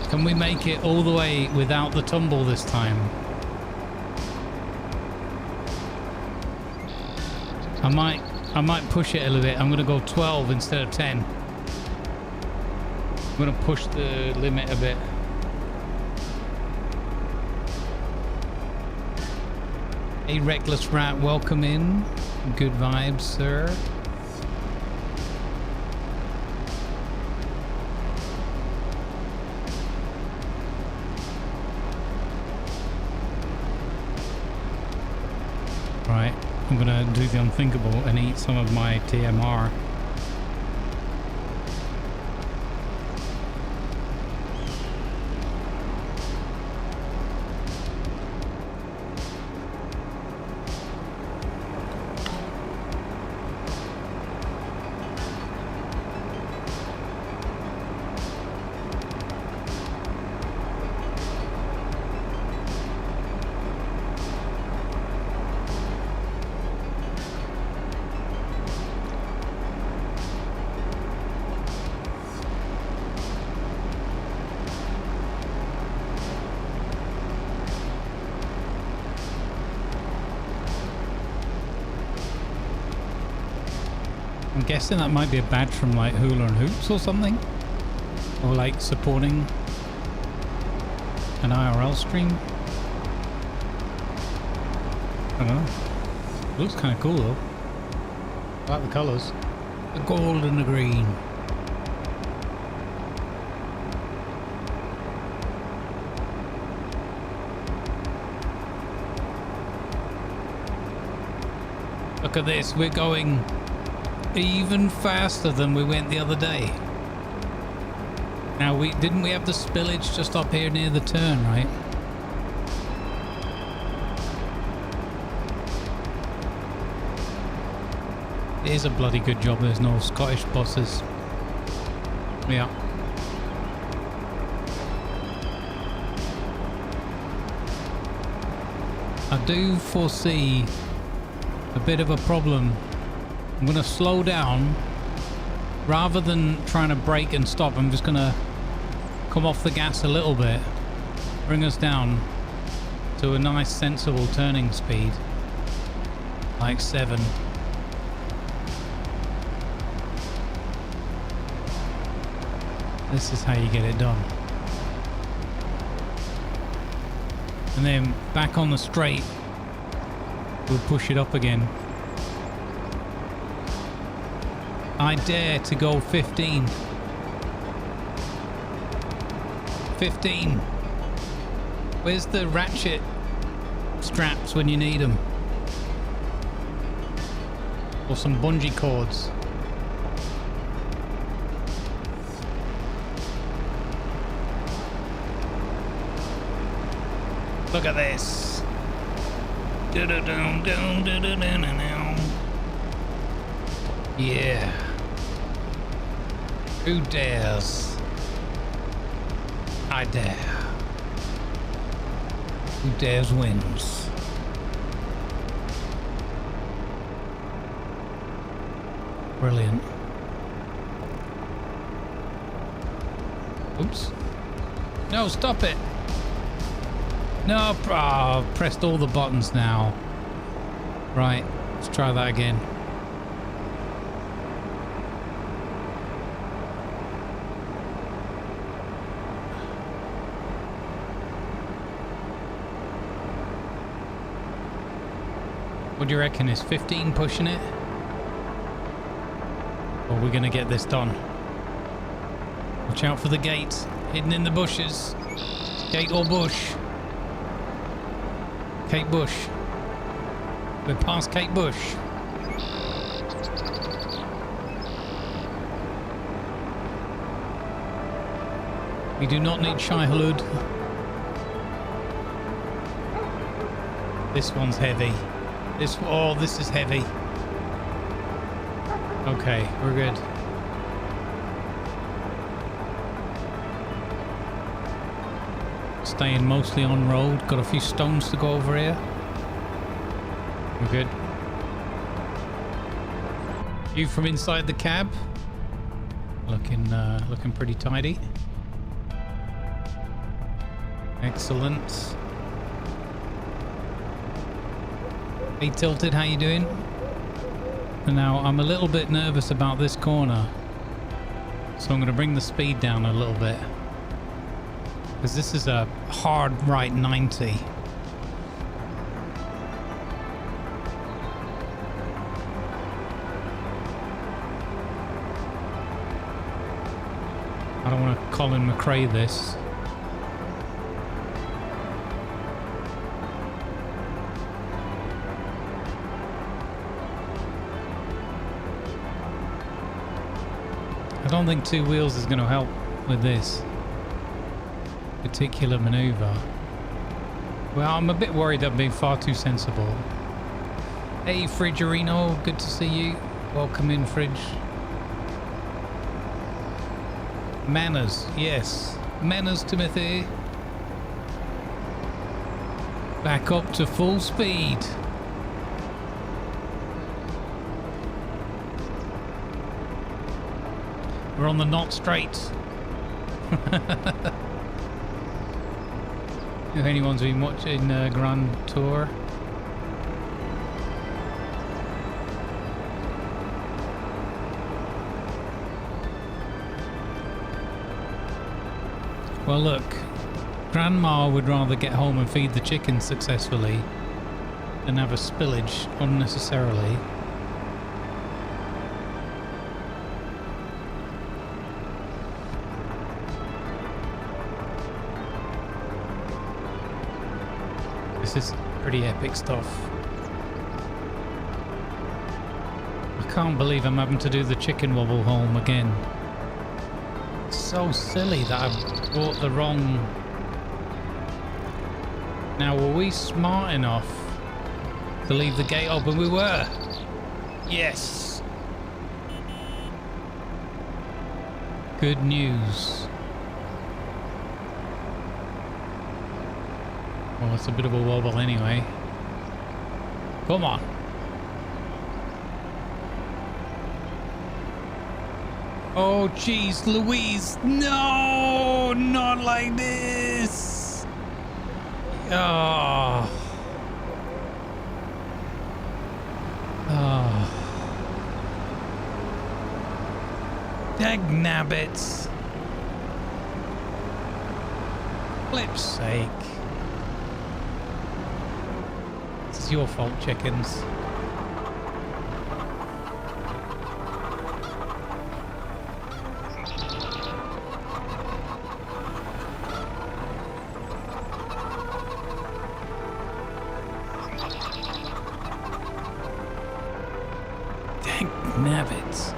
Can we make it all the way without the tumble this time? I might push it a little bit. I'm gonna go 12 instead of 10. I'm gonna push the limit a bit. Hey, Reckless Rat, welcome in. Good vibes, sir. Right, I'm gonna do the unthinkable and eat some of my TMR. I'm guessing that might be a badge from like Hula and Hoops or something, or like supporting an IRL stream. I don't know. It looks kind of cool though. I like the colours, the gold and the green. Look at this, we're going even faster than we went the other day. Now didn't we have the spillage just up here near the turn, right? It is a bloody good job there's no Scottish buses. Yeah. I do foresee a bit of a problem. I'm going to slow down. Rather than trying to brake and stop, I'm just going to come off the gas a little bit. Bring us down to a nice sensible turning speed. Like 7. This is how you get it done. And then back on the straight, we'll push it up again. I dare to go 15. 15. Where's the ratchet straps when you need them? Or some bungee cords. Look at this. Yeah. Who dares? I dare. Who dares wins. Brilliant. Oops. No, stop it. No, I've pressed all the buttons now. Right, let's try that again. What do you reckon? Is 15 pushing it? Or are we going to get this done? Watch out for the gate. Hidden in the bushes. Gate or bush? Kate Bush. We're past Kate Bush. We do not need Shai Hulud. This one's heavy. This is heavy. Okay, we're good. Staying mostly on road. Got a few stones to go over here. We're good. View from inside the cab. Looking pretty tidy. Excellent. Hey Tilted, how you doing? And now I'm a little bit nervous about this corner, so I'm going to bring the speed down a little bit, because this is a hard right 90. I don't want to Colin McRae this. don't think two wheels is going to help with this particular maneuver. Well, I'm a bit worried I'm being far too sensible. Hey, Fridgerino, good to see you. Welcome in, Fridge. Manners, yes. Manners, Timothy. Back up to full speed. We're on the not straight. If anyone's been watching Grand Tour. Well, look, Grandma would rather get home and feed the chickens successfully than have a spillage unnecessarily. This is pretty epic stuff. I can't believe I'm having to do the chicken wobble home again. It's so silly that I bought the wrong... Now, were we smart enough to leave the gate open? We were. Yes. Good news. Well, it's a bit of a wobble anyway. Come on. Oh, jeez, Louise. No, not like this. Oh. Oh. Dagnabbits. Flip's sake. This is your fault, chickens. Nabbits.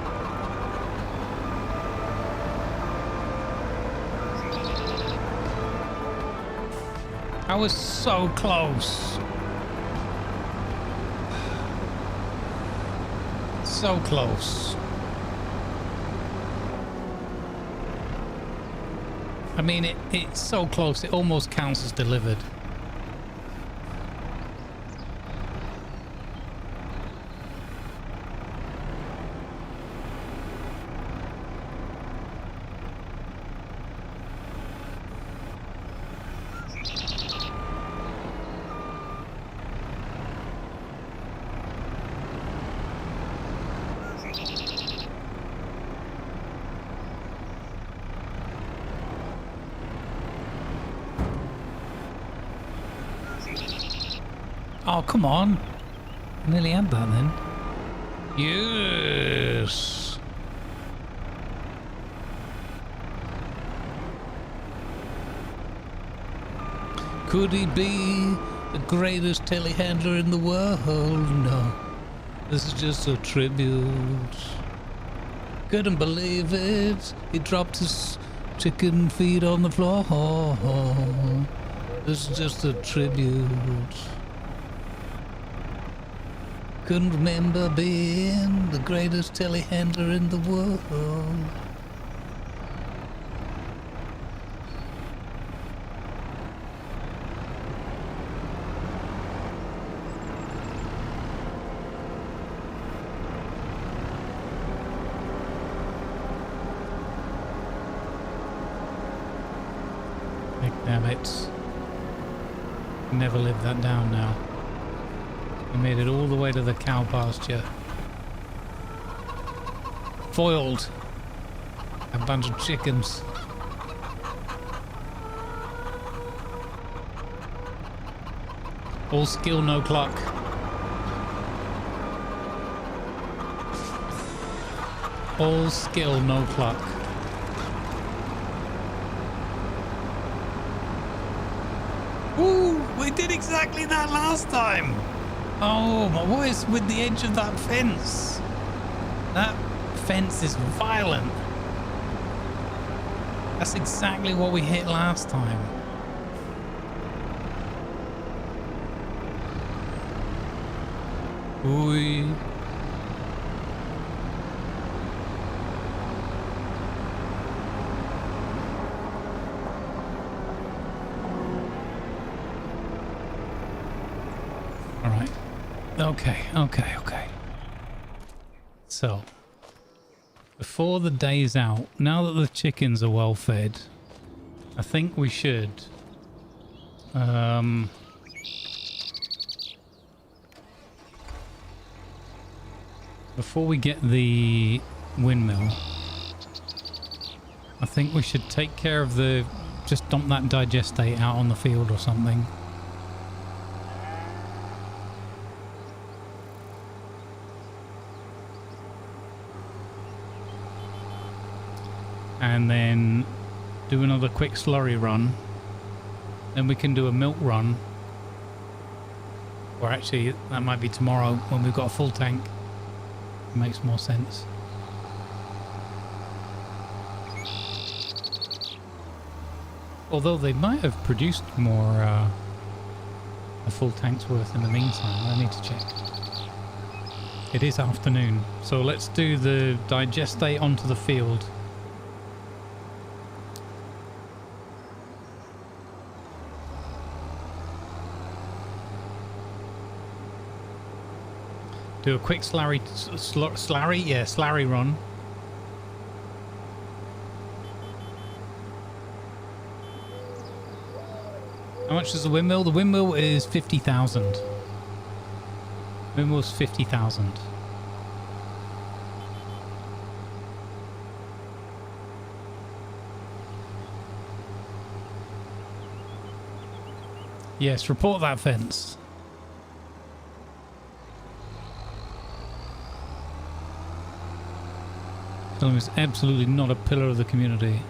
I was so close. So close. I mean, it's so close, it almost counts as delivered. Oh, come on. I nearly had that then. Yes. Could he be the greatest telehandler in the world? No. This is just a tribute. Couldn't believe it. He dropped his chicken feet on the floor. This is just a tribute. Couldn't remember being the greatest telehandler in the world. Damn it. Never live that down now. We made it all the way to the cow pasture. Foiled. A bunch of chickens. All skill, no clock. All skill, no clock. Ooh, we did exactly that last time. Oh, what is with the edge of that fence? That fence is violent. That's exactly what we hit last time. Ooh. All right. Okay. So, before the day's out, now that the chickens are well fed, I think we should before we get the windmill, I think we should take care of the, just dump that digestate out on the field or something. And then do another quick slurry run. Then we can do a milk run. Or actually, that might be tomorrow when we've got a full tank. It makes more sense. Although they might have produced more, a full tank's worth in the meantime. I need to check. It is afternoon. So let's do the digestate onto the field. Do a quick slurry run. How much is the windmill? The windmill is 50,000. Windmill's 50,000. Yes, report that fence. It's absolutely not a pillar of the community.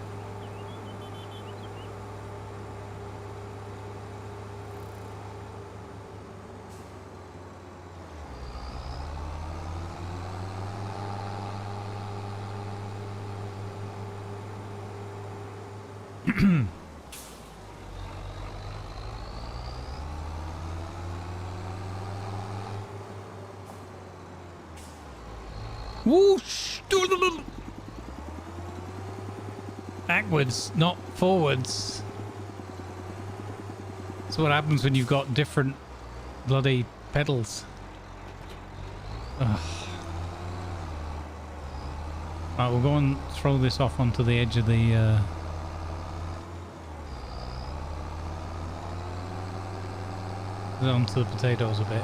Whoosh! Backwards, not forwards. That's what happens when you've got different bloody pedals. Ugh. Right, we'll go and throw this off onto the edge of the onto the potatoes a bit.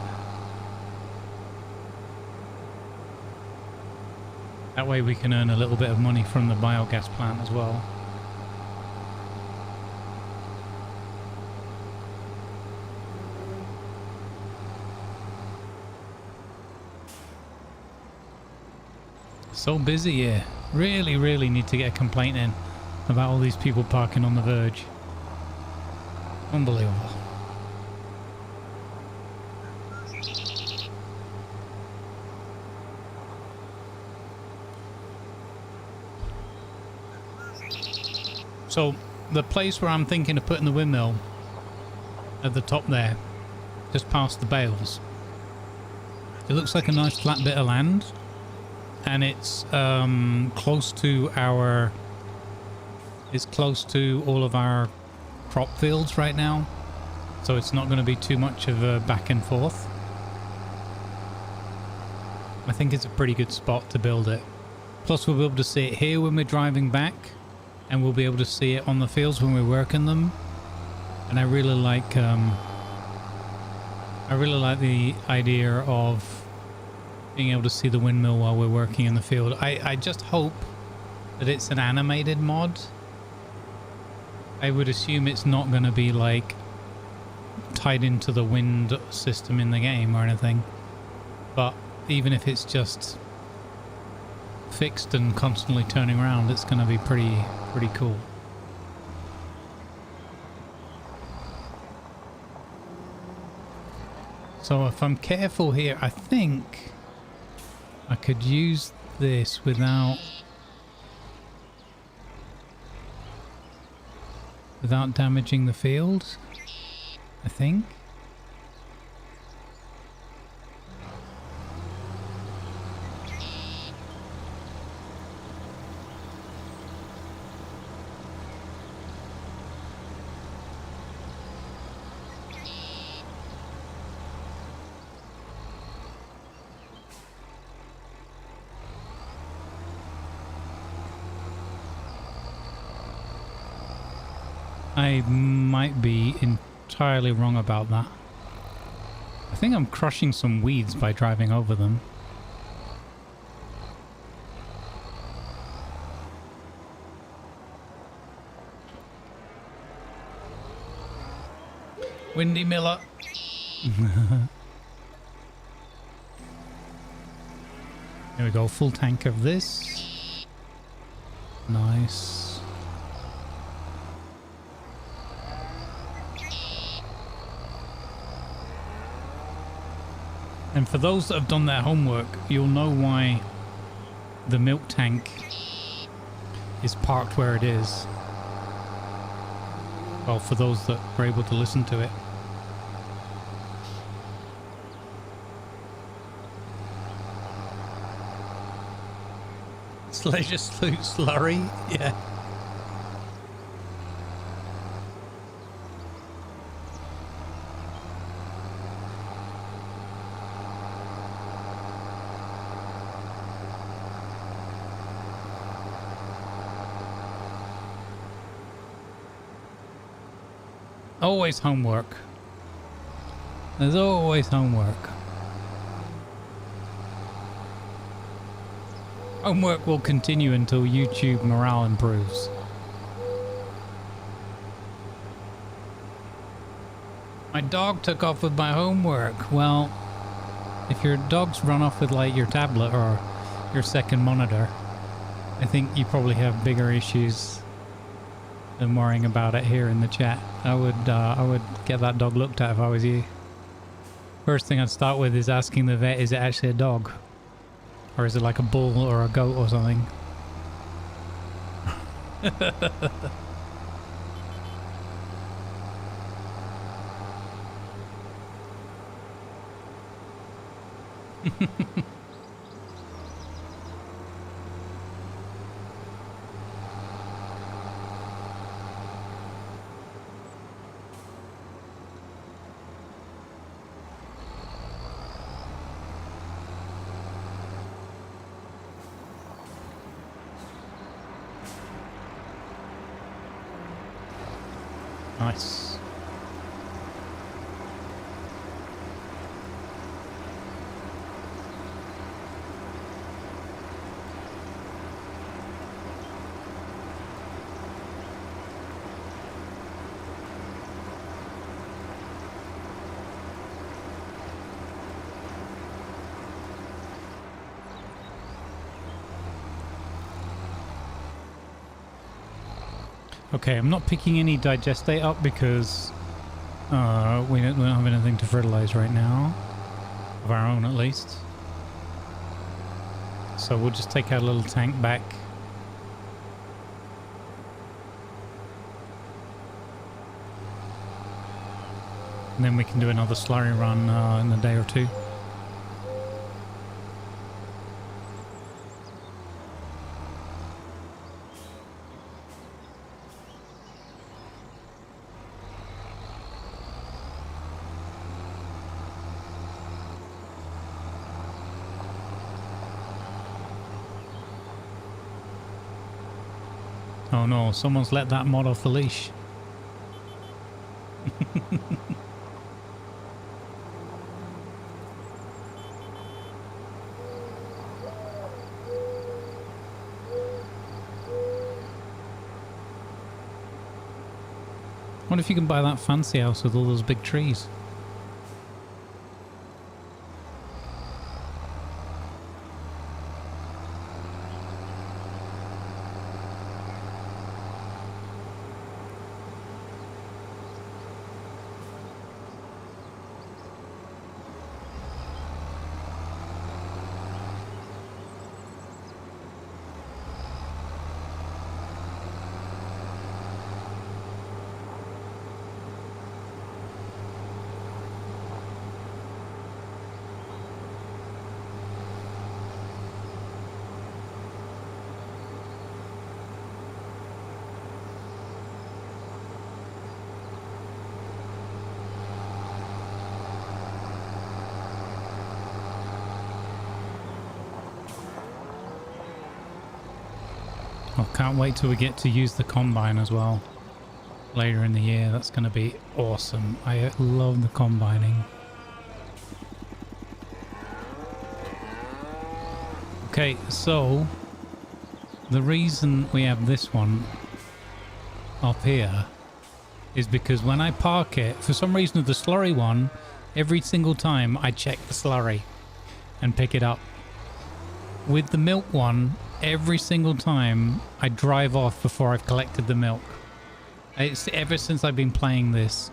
That way we can earn a little bit of money from the biogas plant as well. So busy here. Really need to get a complaint in about all these people parking on the verge. Unbelievable. So the place where I'm thinking of putting the windmill, at the top there, just past the bales, it looks like a nice flat bit of land, and it's close to our, it's close to all of our crop fields right now, so it's not going to be too much of a back and forth. I think it's a pretty good spot to build it. Plus we'll be able to see it here when we're driving back, and we'll be able to see it on the fields when we're working them. And I really like the idea of being able to see the windmill while we're working in the field. I just hope that it's an animated mod. I would assume it's not going to be like tied into the wind system in the game or anything. But even if it's just fixed and constantly turning around, it's going to be pretty cool. So if I'm careful here, I think I could use this without without damaging the field, I think. I might be entirely wrong about that. I think I'm crushing some weeds by driving over them. Windy Miller. Here we go, full tank of this. Nice. And for those that have done their homework, you'll know why the milk tank is parked where it is. Well, for those that were able to listen to it. Leisure slurry? Yeah. Always homework. There's always homework. Homework will continue until YouTube morale improves. My dog took off with my homework. Well, if your dog's run off with like your tablet or your second monitor, I think you probably have bigger issues than worrying about it here in the chat. I would get that dog looked at if I was you. First thing I'd start with is asking the vet, is it actually a dog? Or is it like a bull or a goat or something? Nice. Okay, I'm not picking any digestate up because we don't have anything to fertilize right now, of our own at least. So we'll just take our little tank back. And then we can do another slurry run in a day or two. Oh no, someone's let that mod off the leash. What if you can buy that fancy house with all those big trees? I can't wait till we get to use the combine as well later in the year. That's going to be awesome. I love the combining. Okay, so the reason we have this one up here is because when I park it, for some reason the slurry one, every single time I check the slurry and pick it up. With the milk one, every single time I drive off before I've collected the milk. It's ever since I've been playing this,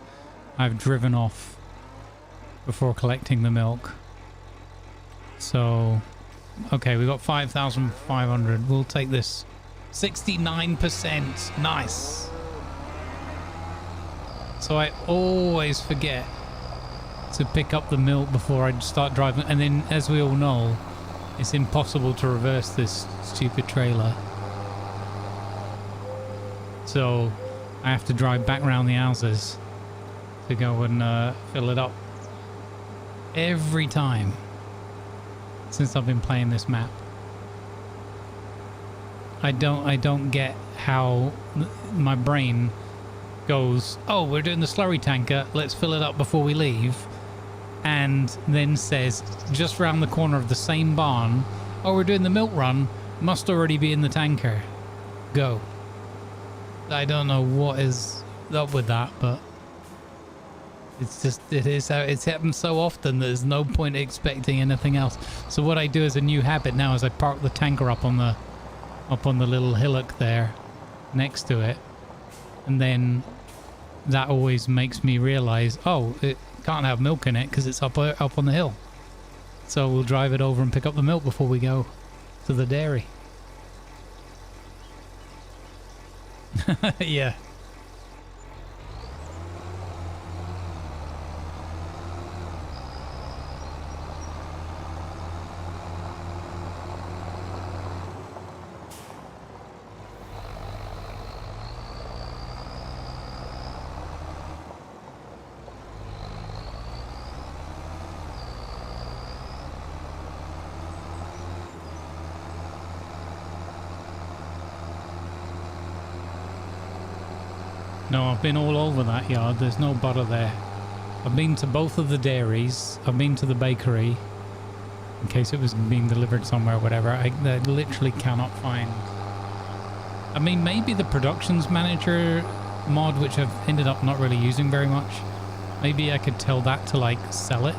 I've driven off before collecting the milk. So, okay, we got 5,500. We'll take this. 69%. Nice. So I always forget to pick up the milk before I start driving. And then, as we all know, it's impossible to reverse this stupid trailer. So I have to drive back around the houses to go and fill it up. Every time since I've been playing this map. I don't get how my brain goes, oh, we're doing the slurry tanker, let's fill it up before we leave, and then says just round the corner of the same barn, oh, we're doing the milk run, must already be in the tanker, go. I don't know what is up with that, but it's just, it's happened so often that there's no point expecting anything else. So what I do as a new habit now is I park the tanker up on the little hillock there next to it, and then that always makes me realize, oh, it can't have milk in it because it's up on the hill. So we'll drive it over and pick up the milk before we go to the dairy. Yeah. No, I've been all over that yard. There's no butter there. I've been to both of the dairies. I've been to the bakery in case it was being delivered somewhere or whatever. I literally cannot find. I mean, maybe the productions manager mod, which I've ended up not really using very much. Maybe I could tell that to like sell it.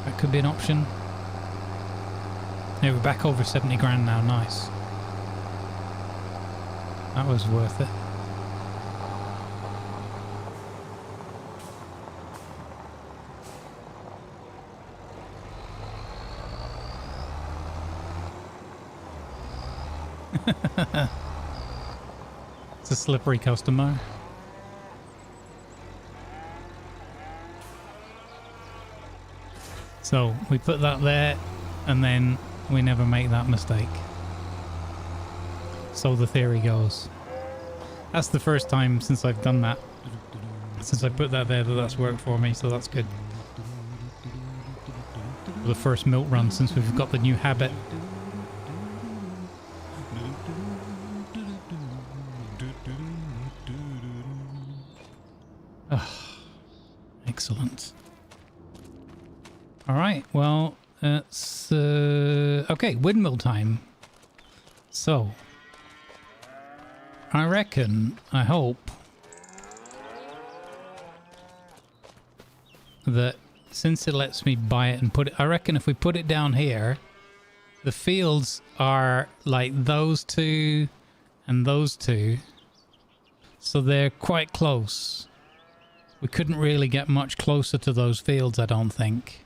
That could be an option. Yeah, we're back over 70 grand now. Nice. That was worth it. It's a slippery customer. So we put that there and then we never make that mistake. So the theory goes. That's the first time since I've done that. Since I put that there that's worked for me, so that's good. The first milk run since we've got the new habit. Excellent. All right, well, it's okay, windmill time. So I reckon, I hope that since it lets me buy it and put it, I reckon if we put it down here, the fields are like those two and those two, so they're quite close. We couldn't really get much closer to those fields, I don't think.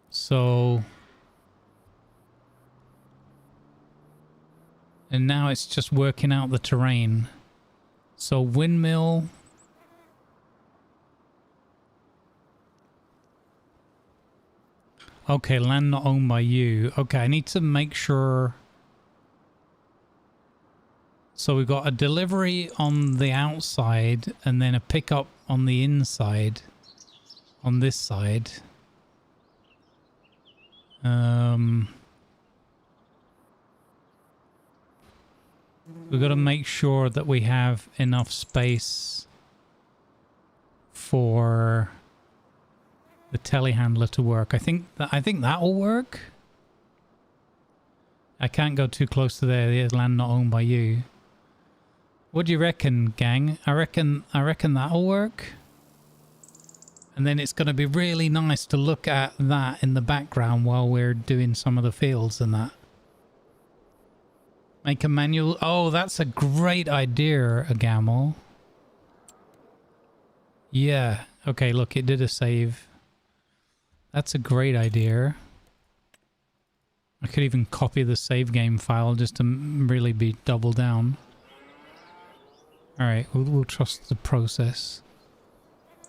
So, and now it's just working out the terrain. So windmill. Okay, land not owned by you. Okay, I need to make sure. So we've got a delivery on the outside and then a pickup on the inside. On this side. We've got to make sure that we have enough space for the telehandler to work. I think that will work. I can't go too close to there. The land not owned by you. What do you reckon, gang? I reckon that'll work. And then it's going to be really nice to look at that in the background while we're doing some of the fields and that. Make a manual. Oh, that's a great idea, Agamel. Yeah. Okay, look, it did a save. That's a great idea. I could even copy the save game file just to really be double down. Alright, we'll trust the process.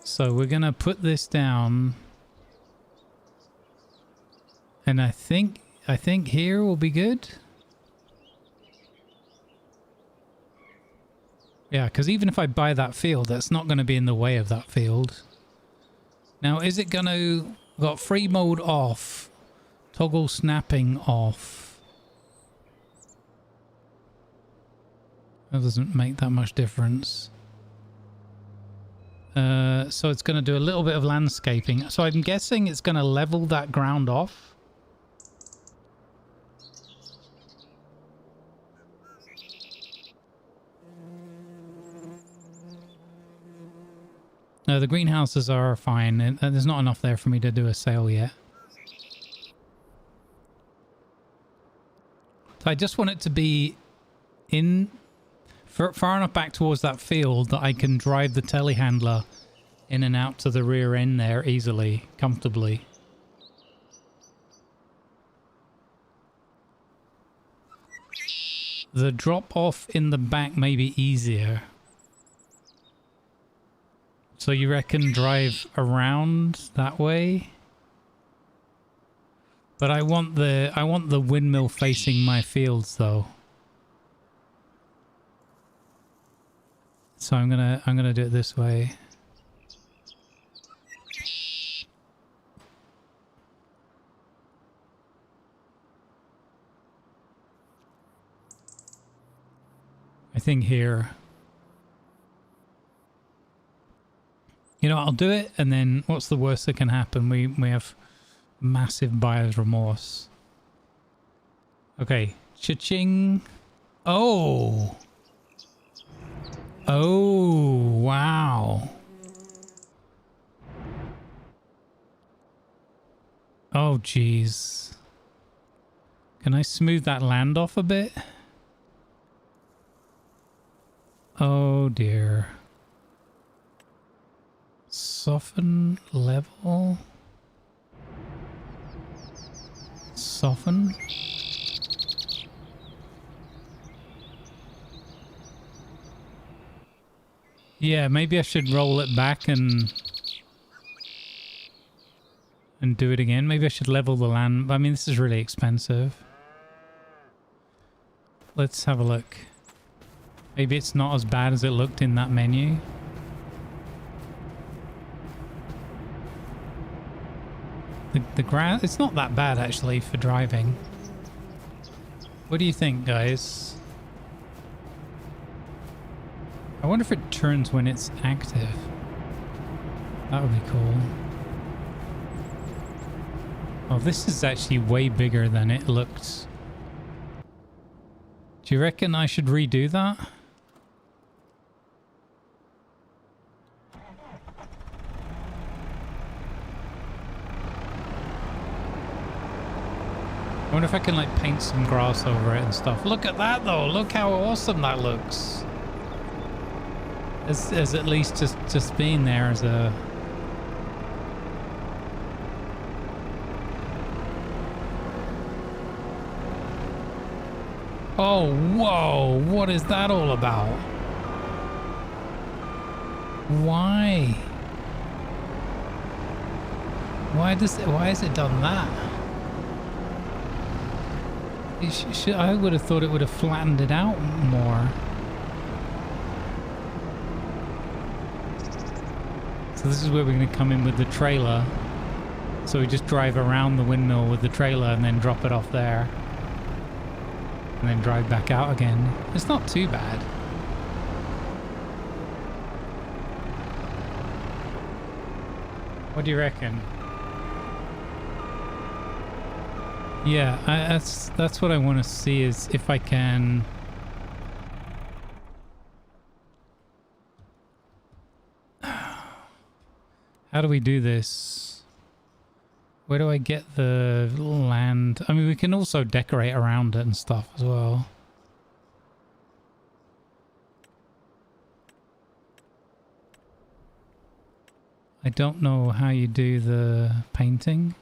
So we're going to put this down. And I think here will be good. Yeah, because even if I buy that field, that's not going to be in the way of that field. Now, is it going to... Got free mode off. Toggle snapping off. That doesn't make that much difference. So it's going to do a little bit of landscaping. So I'm guessing it's going to level that ground off. No, the greenhouses are fine. And there's not enough there for me to do a sale yet. So I just want it to be in far enough back towards that field that I can drive the telehandler in and out to the rear end there easily, comfortably. The drop off in the back may be easier. So you reckon drive around that way? But I want the windmill facing my fields though. So I'm gonna do it this way. I think here. You know, I'll do it, and then what's the worst that can happen? We have massive buyer's remorse. Okay, cha-ching. Oh. Oh, wow. Oh, jeez. Can I smooth that land off a bit? Oh, dear. Soften, level. Soften. Yeah, maybe I should roll it back and do it again. Maybe I should level the land. I mean, this is really expensive. Let's have a look. Maybe it's not as bad as it looked in that menu. The ground, it's not that bad actually for driving. What do you think, guys? I wonder if it turns when it's active. That would be cool. Oh, this is actually way bigger than it looked. Do you reckon I should redo that? I wonder if I can like paint some grass over it and stuff. Look at that though. Look how awesome that looks. As at least just being there as a... Oh, whoa. What is that all about? Why? Why has it done that? I would have thought it would have flattened it out more. So this is where we're going to come in with the trailer. So we just drive around the windmill with the trailer and then drop it off there. and then drive back out again. It's not too bad. What do you reckon? Yeah, that's what I want to see, is if I can. How do we do this? Where do I get the land? I mean, we can also decorate around it and stuff as well. I don't know how you do the painting.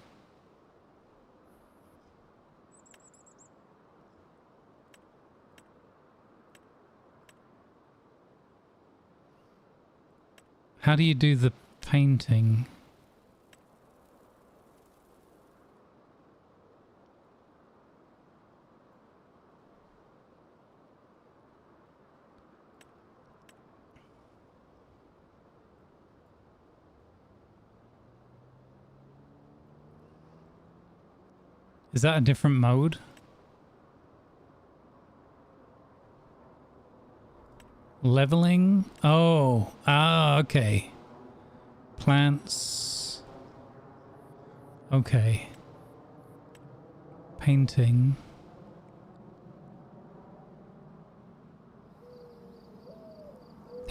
How do you do the painting? Is that a different mode? Leveling? Oh, okay. Plants. Okay. Painting.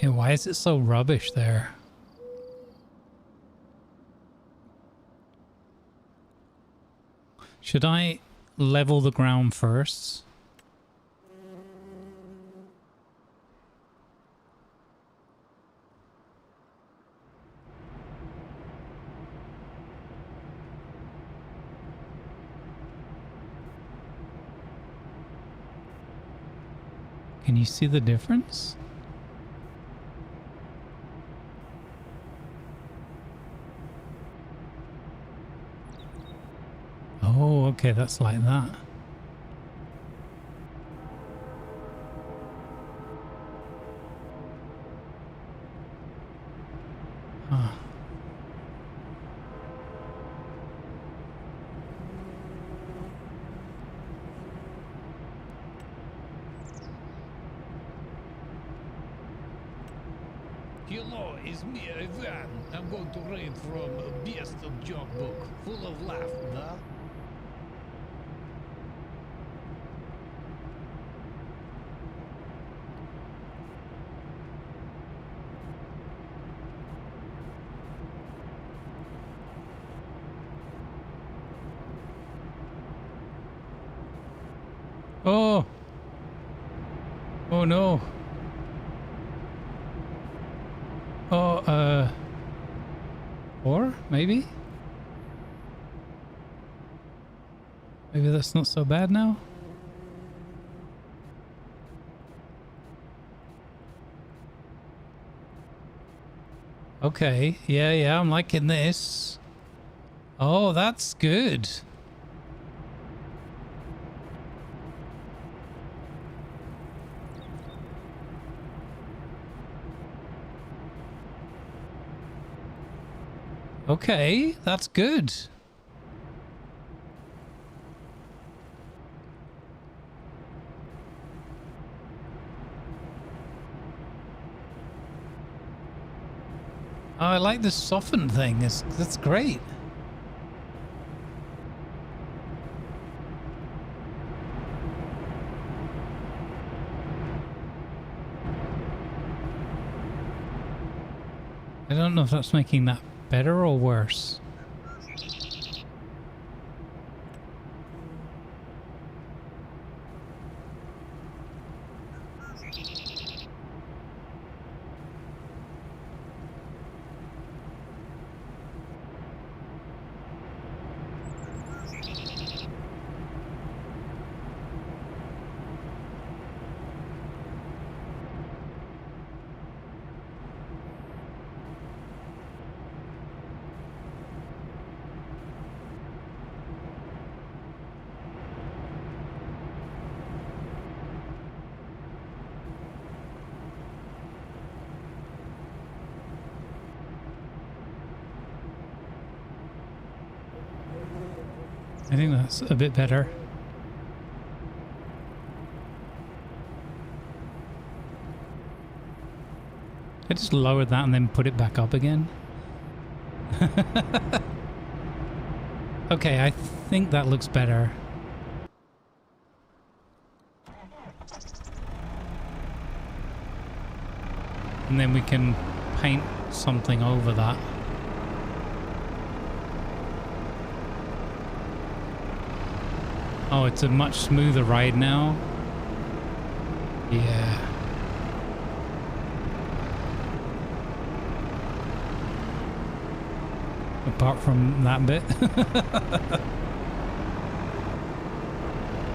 Yeah, why is it so rubbish there? Should I level the ground first? Can you see the difference? Oh, okay, that's like that. Huh. Hello, it's me, Ivan. I'm going to read from a best of joke book, full of laughter. Oh! Oh no! Oh, or maybe? Maybe that's not so bad now? Okay, yeah, I'm liking this. Oh, that's good. Okay, that's good. Oh, I like this softened thing. That's great. I don't know if that's making that better or worse. I think that's a bit better. I just lowered that and then put it back up again. Okay, I think that looks better. And then we can paint something over that. Oh, it's a much smoother ride now. Yeah. Apart from that bit.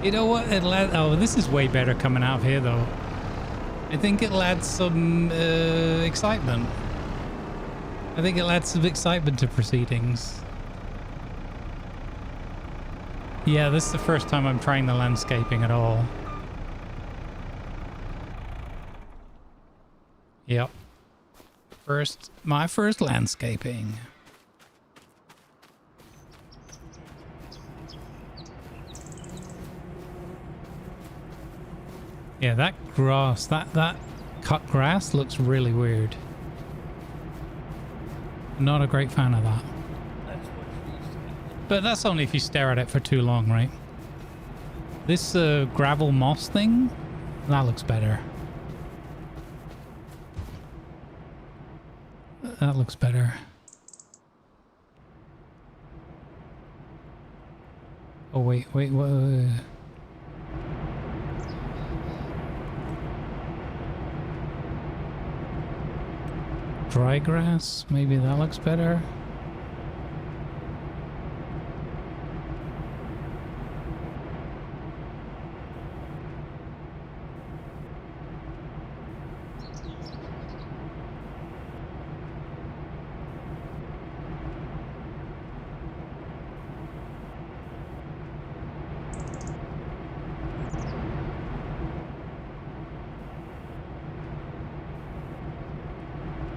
You know what? It'll add, oh, this is way better coming out of here though. I think it'll add some excitement. I think it'll add some excitement to proceedings. Yeah, this is the first time I'm trying the landscaping at all. Yep. My first landscaping. Yeah, that grass, that cut grass looks really weird. Not a great fan of that. But that's only if you stare at it for too long, right? This gravel moss thing, that looks better. That looks better. Oh, wait. Dry grass, maybe that looks better.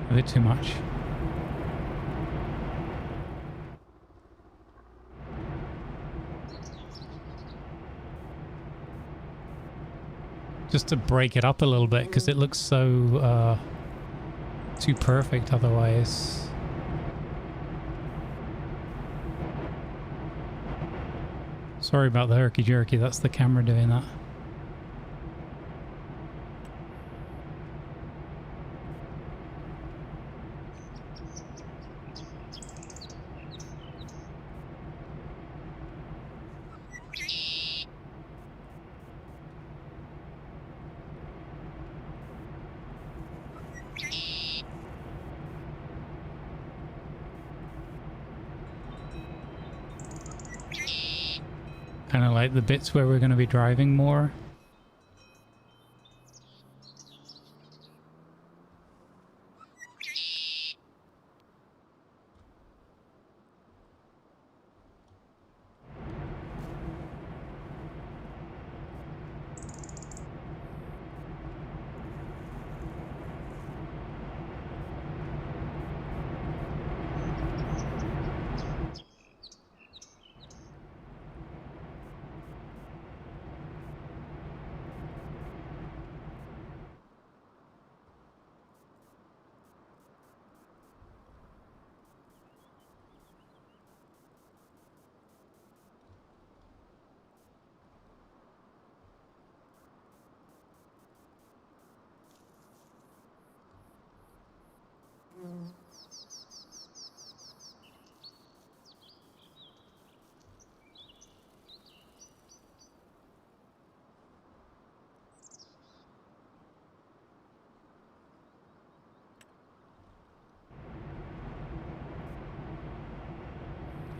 A bit too much. Just to break it up a little bit because it looks so too perfect otherwise. Sorry about the herky jerky, that's the camera doing that. Kind of like the bits where we're going to be driving more.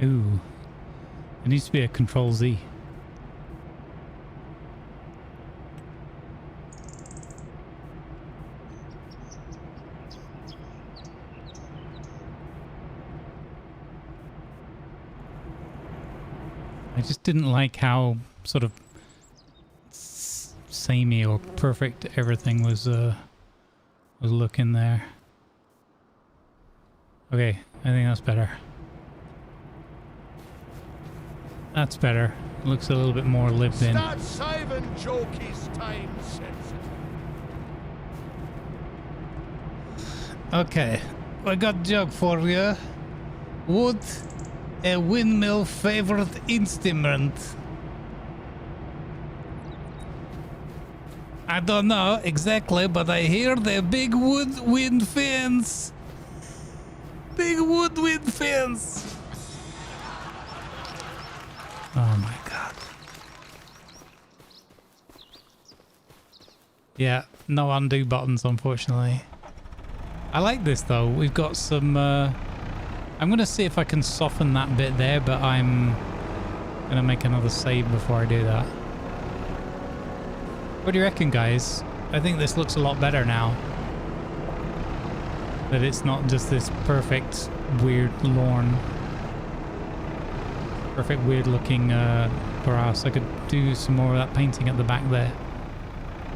Ooh, it needs to be a Control Z. I just didn't like how sort of samey or perfect everything was looking there. Okay, I think that's better. That's better. Looks a little bit more lived in. Start saving jokies time sensitive. Okay, I got a joke for you. Would a windmill favorite instrument? I don't know exactly, but I hear the big woodwind fence. Big woodwind fence. Oh my god. Yeah, no undo buttons, unfortunately. I like this though. We've got some... I'm going to see if I can soften that bit there, but I'm going to make another save before I do that. What do you reckon, guys? I think this looks a lot better now. That it's not just this perfect, weird lawn. Perfect, weird looking grass. I could do some more of that painting at the back there.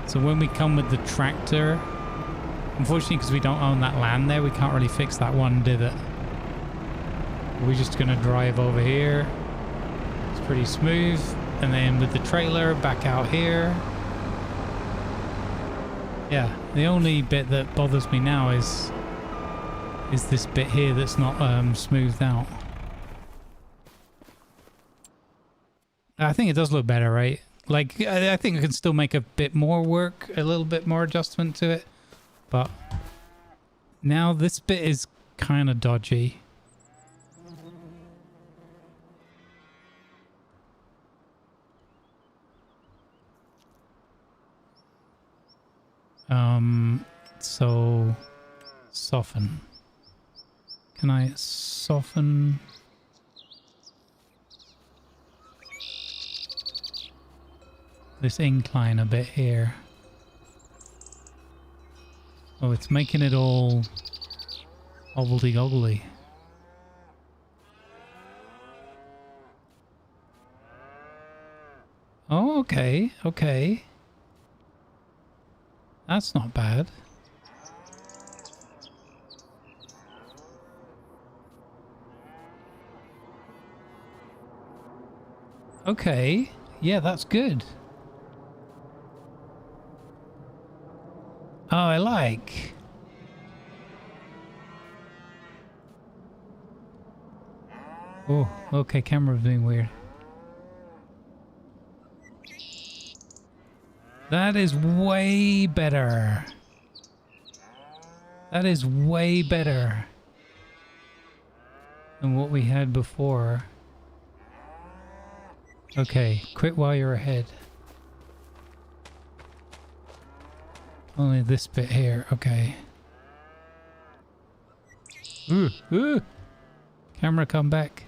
So when we come with the tractor... Unfortunately, because we don't own that land there, we can't really fix that one divot. We're just going to drive over here. It's pretty smooth. And then with the trailer back out here. Yeah, the only bit that bothers me now is this bit here that's not smoothed out. I think it does look better, right? Like, I think I can still make a bit more work, a little bit more adjustment to it. But now this bit is kind of dodgy. So soften. Can I soften? This incline a bit here. Oh, it's making it all hobbledy-gobbly. Oh, okay, okay. That's not bad. Okay, yeah, that's good. Oh, I like. Oh, okay, camera's being weird. That is way better. That is way better than what we had before. Okay, quit while you're ahead. Only this bit here, okay. Ooh, ooh! Camera, come back.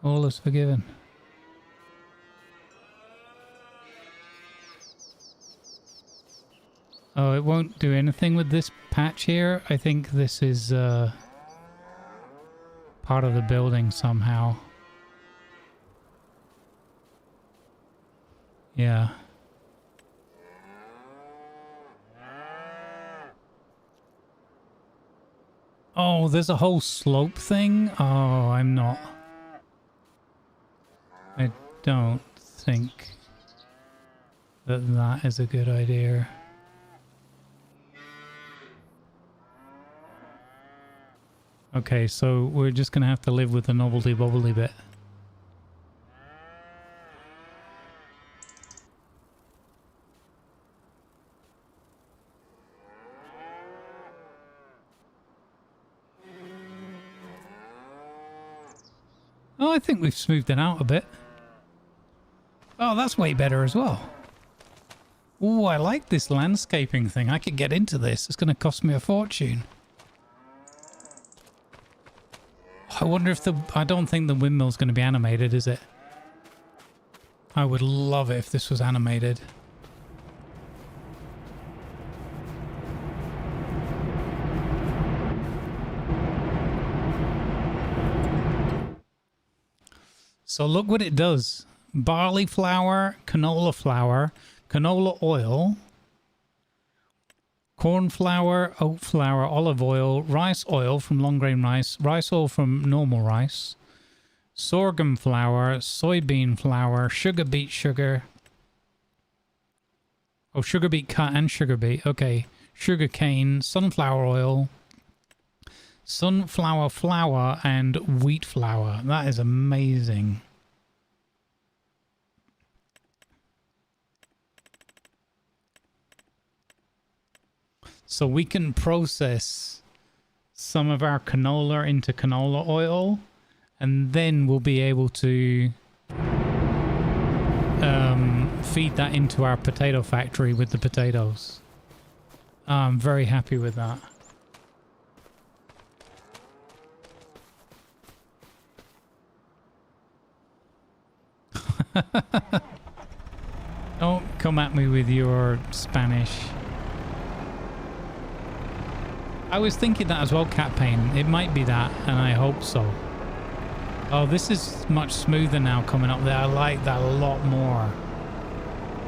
All is forgiven. Oh, it won't do anything with this patch here. I think this is part of the building somehow. Yeah. Oh, there's a whole slope thing? Oh, I'm not. I don't think that that is a good idea. Okay, so we're just gonna have to live with the novelty-bobbly bit. Oh, I think we've smoothed it out a bit. Oh, that's way better as well. Oh, I like this landscaping thing. I could get into this. It's going to cost me a fortune. I wonder if the... I don't think the windmill's going to be animated, is it? I would love it if this was animated. So look what it does. Barley flour, canola oil, corn flour, oat flour, olive oil, rice oil from long grain rice, rice oil from normal rice, sorghum flour, soybean flour, sugar beet sugar. Oh, sugar beet cut and sugar beet. Okay. Sugar cane, sunflower oil, Sunflower flour and wheat flour. That is amazing. So we can process some of our canola into canola oil, and then we'll be able to feed that into our potato factory with the potatoes. I'm very happy with that. Don't come at me with your Spanish. I was thinking that as well, Cat Pain. It might be that, and I hope so. Oh, this is much smoother now coming up there. I like that a lot more.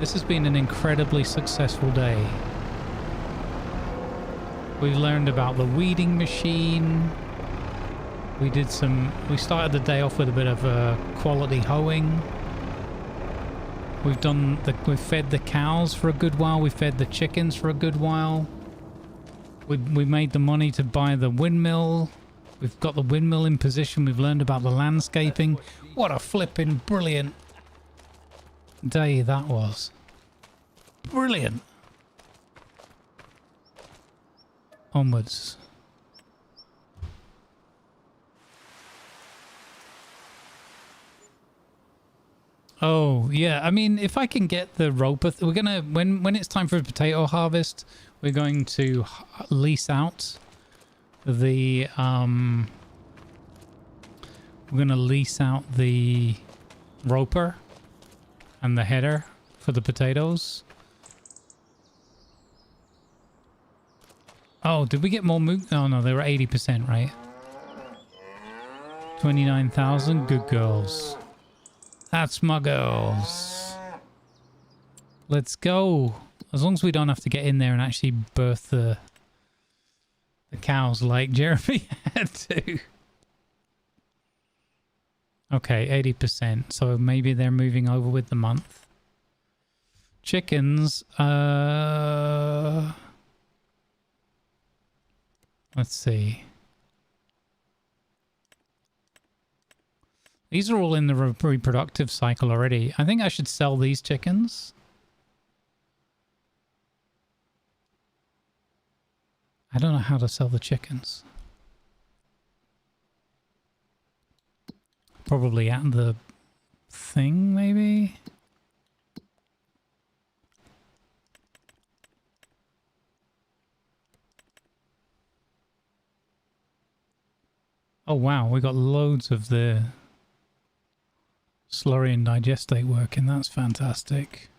This has been an incredibly successful day. We've learned about the weeding machine. We started the day off with a bit of quality hoeing. We've fed the cows for a good while. We fed the chickens for a good while. We made the money to buy the windmill. We've got the windmill in position. We've learned about the landscaping. What a flipping brilliant day that was. Brilliant. Onwards. Oh, yeah. I mean, if I can get the roper... we're going to... When it's time for potato harvest, we're going to lease out the... we're going to lease out the roper and the header for the potatoes. Oh, did we get more Oh, no, they were 80%, right? 29,000. Good girls. That's my girls. Let's go. As long as we don't have to get in there and actually birth the cows like Jeremy had to. Okay, 80%. So maybe they're moving over with the month. Chickens, let's see. These are all in the reproductive cycle already. I think I should sell these chickens. I don't know how to sell the chickens. Probably at the thing, maybe? Oh wow, we got loads of the slurry and digestate working. That's fantastic.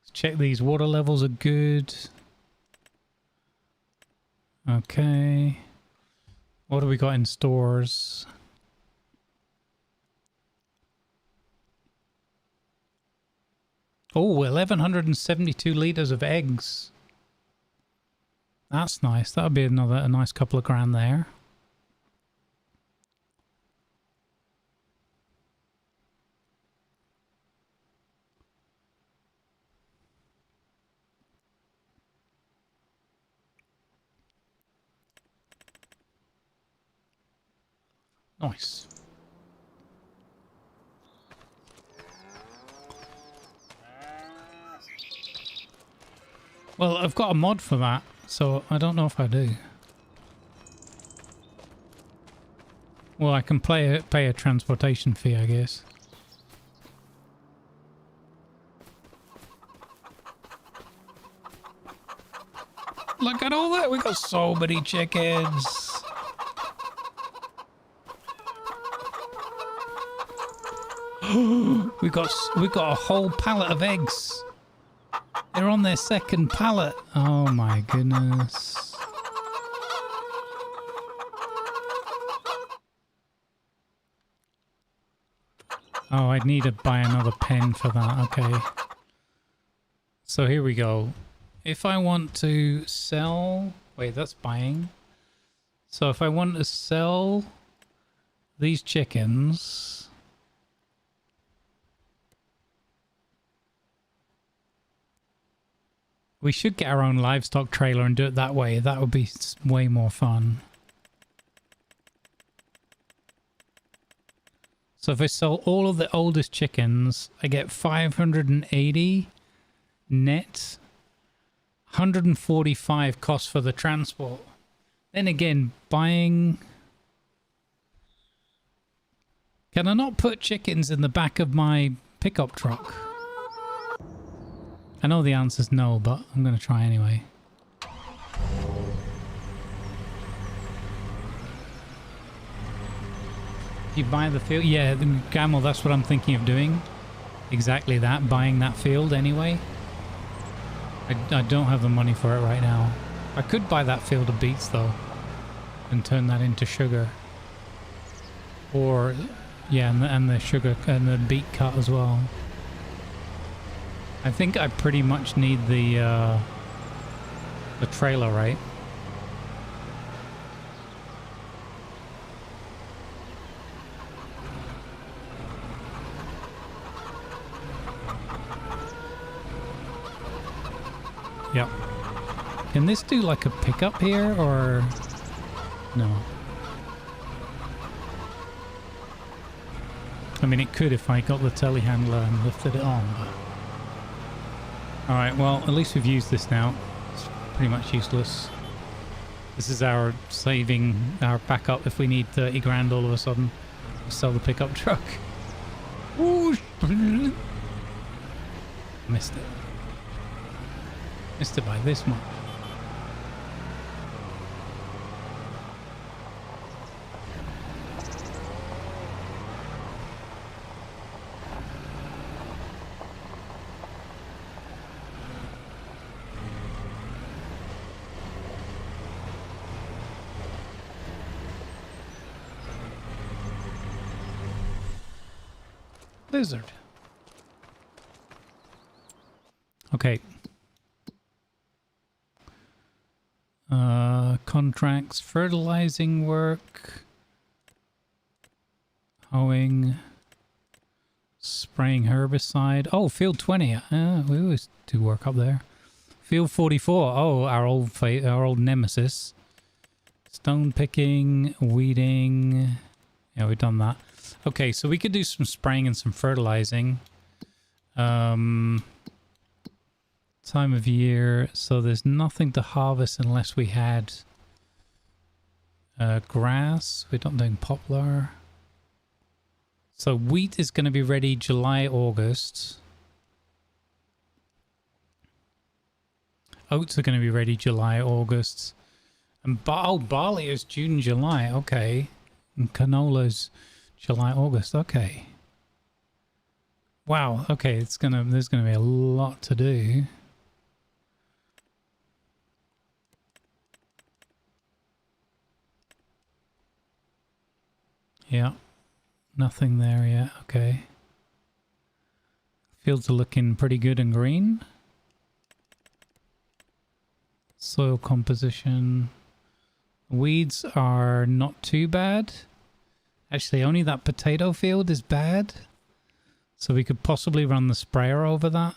Let's check these water levels are good. Okay. What do we got in stores? Oh, 1,172 litres of eggs. That's nice. That'll be a nice couple of grand there. Nice. Well, I've got a mod for that, so I don't know if I do. Well, I can pay a transportation fee, I guess. Look at all that! We got so many chickens! we got a whole pallet of eggs. They're on their second pallet. Oh my goodness. Oh, I'd need to buy another pen for that. Okay. So here we go. If I want to sell... Wait, that's buying. So if I want to sell these chickens... We should get our own livestock trailer and do it that way. That would be way more fun. So if I sell all of the oldest chickens, I get 580 net, 145 cost for the transport. Then again, buying... Can I not put chickens in the back of my pickup truck? I know the answer's no, but I'm going to try anyway. You buy the field? Yeah, Gamble, that's what I'm thinking of doing. Exactly that, buying that field anyway. I don't have the money for it right now. I could buy that field of beets though and turn that into sugar. Or, yeah, and the sugar and the beet cut as well. I think I pretty much need the trailer, right? Yep. Can this do like a pickup here or no? I mean, it could if I got the telehandler and lifted it on. Alright, well, at least we've used this now. It's pretty much useless. This is our saving, our backup if we need 30 grand all of a sudden. Sell the pickup truck. Ooh. Missed it. Missed it by this much. Lizard. Okay. Contracts, fertilizing work, hoeing, spraying herbicide. Oh, field 20. We always do work up there. Field 44. Oh, our old nemesis. Stone picking, weeding. Yeah, we've done that. Okay, so we could do some spraying and some fertilizing. Time of year, so there's nothing to harvest unless we had grass. We're not doing poplar. So wheat is going to be ready July, August. Oats are going to be ready July, August. And barley is June, July. Okay. And canola's July, August. Okay. Wow. Okay, there's gonna be a lot to do. Yeah, nothing there yet. Okay. Fields are looking pretty good and green. Soil composition. Weeds are not too bad. Actually, only that potato field is bad. So we could possibly run the sprayer over that.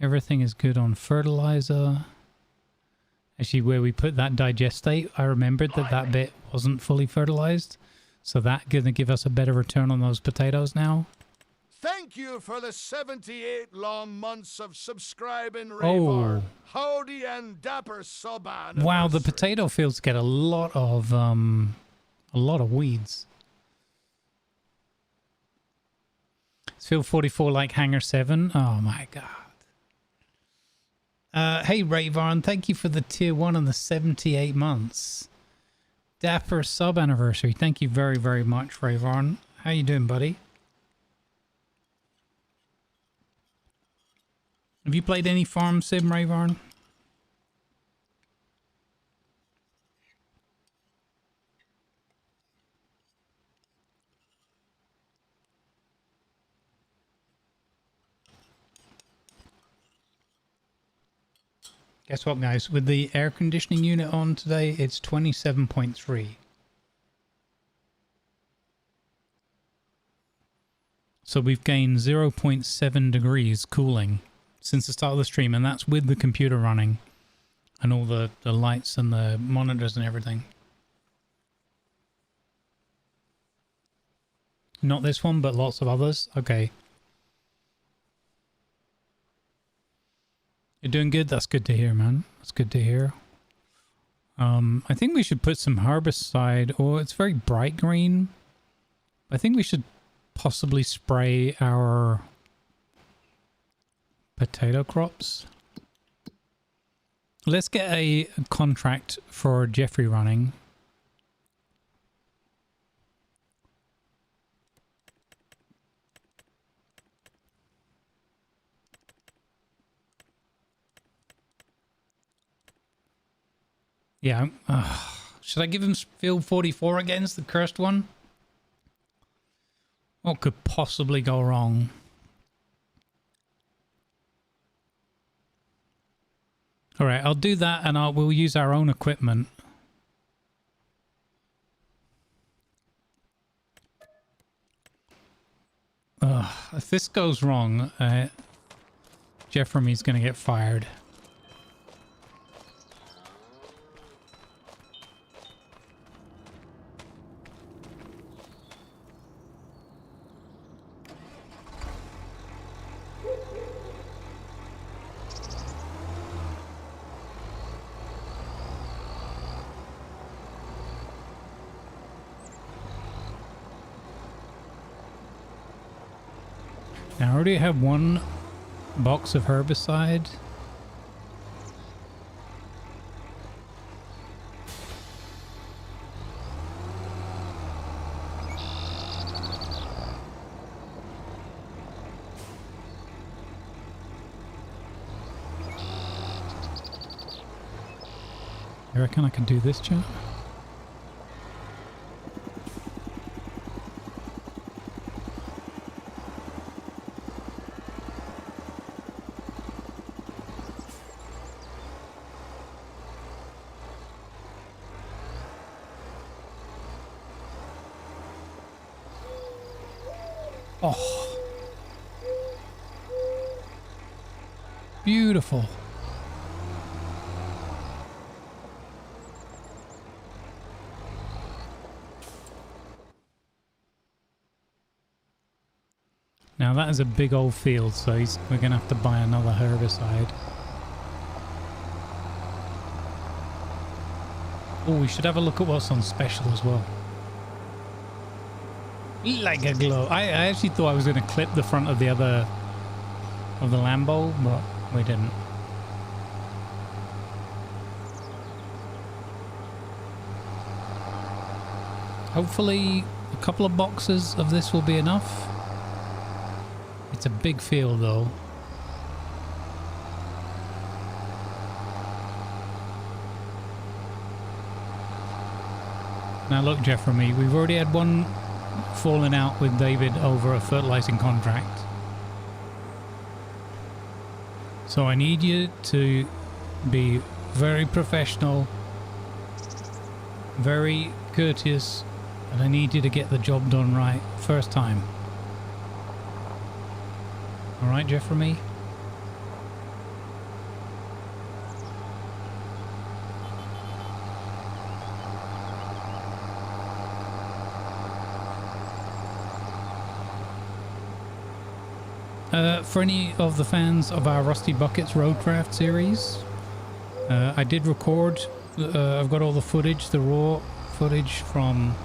Everything is good on fertilizer. Actually, where we put that digestate, I remembered that bit wasn't fully fertilized. So that's going to give us a better return on those potatoes now. Thank you for the 78 long months of subscribing, Ravar. Howdy and dapper sub anniversary. Wow, the potato fields get a lot of weeds. It's field 44 like Hangar 7. Oh my god. Hey Rayvarn, thank you for the tier 1 and the 78 months. Dapper sub anniversary. Thank you very, very much, Rayvarn. How you doing, buddy? Have you played any farm sim, Rayvarn? Guess what, guys? With the air conditioning unit on today, it's 27.3. So we've gained 0.7 degrees cooling since the start of the stream, and that's with the computer running and all the lights and the monitors and everything. Not this one, but lots of others. Okay. You're doing good? That's good to hear, man. That's good to hear. I think we should put some herbicide. Oh, it's very bright green. I think we should possibly spray our potato crops. Let's get a contract for Jeffrey running. Yeah. Should I give him field 44 against the cursed one? What could possibly go wrong? All right, I'll do that, and we'll use our own equipment. If this goes wrong, Jeffrey's going to get fired. Now, I already have one box of herbicide. You reckon I can do this, chat? Oh, beautiful. Now that is a big old field, so we're going to have to buy another herbicide. Oh, we should have a look at what's on special as well. Like a glow. I actually thought I was going to clip the front of the Lambo, but we didn't. Hopefully a couple of boxes of this will be enough. It's a big field though. Now look, Jeffrey, we've already had one falling out with David over a fertilizing contract. So I need you to be very professional, very courteous, and I need you to get the job done right first time. All right, Jeffrey? For any of the fans of our Rusty Buckets Roadcraft series, I did record, I've got all the footage, the raw footage from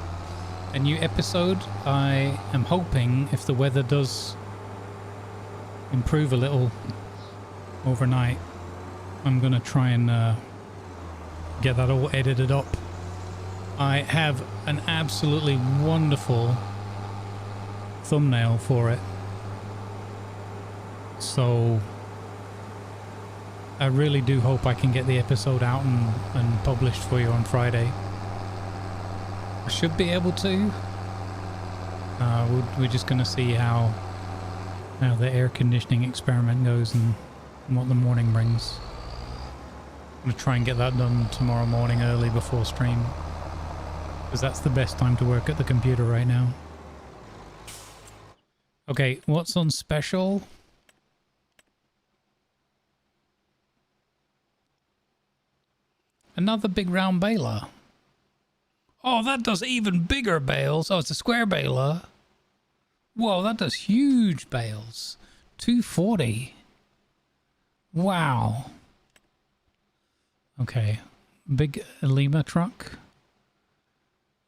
a new episode. I am hoping, if the weather does improve a little overnight, I'm going to try and get that all edited up. I have an absolutely wonderful thumbnail for it. So I really do hope I can get the episode out and published for you on Friday. I should be able to. We're just going to see how the air conditioning experiment goes and what the morning brings. I'm going to try and get that done tomorrow morning early before stream, because that's the best time to work at the computer right now. Okay, what's on special? Another big round baler. Oh, that does even bigger bales. Oh, it's a square baler. Whoa, that does huge bales. 240. Wow. Okay. Big Lima truck.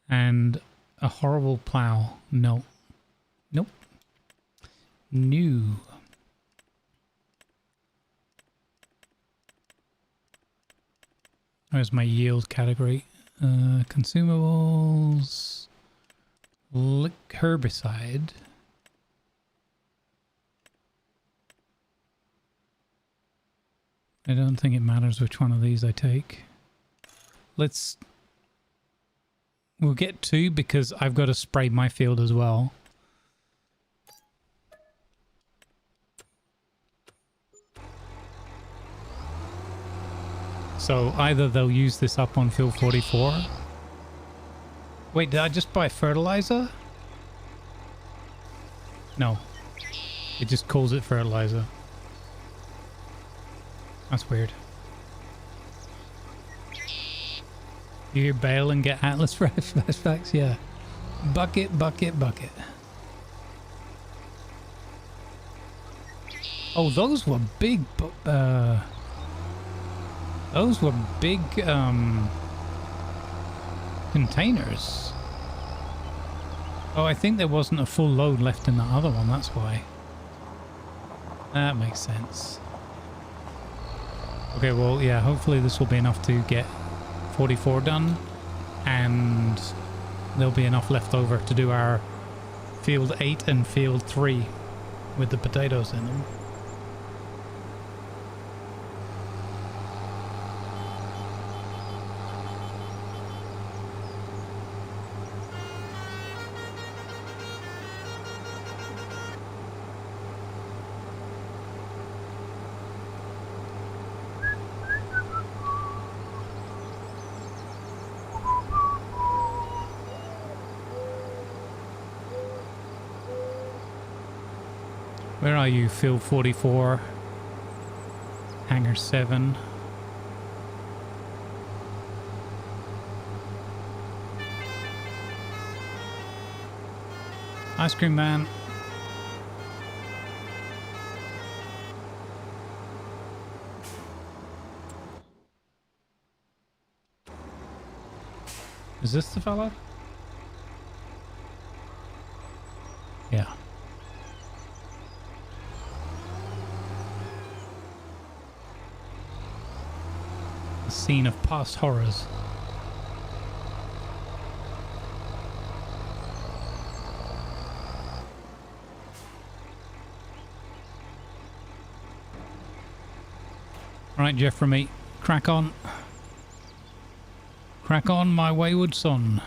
And a horrible plow. No. Nope. New. Where's my yield category? Consumables. Herbicide. I don't think it matters which one of these I take. We'll get 2 because I've got to spray my field as well. So either they'll use this up on field 44. Wait, did I just buy fertilizer? No. It just calls it fertilizer. That's weird. You hear bail and get Atlas flashbacks? Yeah. Bucket, bucket, bucket. Oh, those were big, containers. Oh, I think there wasn't a full load left in the other one, that's why. That makes sense. Okay, well, yeah, hopefully this will be enough to get 44 done, and there'll be enough left over to do our field 8 and field 3 with the potatoes in them. Where are you, field 44? Hangar 7. Ice cream man. Is this the fella? Yeah. The scene of past horrors. Right, Jeffrey, crack on. Crack on, my wayward son.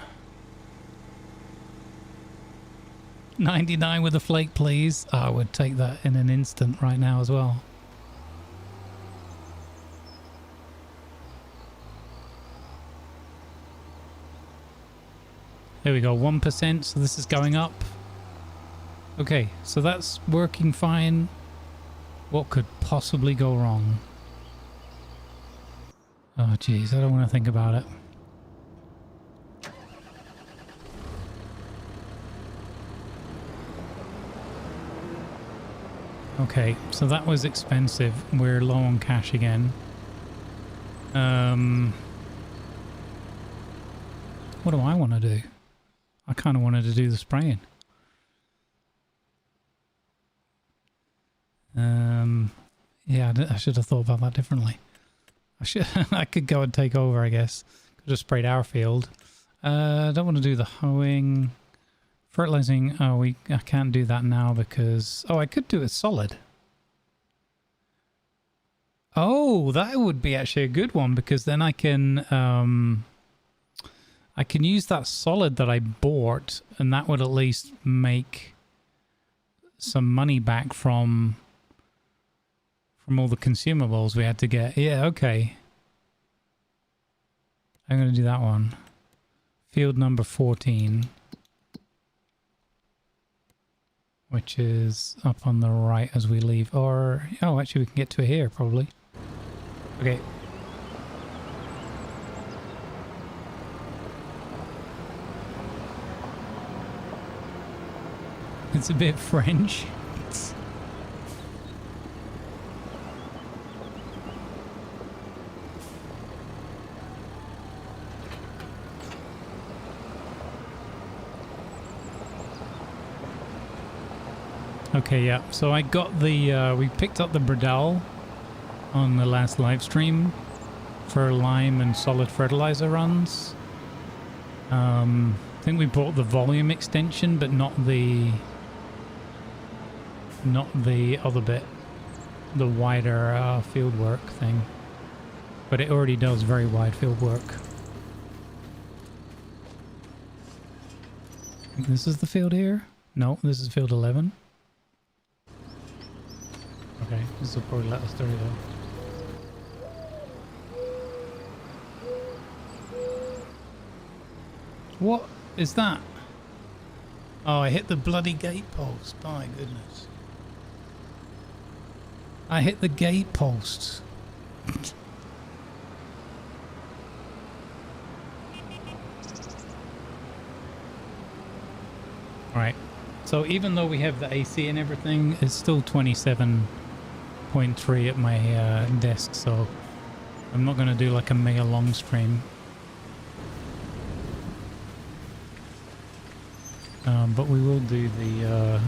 99 with a flake, please. I would take that in an instant right now as well. There we go, 1%, so this is going up. Okay, so that's working fine. What could possibly go wrong? Oh geez, I don't want to think about it. Okay, so that was expensive. We're low on cash again. What do I want to do? I kind of wanted to do the spraying. Yeah, I should have thought about that differently. I could go and take over, I guess. Could have sprayed our field. I don't want to do the hoeing. Fertilizing, I can't do that now because... Oh, I could do it solid. Oh, that would be actually a good one because then I can use that solid that I bought and that would at least make some money back from all the consumables we had to get. Yeah, okay. I'm going to do that one. Field number 14. Which is up on the right as we leave. Or, oh, actually we can get to it here probably. Okay. It's a bit French. Okay, yeah. So I got the, we picked up the Bradell on the last live stream for lime and solid fertilizer runs. I think we bought the volume extension, but not the other bit, the wider field work thing. But it already does very wide field work. This is the field here? No, this is field 11. Okay, this will probably let us through though. What is that? Oh, I hit the bloody gate post. My goodness. I hit the gate post. Alright. So even though we have the AC and everything, it's still 27.3 at my desk, so I'm not going to do like a mega long stream. But we will do the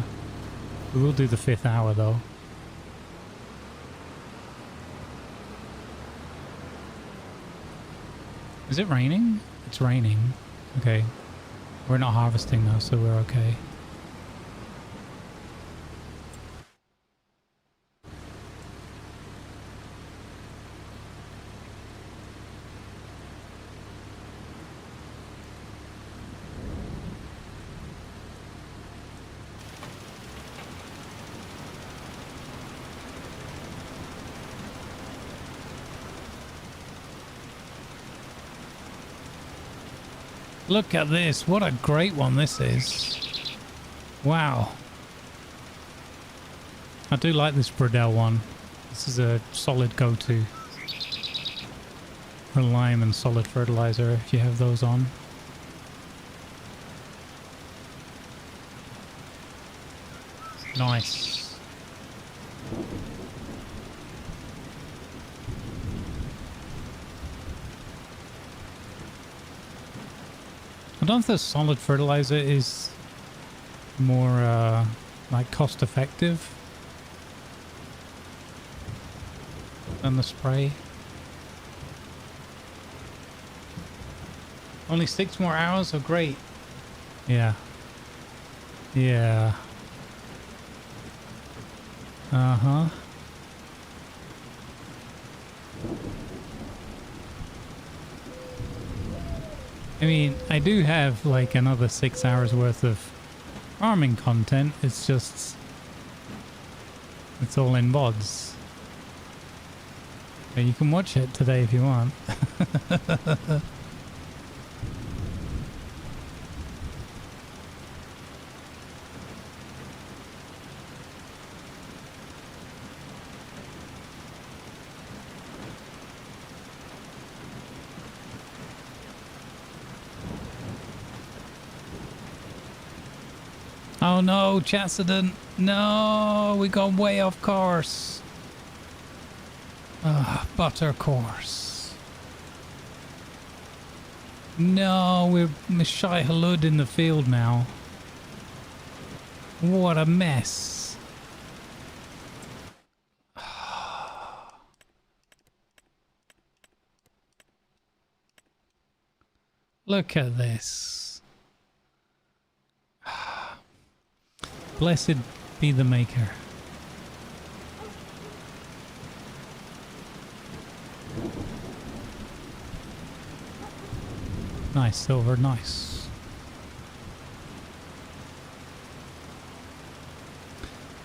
5th hour though. Is it raining? It's raining. Okay. We're not harvesting though, so we're okay. Look at this. What a great one this is. Wow. I do like this Bradell one. This is a solid go-to for lime and solid fertilizer if you have those on. Nice. I don't know if the solid fertilizer is more like cost effective than the spray. Only 6 more hours? Oh great. Yeah. Yeah. Uh-huh. I mean, I do have like another 6 hours worth of farming content. It's just, it's all in VODs. But you can watch it today if you want. Oh no, Chastidon. No, we got way off course. Butter course. No, we're Mishai Halud in the field now. What a mess. Look at this. Blessed be the maker. Nice, silver, nice.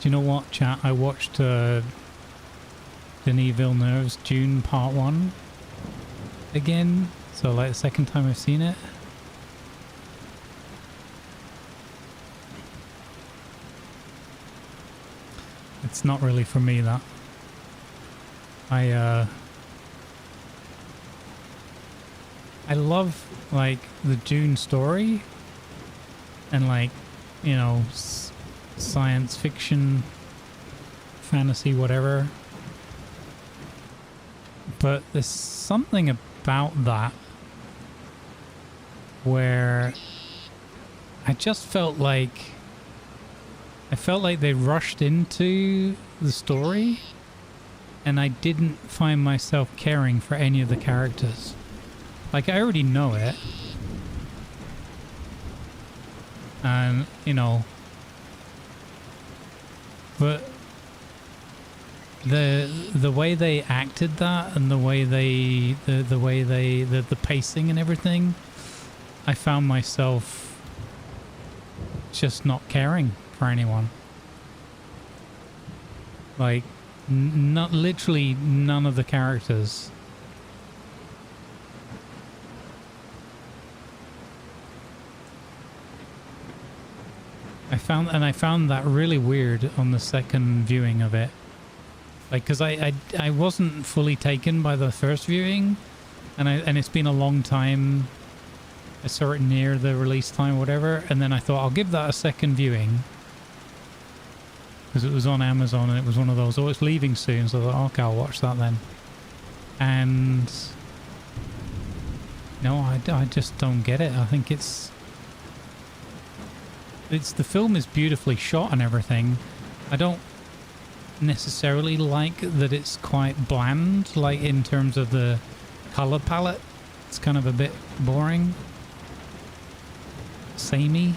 Do you know what, chat? I watched Denis Villeneuve's Dune Part 1 again. So like the second time I've seen it. It's not really for me, that. I love like the Dune story and like, you know, science fiction, fantasy, whatever. But there's something about that where I just felt like they rushed into the story, and I didn't find myself caring for any of the characters. Like, I already know it, and you know, but the way they acted that, and the way the pacing and everything, I found myself just not caring for anyone. Like, not literally none of the characters. I found that really weird on the second viewing of it. Like, because I wasn't fully taken by the first viewing, and it's been a long time. I saw it near the release time, whatever, and then I thought I'll give that a second viewing because it was on Amazon, and it was one of those, oh, it's leaving soon, so I thought, okay, I'll watch that then. And no, I just don't get it. I think it's the film is beautifully shot and everything. I don't necessarily like that it's quite bland, like in terms of the color palette. It's kind of a bit boring, samey,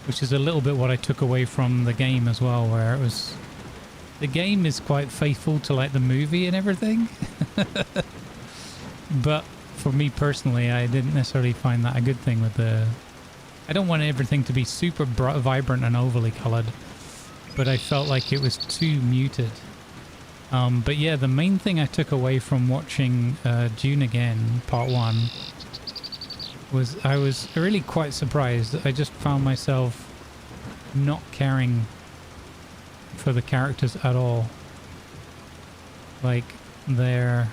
which is a little bit what I took away from the game as well, where it was, the game is quite faithful to like the movie and everything. But for me personally, I didn't necessarily find that a good thing with the, I don't want everything to be super vibrant and overly colored, but I felt like it was too muted. But yeah, the main thing I took away from watching Dune again, part 1, was I was really quite surprised. I just found myself not caring for the characters at all. Like, they're,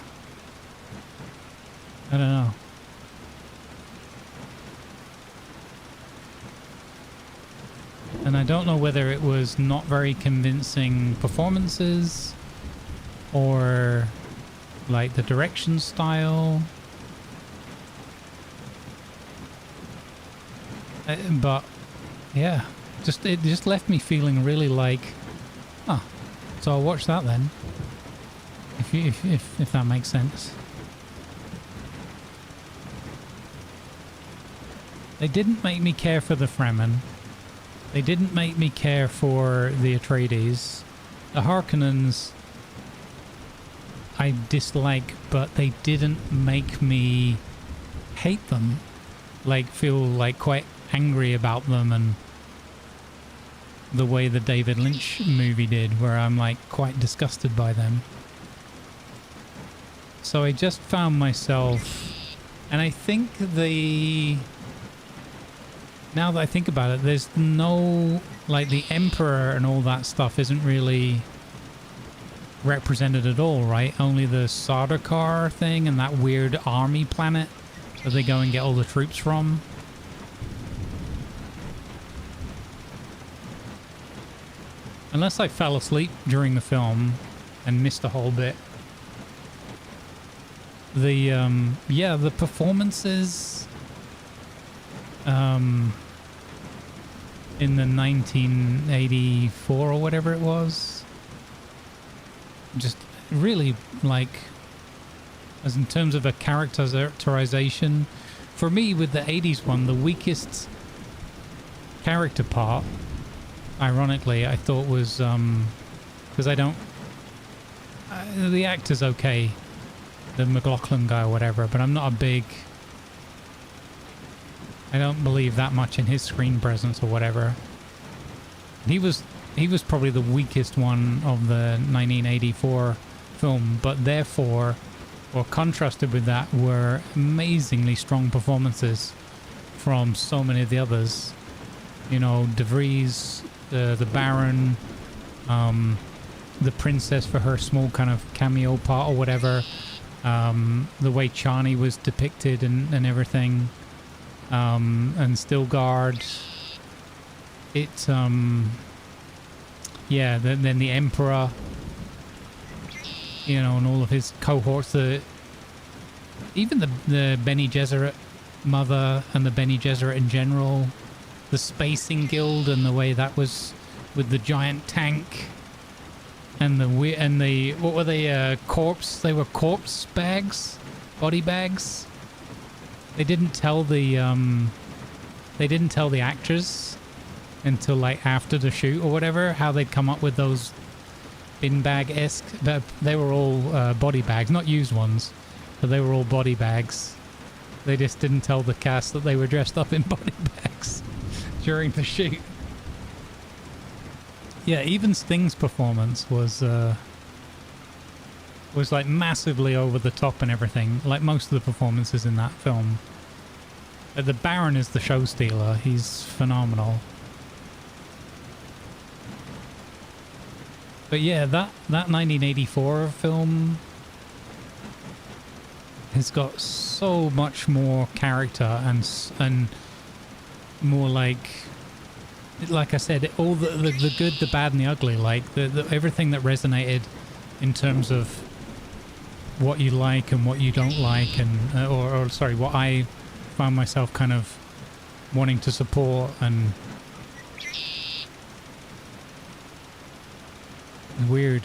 I don't know. And I don't know whether it was not very convincing performances, or like the direction style. But yeah, it just left me feeling really like, oh, so I'll watch that then. If that makes sense. They didn't make me care for the Fremen. They didn't make me care for the Atreides. The Harkonnens I dislike, but they didn't make me hate them. Like, feel like quite angry about them, and the way the David Lynch movie did, where I'm like quite disgusted by them. So I just found myself, and I think now that I think about it, there's no, like, the Emperor and all that stuff isn't really represented at all, right? Only the Sardaukar thing and that weird army planet that they go and get all the troops from. Unless I fell asleep during the film and missed a whole bit. Yeah, the performances in the 1984 or whatever it was, just really, like, as in terms of a characterization, for me with the 80s one, the weakest character part, ironically, I thought was because I don't, the actor's okay, the McLaughlin guy or whatever, but I'm not a big, I don't believe that much in his screen presence or whatever. He was probably the weakest one of the 1984 film, but therefore, or contrasted with that, were amazingly strong performances from so many of the others. You know, De Vries, the Baron, the Princess for her small kind of cameo part or whatever, the way Chani was depicted and everything. And Stilgard, it yeah, then the Emperor, you know, and all of his cohorts, even the Bene Gesserit mother and the Bene Gesserit in general, the Spacing Guild and the way that was with the giant tank and the what were they, corpse? They were corpse bags, body bags. They didn't tell the actors until like after the shoot or whatever how they'd come up with those bin bag-esque. They were all body bags, not used ones, but they were all body bags. They just didn't tell the cast that they were dressed up in body bags during the shoot. Yeah, even Sting's performance was like massively over the top and everything, like most of the performances in that film. The Baron is the show stealer. He's phenomenal. But yeah, that 1984 film has got so much more character and more like I said, all the good, the bad, and the ugly, like the everything that resonated in terms of what you like and what you don't like, and or sorry, what I found myself kind of wanting to support, and weird.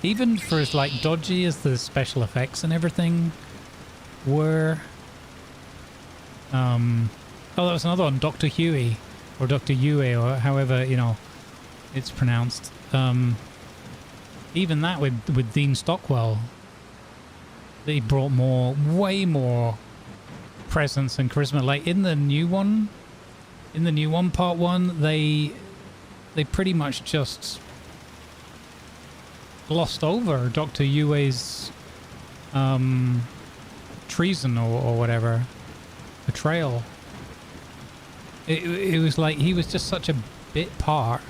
Even for as like dodgy as the special effects and everything were. Oh, that was another one, Dr. Huey, or Dr. Yue, or however, you know, it's pronounced. Even that with Dean Stockwell, they brought way more presence and charisma. Like in the new one, part one, they pretty much just glossed over Dr. Yue's treason or whatever. Betrayal. It was like he was just such a bit part,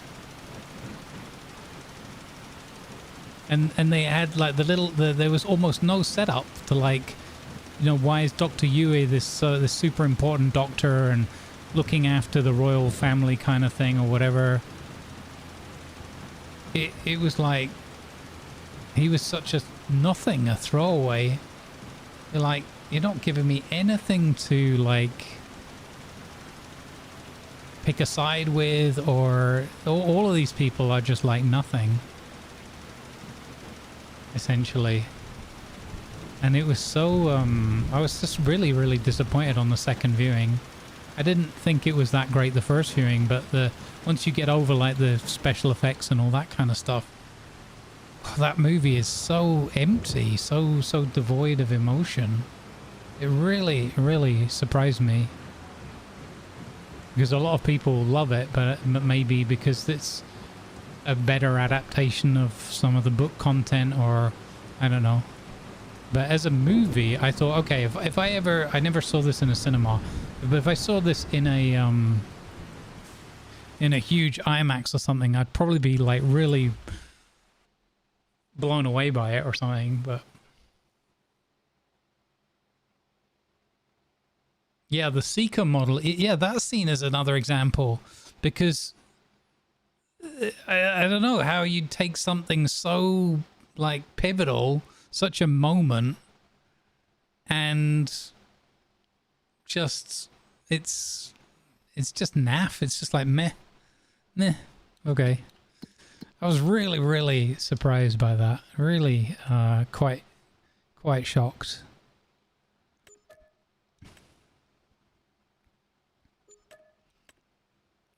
and they had like there was almost no setup to, like, you know, why is Dr. Yue this super important doctor and looking after the royal family kind of thing or whatever. It was like he was such a nothing, a throwaway. They're like, you're not giving me anything to, like, pick a side with, or all of these people are just like nothing, essentially. And it was so, I was just really, really disappointed on the second viewing. I didn't think it was that great the first viewing, but once you get over, like, the special effects and all that kind of stuff, that movie is so empty, so devoid of emotion. It really, really surprised me. Because a lot of people love it, but maybe because it's a better adaptation of some of the book content, or I don't know. But as a movie, I thought, okay, if I never saw this in a cinema, but if I saw this in a huge IMAX or something, I'd probably be like really blown away by it or something. But yeah, the Seeker model, yeah, that's seen as another example, because I don't know how you'd take something so, like, pivotal, such a moment, and just, it's just naff. It's just like meh, okay. I was really, really surprised by that. Really, quite shocked.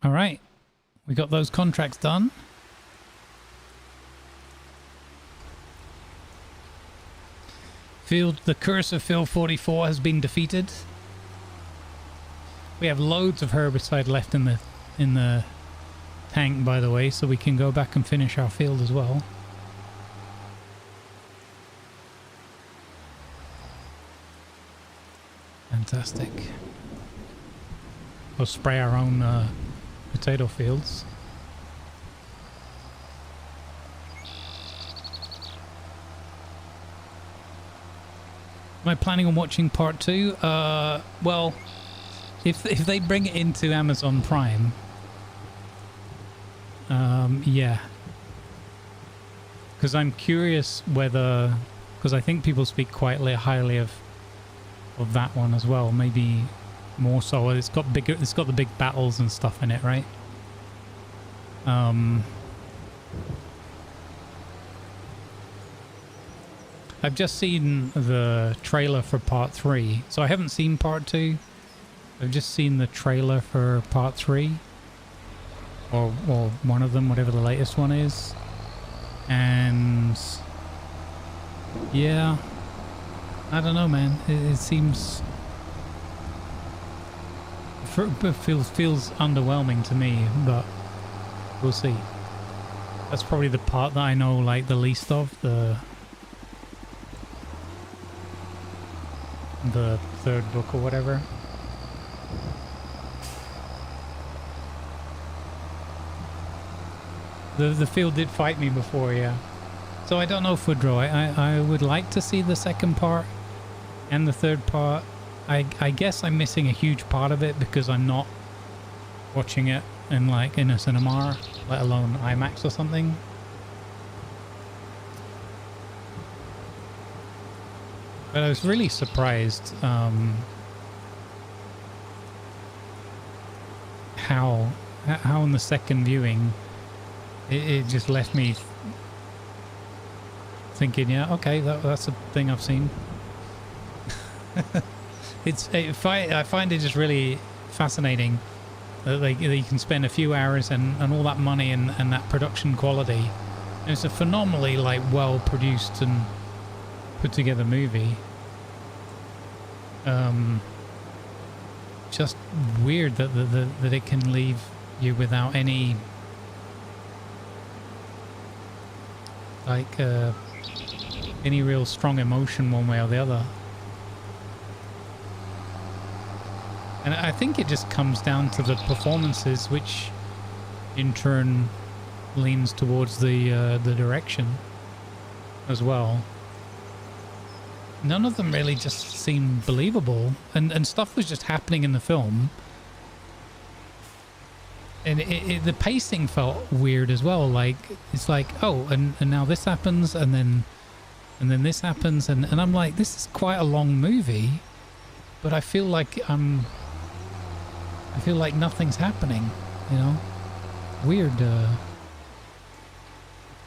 All right, we got those contracts done. The curse of Field 44 has been defeated. We have loads of herbicide left in the tank, by the way, so we can go back and finish our field as well. Fantastic. We'll spray our own potato fields. Am I planning on watching part 2? Well, if they bring it into Amazon Prime, yeah. Because I'm curious whether, because I think people speak quite highly of that one as well. Maybe more so. It's got the big battles and stuff in it, right? I've just seen the trailer for part 3, so I haven't seen part 2. I've just seen the trailer for part 3, or one of them, whatever the latest one is, and yeah, I don't know, man. It seems feels underwhelming to me, but we'll see. That's probably the part that I know like the least of, the third book or whatever. The field did fight me before, yeah. So I don't know, Foodrow. I would like to see the second part and the third part. I guess I'm missing a huge part of it because I'm not watching it in a cinema, let alone IMAX or something. But I was really surprised how in the second viewing it just left me thinking, yeah, okay, that's a thing I've seen. I find it just really fascinating that you can spend a few hours and all that money and that production quality, and it's a phenomenally well produced and put together movie. Just weird that it can leave you without any any real strong emotion one way or the other. And I think it just comes down to the performances, which in turn leans towards the direction as well. None of them really just seemed believable, and stuff was just happening in the film, and the pacing felt weird as well. It's oh, and now this happens, and then this happens, and I'm like, this is quite a long movie, but I feel like nothing's happening, you know. Weird,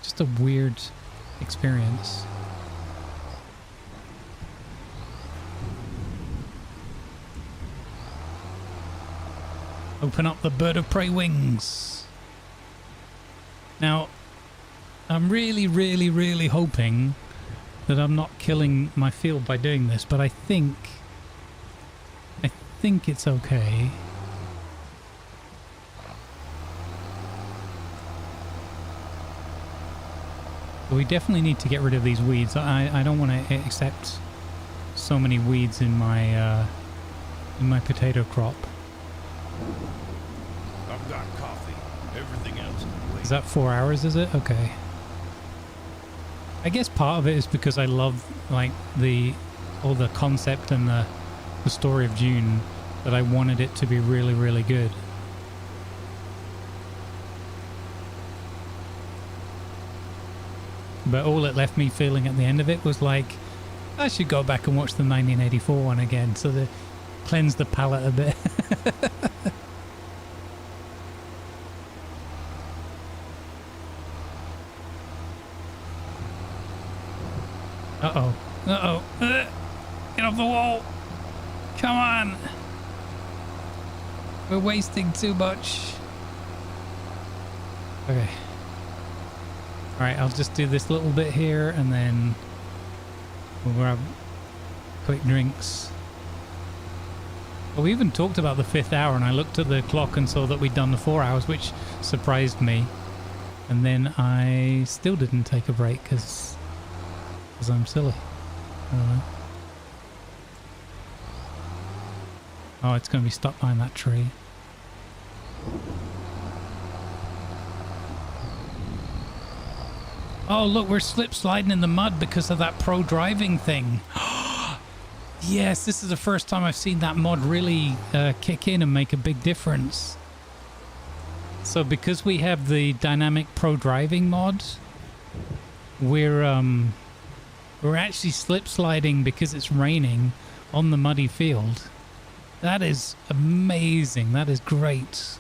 just a weird experience. Open up the bird of prey wings. Now, I'm really, really, really hoping that I'm not killing my field by doing this, but I think it's okay. But we definitely need to get rid of these weeds. I don't want to accept so many weeds in my potato crop. I've got coffee. Everything else can wait. Is that 4 hours, is it? Okay. I guess part of it is because I love all the concept and the story of June, that I wanted it to be really, really good. But all it left me feeling at the end of it was like, I should go back and watch the 1984 one again, so to cleanse the palate a bit. Uh-oh. Uh-oh. Get off the wall. Come on. We're wasting too much. Okay. Alright, I'll just do this little bit here, and then we'll grab quick drinks. Well, we even talked about the 5th hour, and I looked at the clock and saw that we'd done the 4 hours, which surprised me. And then I still didn't take a break because I'm silly. I don't know. Oh, it's going to be stuck behind that tree. Oh, look, we're slip sliding in the mud because of that pro driving thing. Yes, this is the first time I've seen that mod really kick in and make a big difference. So because we have the dynamic pro driving mod, we're actually slip sliding because it's raining on the muddy field. That is amazing. That is great.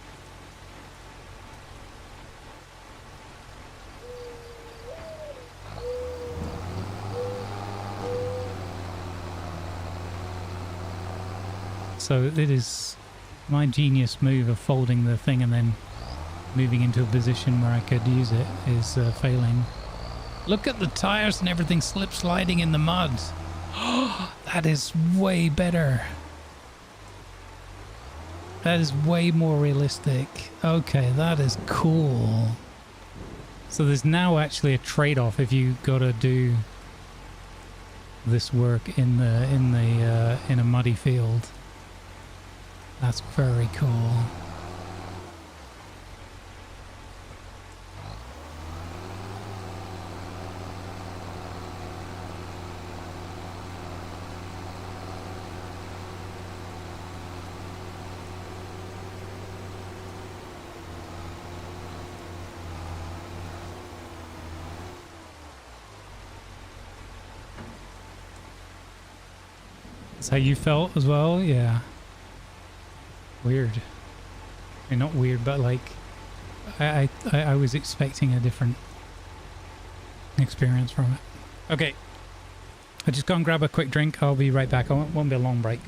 So it is my genius move of folding the thing and then moving into a position where I could use it is failing. Look at the tires and everything slip sliding in the mud. That is way better. That is way more realistic. Okay, that is cool. So there's now actually a trade-off if you got to do this work in a muddy field. That's very cool. That's how you felt as well? Yeah. Weird. I mean, not weird, but like I was expecting a different experience from it. Okay. I just go and grab a quick drink. I'll be right back. It won't be a long break.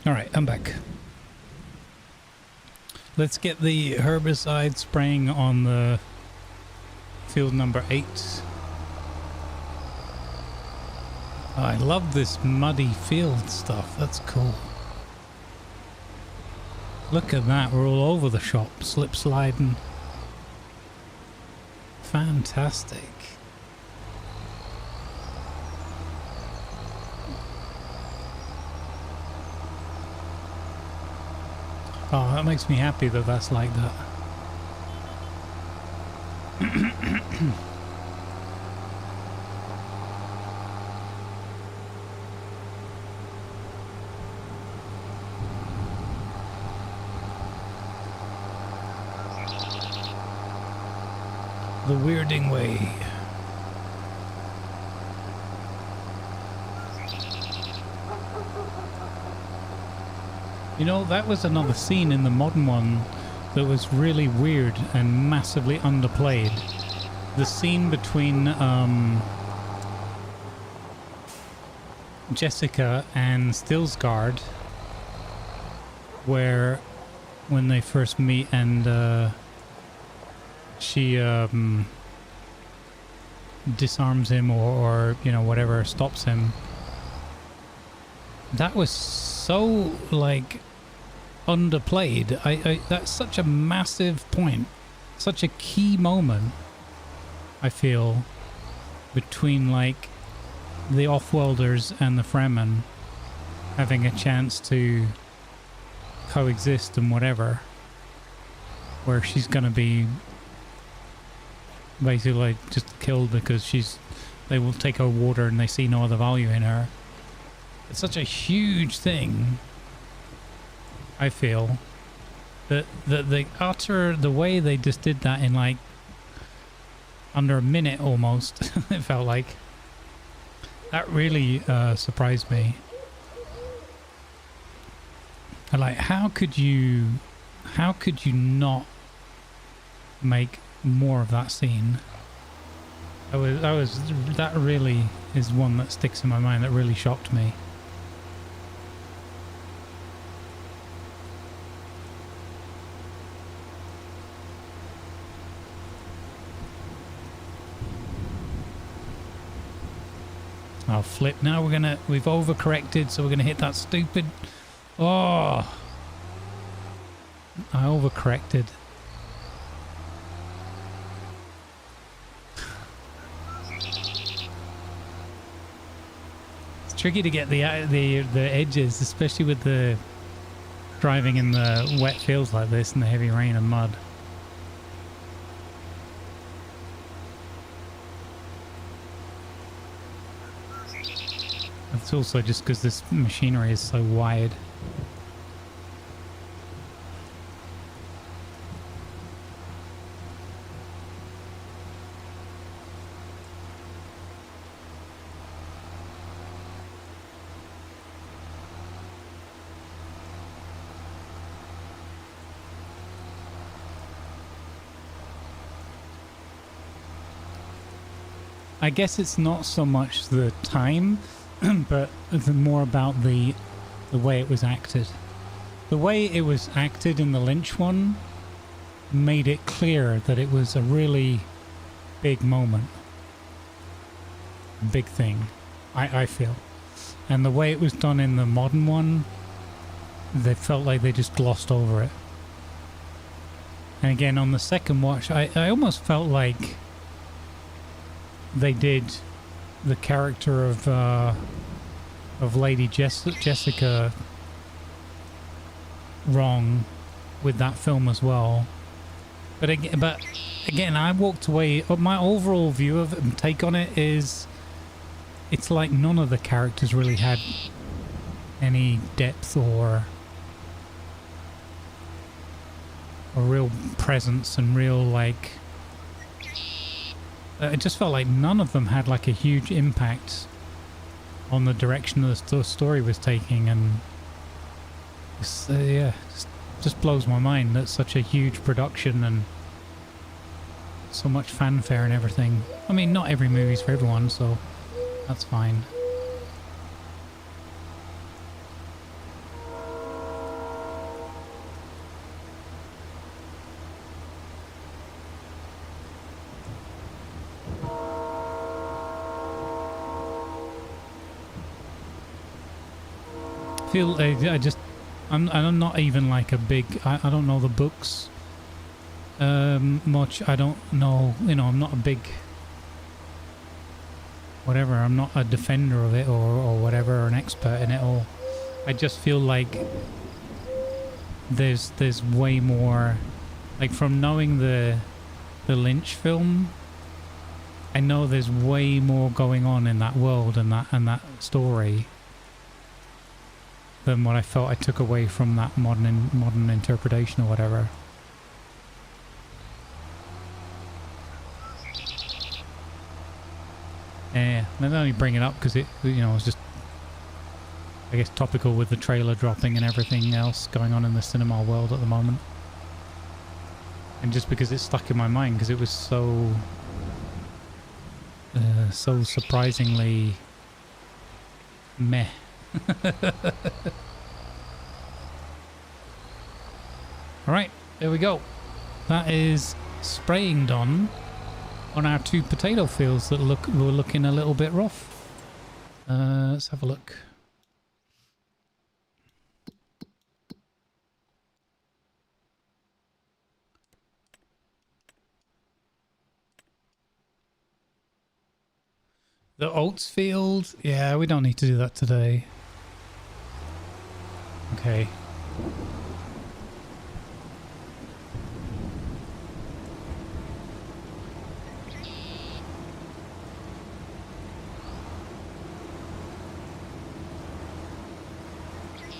All right, I'm back. Let's get the herbicide spraying on the field number 8. I love this muddy field stuff. That's cool. Look at that. We're all over the shop. Slip sliding. Fantastic. Oh, that makes me happy that that's like that. The Weirding Way. You know, that was another scene in the modern one that was really weird and massively underplayed. The scene between Jessica and Stilsgaard, where when they first meet and she disarms him or you know, whatever, stops him. That was so like underplayed. I that's such a massive point, such a key moment, I feel, between like the Offworlders and the Fremen having a chance to coexist and whatever, where she's gonna be basically like just killed because they will take her water and they see no other value in her. It's such a huge thing, I feel, that the way they just did that in like under a minute almost, it felt like, that really surprised me. And like, how could you not make more of that scene? That really is one that sticks in my mind, that really shocked me. Oh flip, now we've overcorrected, so we're gonna hit that stupid, oh, I overcorrected. It's tricky to get the edges, especially with the driving in the wet fields like this and the heavy rain and mud. It's also just because this machinery is so wide. I guess it's not so much the time, but more about the way it was acted. The way it was acted in the Lynch one made it clear that it was a really big moment. Big thing, I feel. And the way it was done in the modern one, they felt like they just glossed over it. And again, on the second watch, I almost felt like they did the character of Lady Jessica wrong with that film as well. But again, I walked away. My overall view of it and take on it is, it's like none of the characters really had any depth or a real presence and real like. It just felt like none of them had like a huge impact on the direction the story was taking, and yeah, just blows my mind that such a huge production and so much fanfare and everything. I mean, not every movie's for everyone, so that's fine. feel I'm not even like a big, I don't know the books much. I don't know, you know, I'm not a big whatever, I'm not a defender of it or whatever, or an expert in it all. I just feel like there's way more, like from knowing the Lynch film, I know there's way more going on in that world and that story than what I felt I took away from that modern interpretation or whatever. Yeah, I only bring it up because it, you know, it's just, I guess, topical with the trailer dropping and everything else going on in the cinema world at the moment. And just because it's stuck in my mind because it was so surprisingly meh. Alright, there we go. That is spraying done on our 2 potato fields that were looking a little bit rough. Let's have a look. The oats field? Yeah, we don't need to do that today. Okay.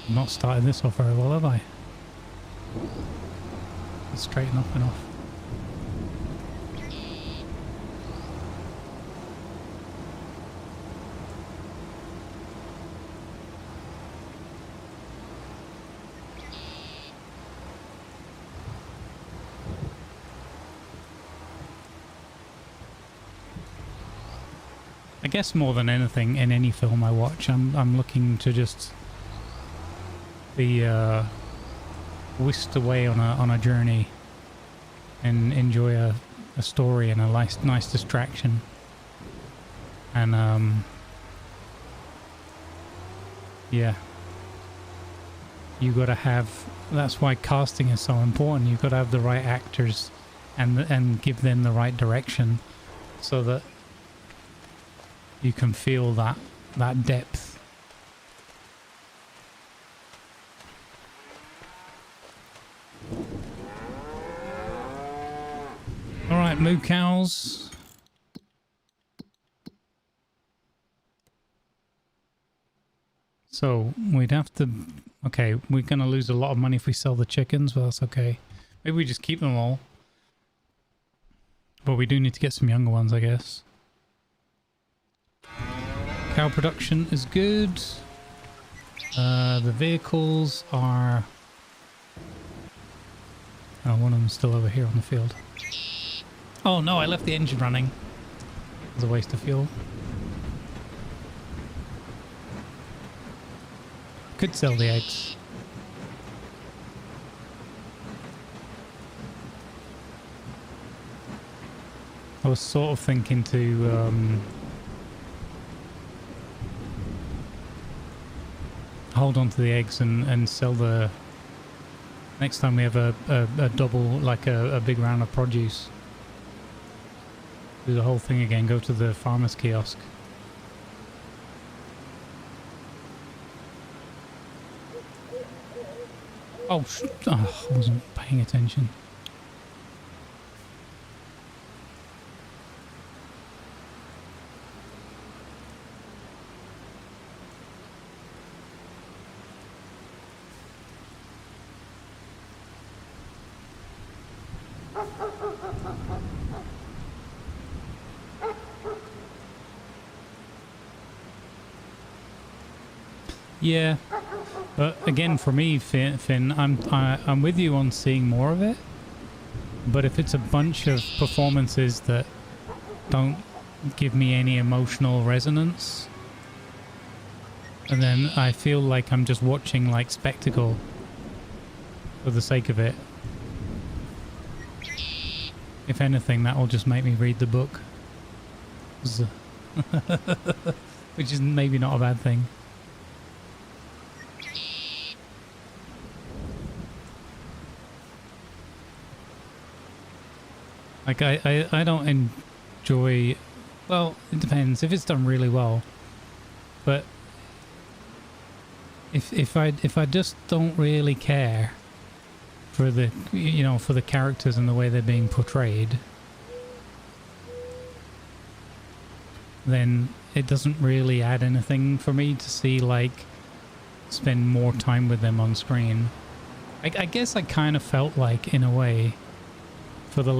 I'm not starting this off very well, have I? Let's straighten up and off. I guess more than anything in any film I watch, I'm looking to just be whisked away on a journey and enjoy a story and a nice distraction. And yeah, you got to have. That's why casting is so important. You've got to have the right actors and give them the right direction, so that you can feel that depth. All right, moo cows. So we'd have to. Okay, we're gonna lose a lot of money if we sell the chickens, but that's okay. Maybe we just keep them all. But we do need to get some younger ones, I guess. Cow production is good. The vehicles are... Oh, one of them's still over here on the field. Oh no, I left the engine running. It was a waste of fuel. Could sell the eggs. I was sort of thinking to hold on to the eggs and sell the next time we have a double, like a big round of produce. Do the whole thing again, go to the farmer's kiosk. Oh, I wasn't paying attention. Yeah, but again, for me, Finn, I'm with you on seeing more of it. But if it's a bunch of performances that don't give me any emotional resonance, and then I feel like I'm just watching like spectacle for the sake of it. If anything, that will just make me read the book, which is maybe not a bad thing. Like I don't enjoy, well, it depends if it's done really well, but if I just don't really care for the, you know, for the characters and the way they're being portrayed, then it doesn't really add anything for me to see, like, spend more time with them on screen. I guess I kind of felt like, in a way, for the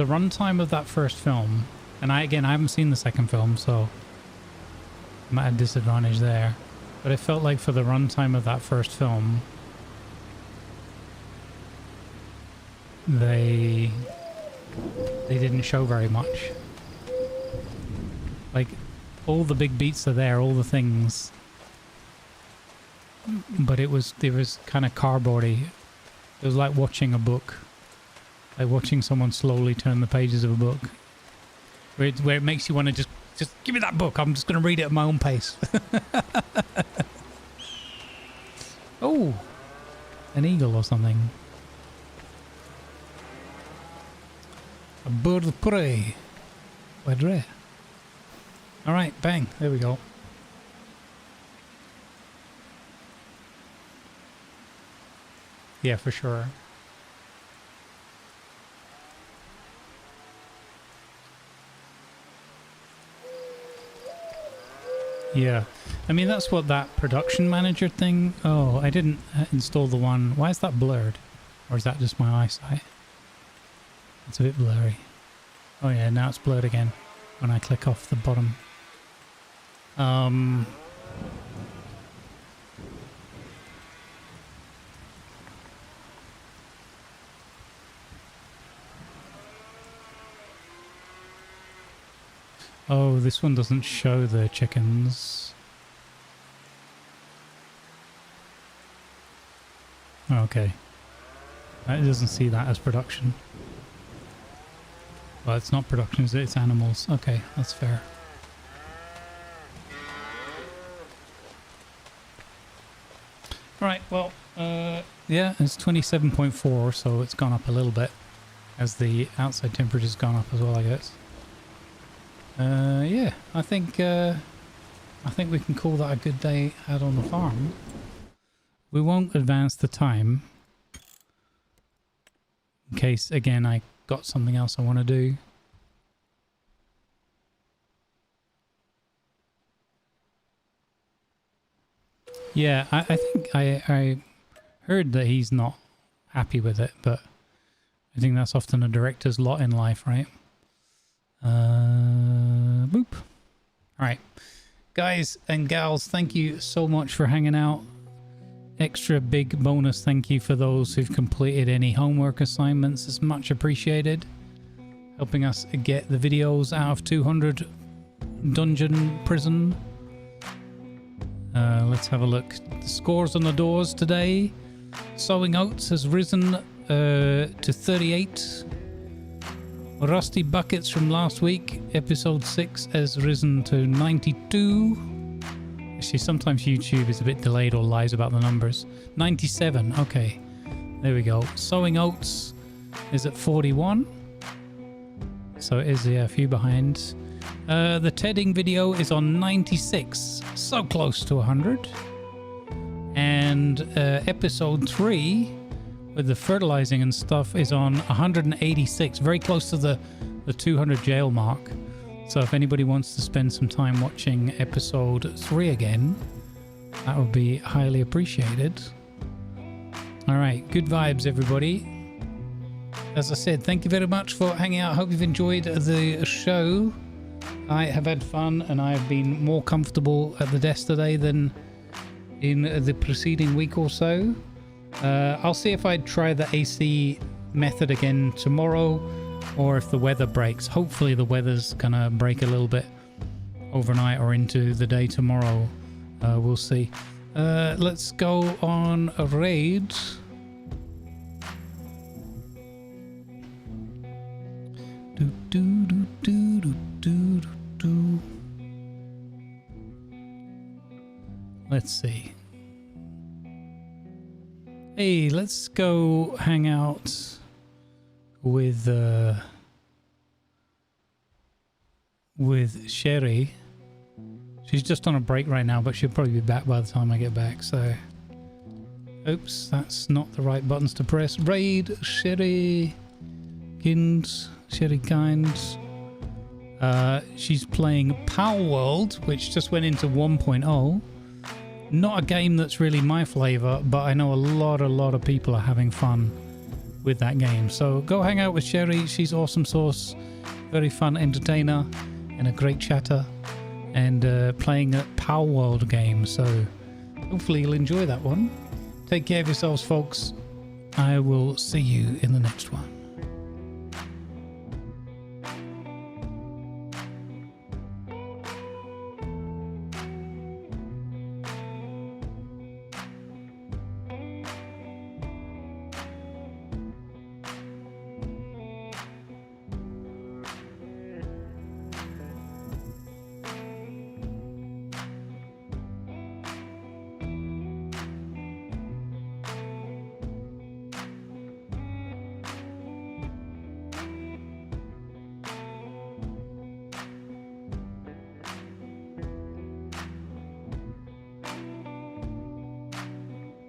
runtime of that first film, and I haven't seen the second film, so I'm at a disadvantage there, but it felt like for the runtime of that first film, they didn't show very much. Like, all the big beats are there, all the things, but it was kind of cardboardy. It was like watching a book, like watching someone slowly turn the pages of a book, where it makes you want to just give me that book. I'm just going to read it at my own pace. Oh, an eagle or something. A bird of prey. Quite rare. All right, bang. There we go. Yeah, for sure. Yeah. I mean, that's what that production manager thing... Oh, I didn't install the one... Why is that blurred? Or is that just my eyesight? It's a bit blurry. Oh yeah, now it's blurred again when I click off the bottom. Oh, this one doesn't show the chickens. Okay. It doesn't see that as production. Well, it's not production, is it? It's animals. Okay, that's fair. Alright, well, yeah, it's 27.4, so it's gone up a little bit as the outside temperature's gone up as well, I guess. Yeah, I think we can call that a good day out on the farm. We won't advance the time in case, again, I got something else I want to do. Yeah, I think I heard that he's not happy with it, but I think that's often a director's lot in life, right? Boop. Alright. Guys and gals, thank you so much for hanging out. Extra big bonus thank you for those who've completed any homework assignments. It's much appreciated. Helping us get the videos out of 200 dungeon prison. Let's have a look. The scores on the doors today. Sowing Oats has risen to 38. Rusty Buckets from last week, episode 6, has risen to 92. Actually, sometimes YouTube is a bit delayed or lies about the numbers. 97, okay. There we go. Sowing Oats is at 41. So it is, yeah, a few behind. The Tedding video is on 96. So close to 100. And episode 3... with the fertilizing and stuff is on 186, very close to the 200 jail mark. So if anybody wants to spend some time watching episode 3 again, that would be highly appreciated. All right, good vibes, everybody. As I said, thank you very much for hanging out. Hope you've enjoyed the show. I have had fun, and I have been more comfortable at the desk today than in the preceding week or so. I'll see if I try the AC method again tomorrow, or if the weather breaks. Hopefully the weather's gonna break a little bit overnight or into the day tomorrow. We'll see. Let's go on a raid. Let's see. Hey, let's go hang out with with Sherry. She's just on a break right now, but she'll probably be back by the time I get back. So, oops, that's not the right buttons to press. Raid Sherry Gins, Sherry Gines. She's playing Power World, which just went into 1.0. Not a game that's really my flavor, but I know a lot of people are having fun with that game. So go hang out with Sherry. She's awesome sauce, very fun entertainer and a great chatter, and playing a Power World game. So hopefully you'll enjoy that one. Take care of yourselves, folks. I will see you in the next one.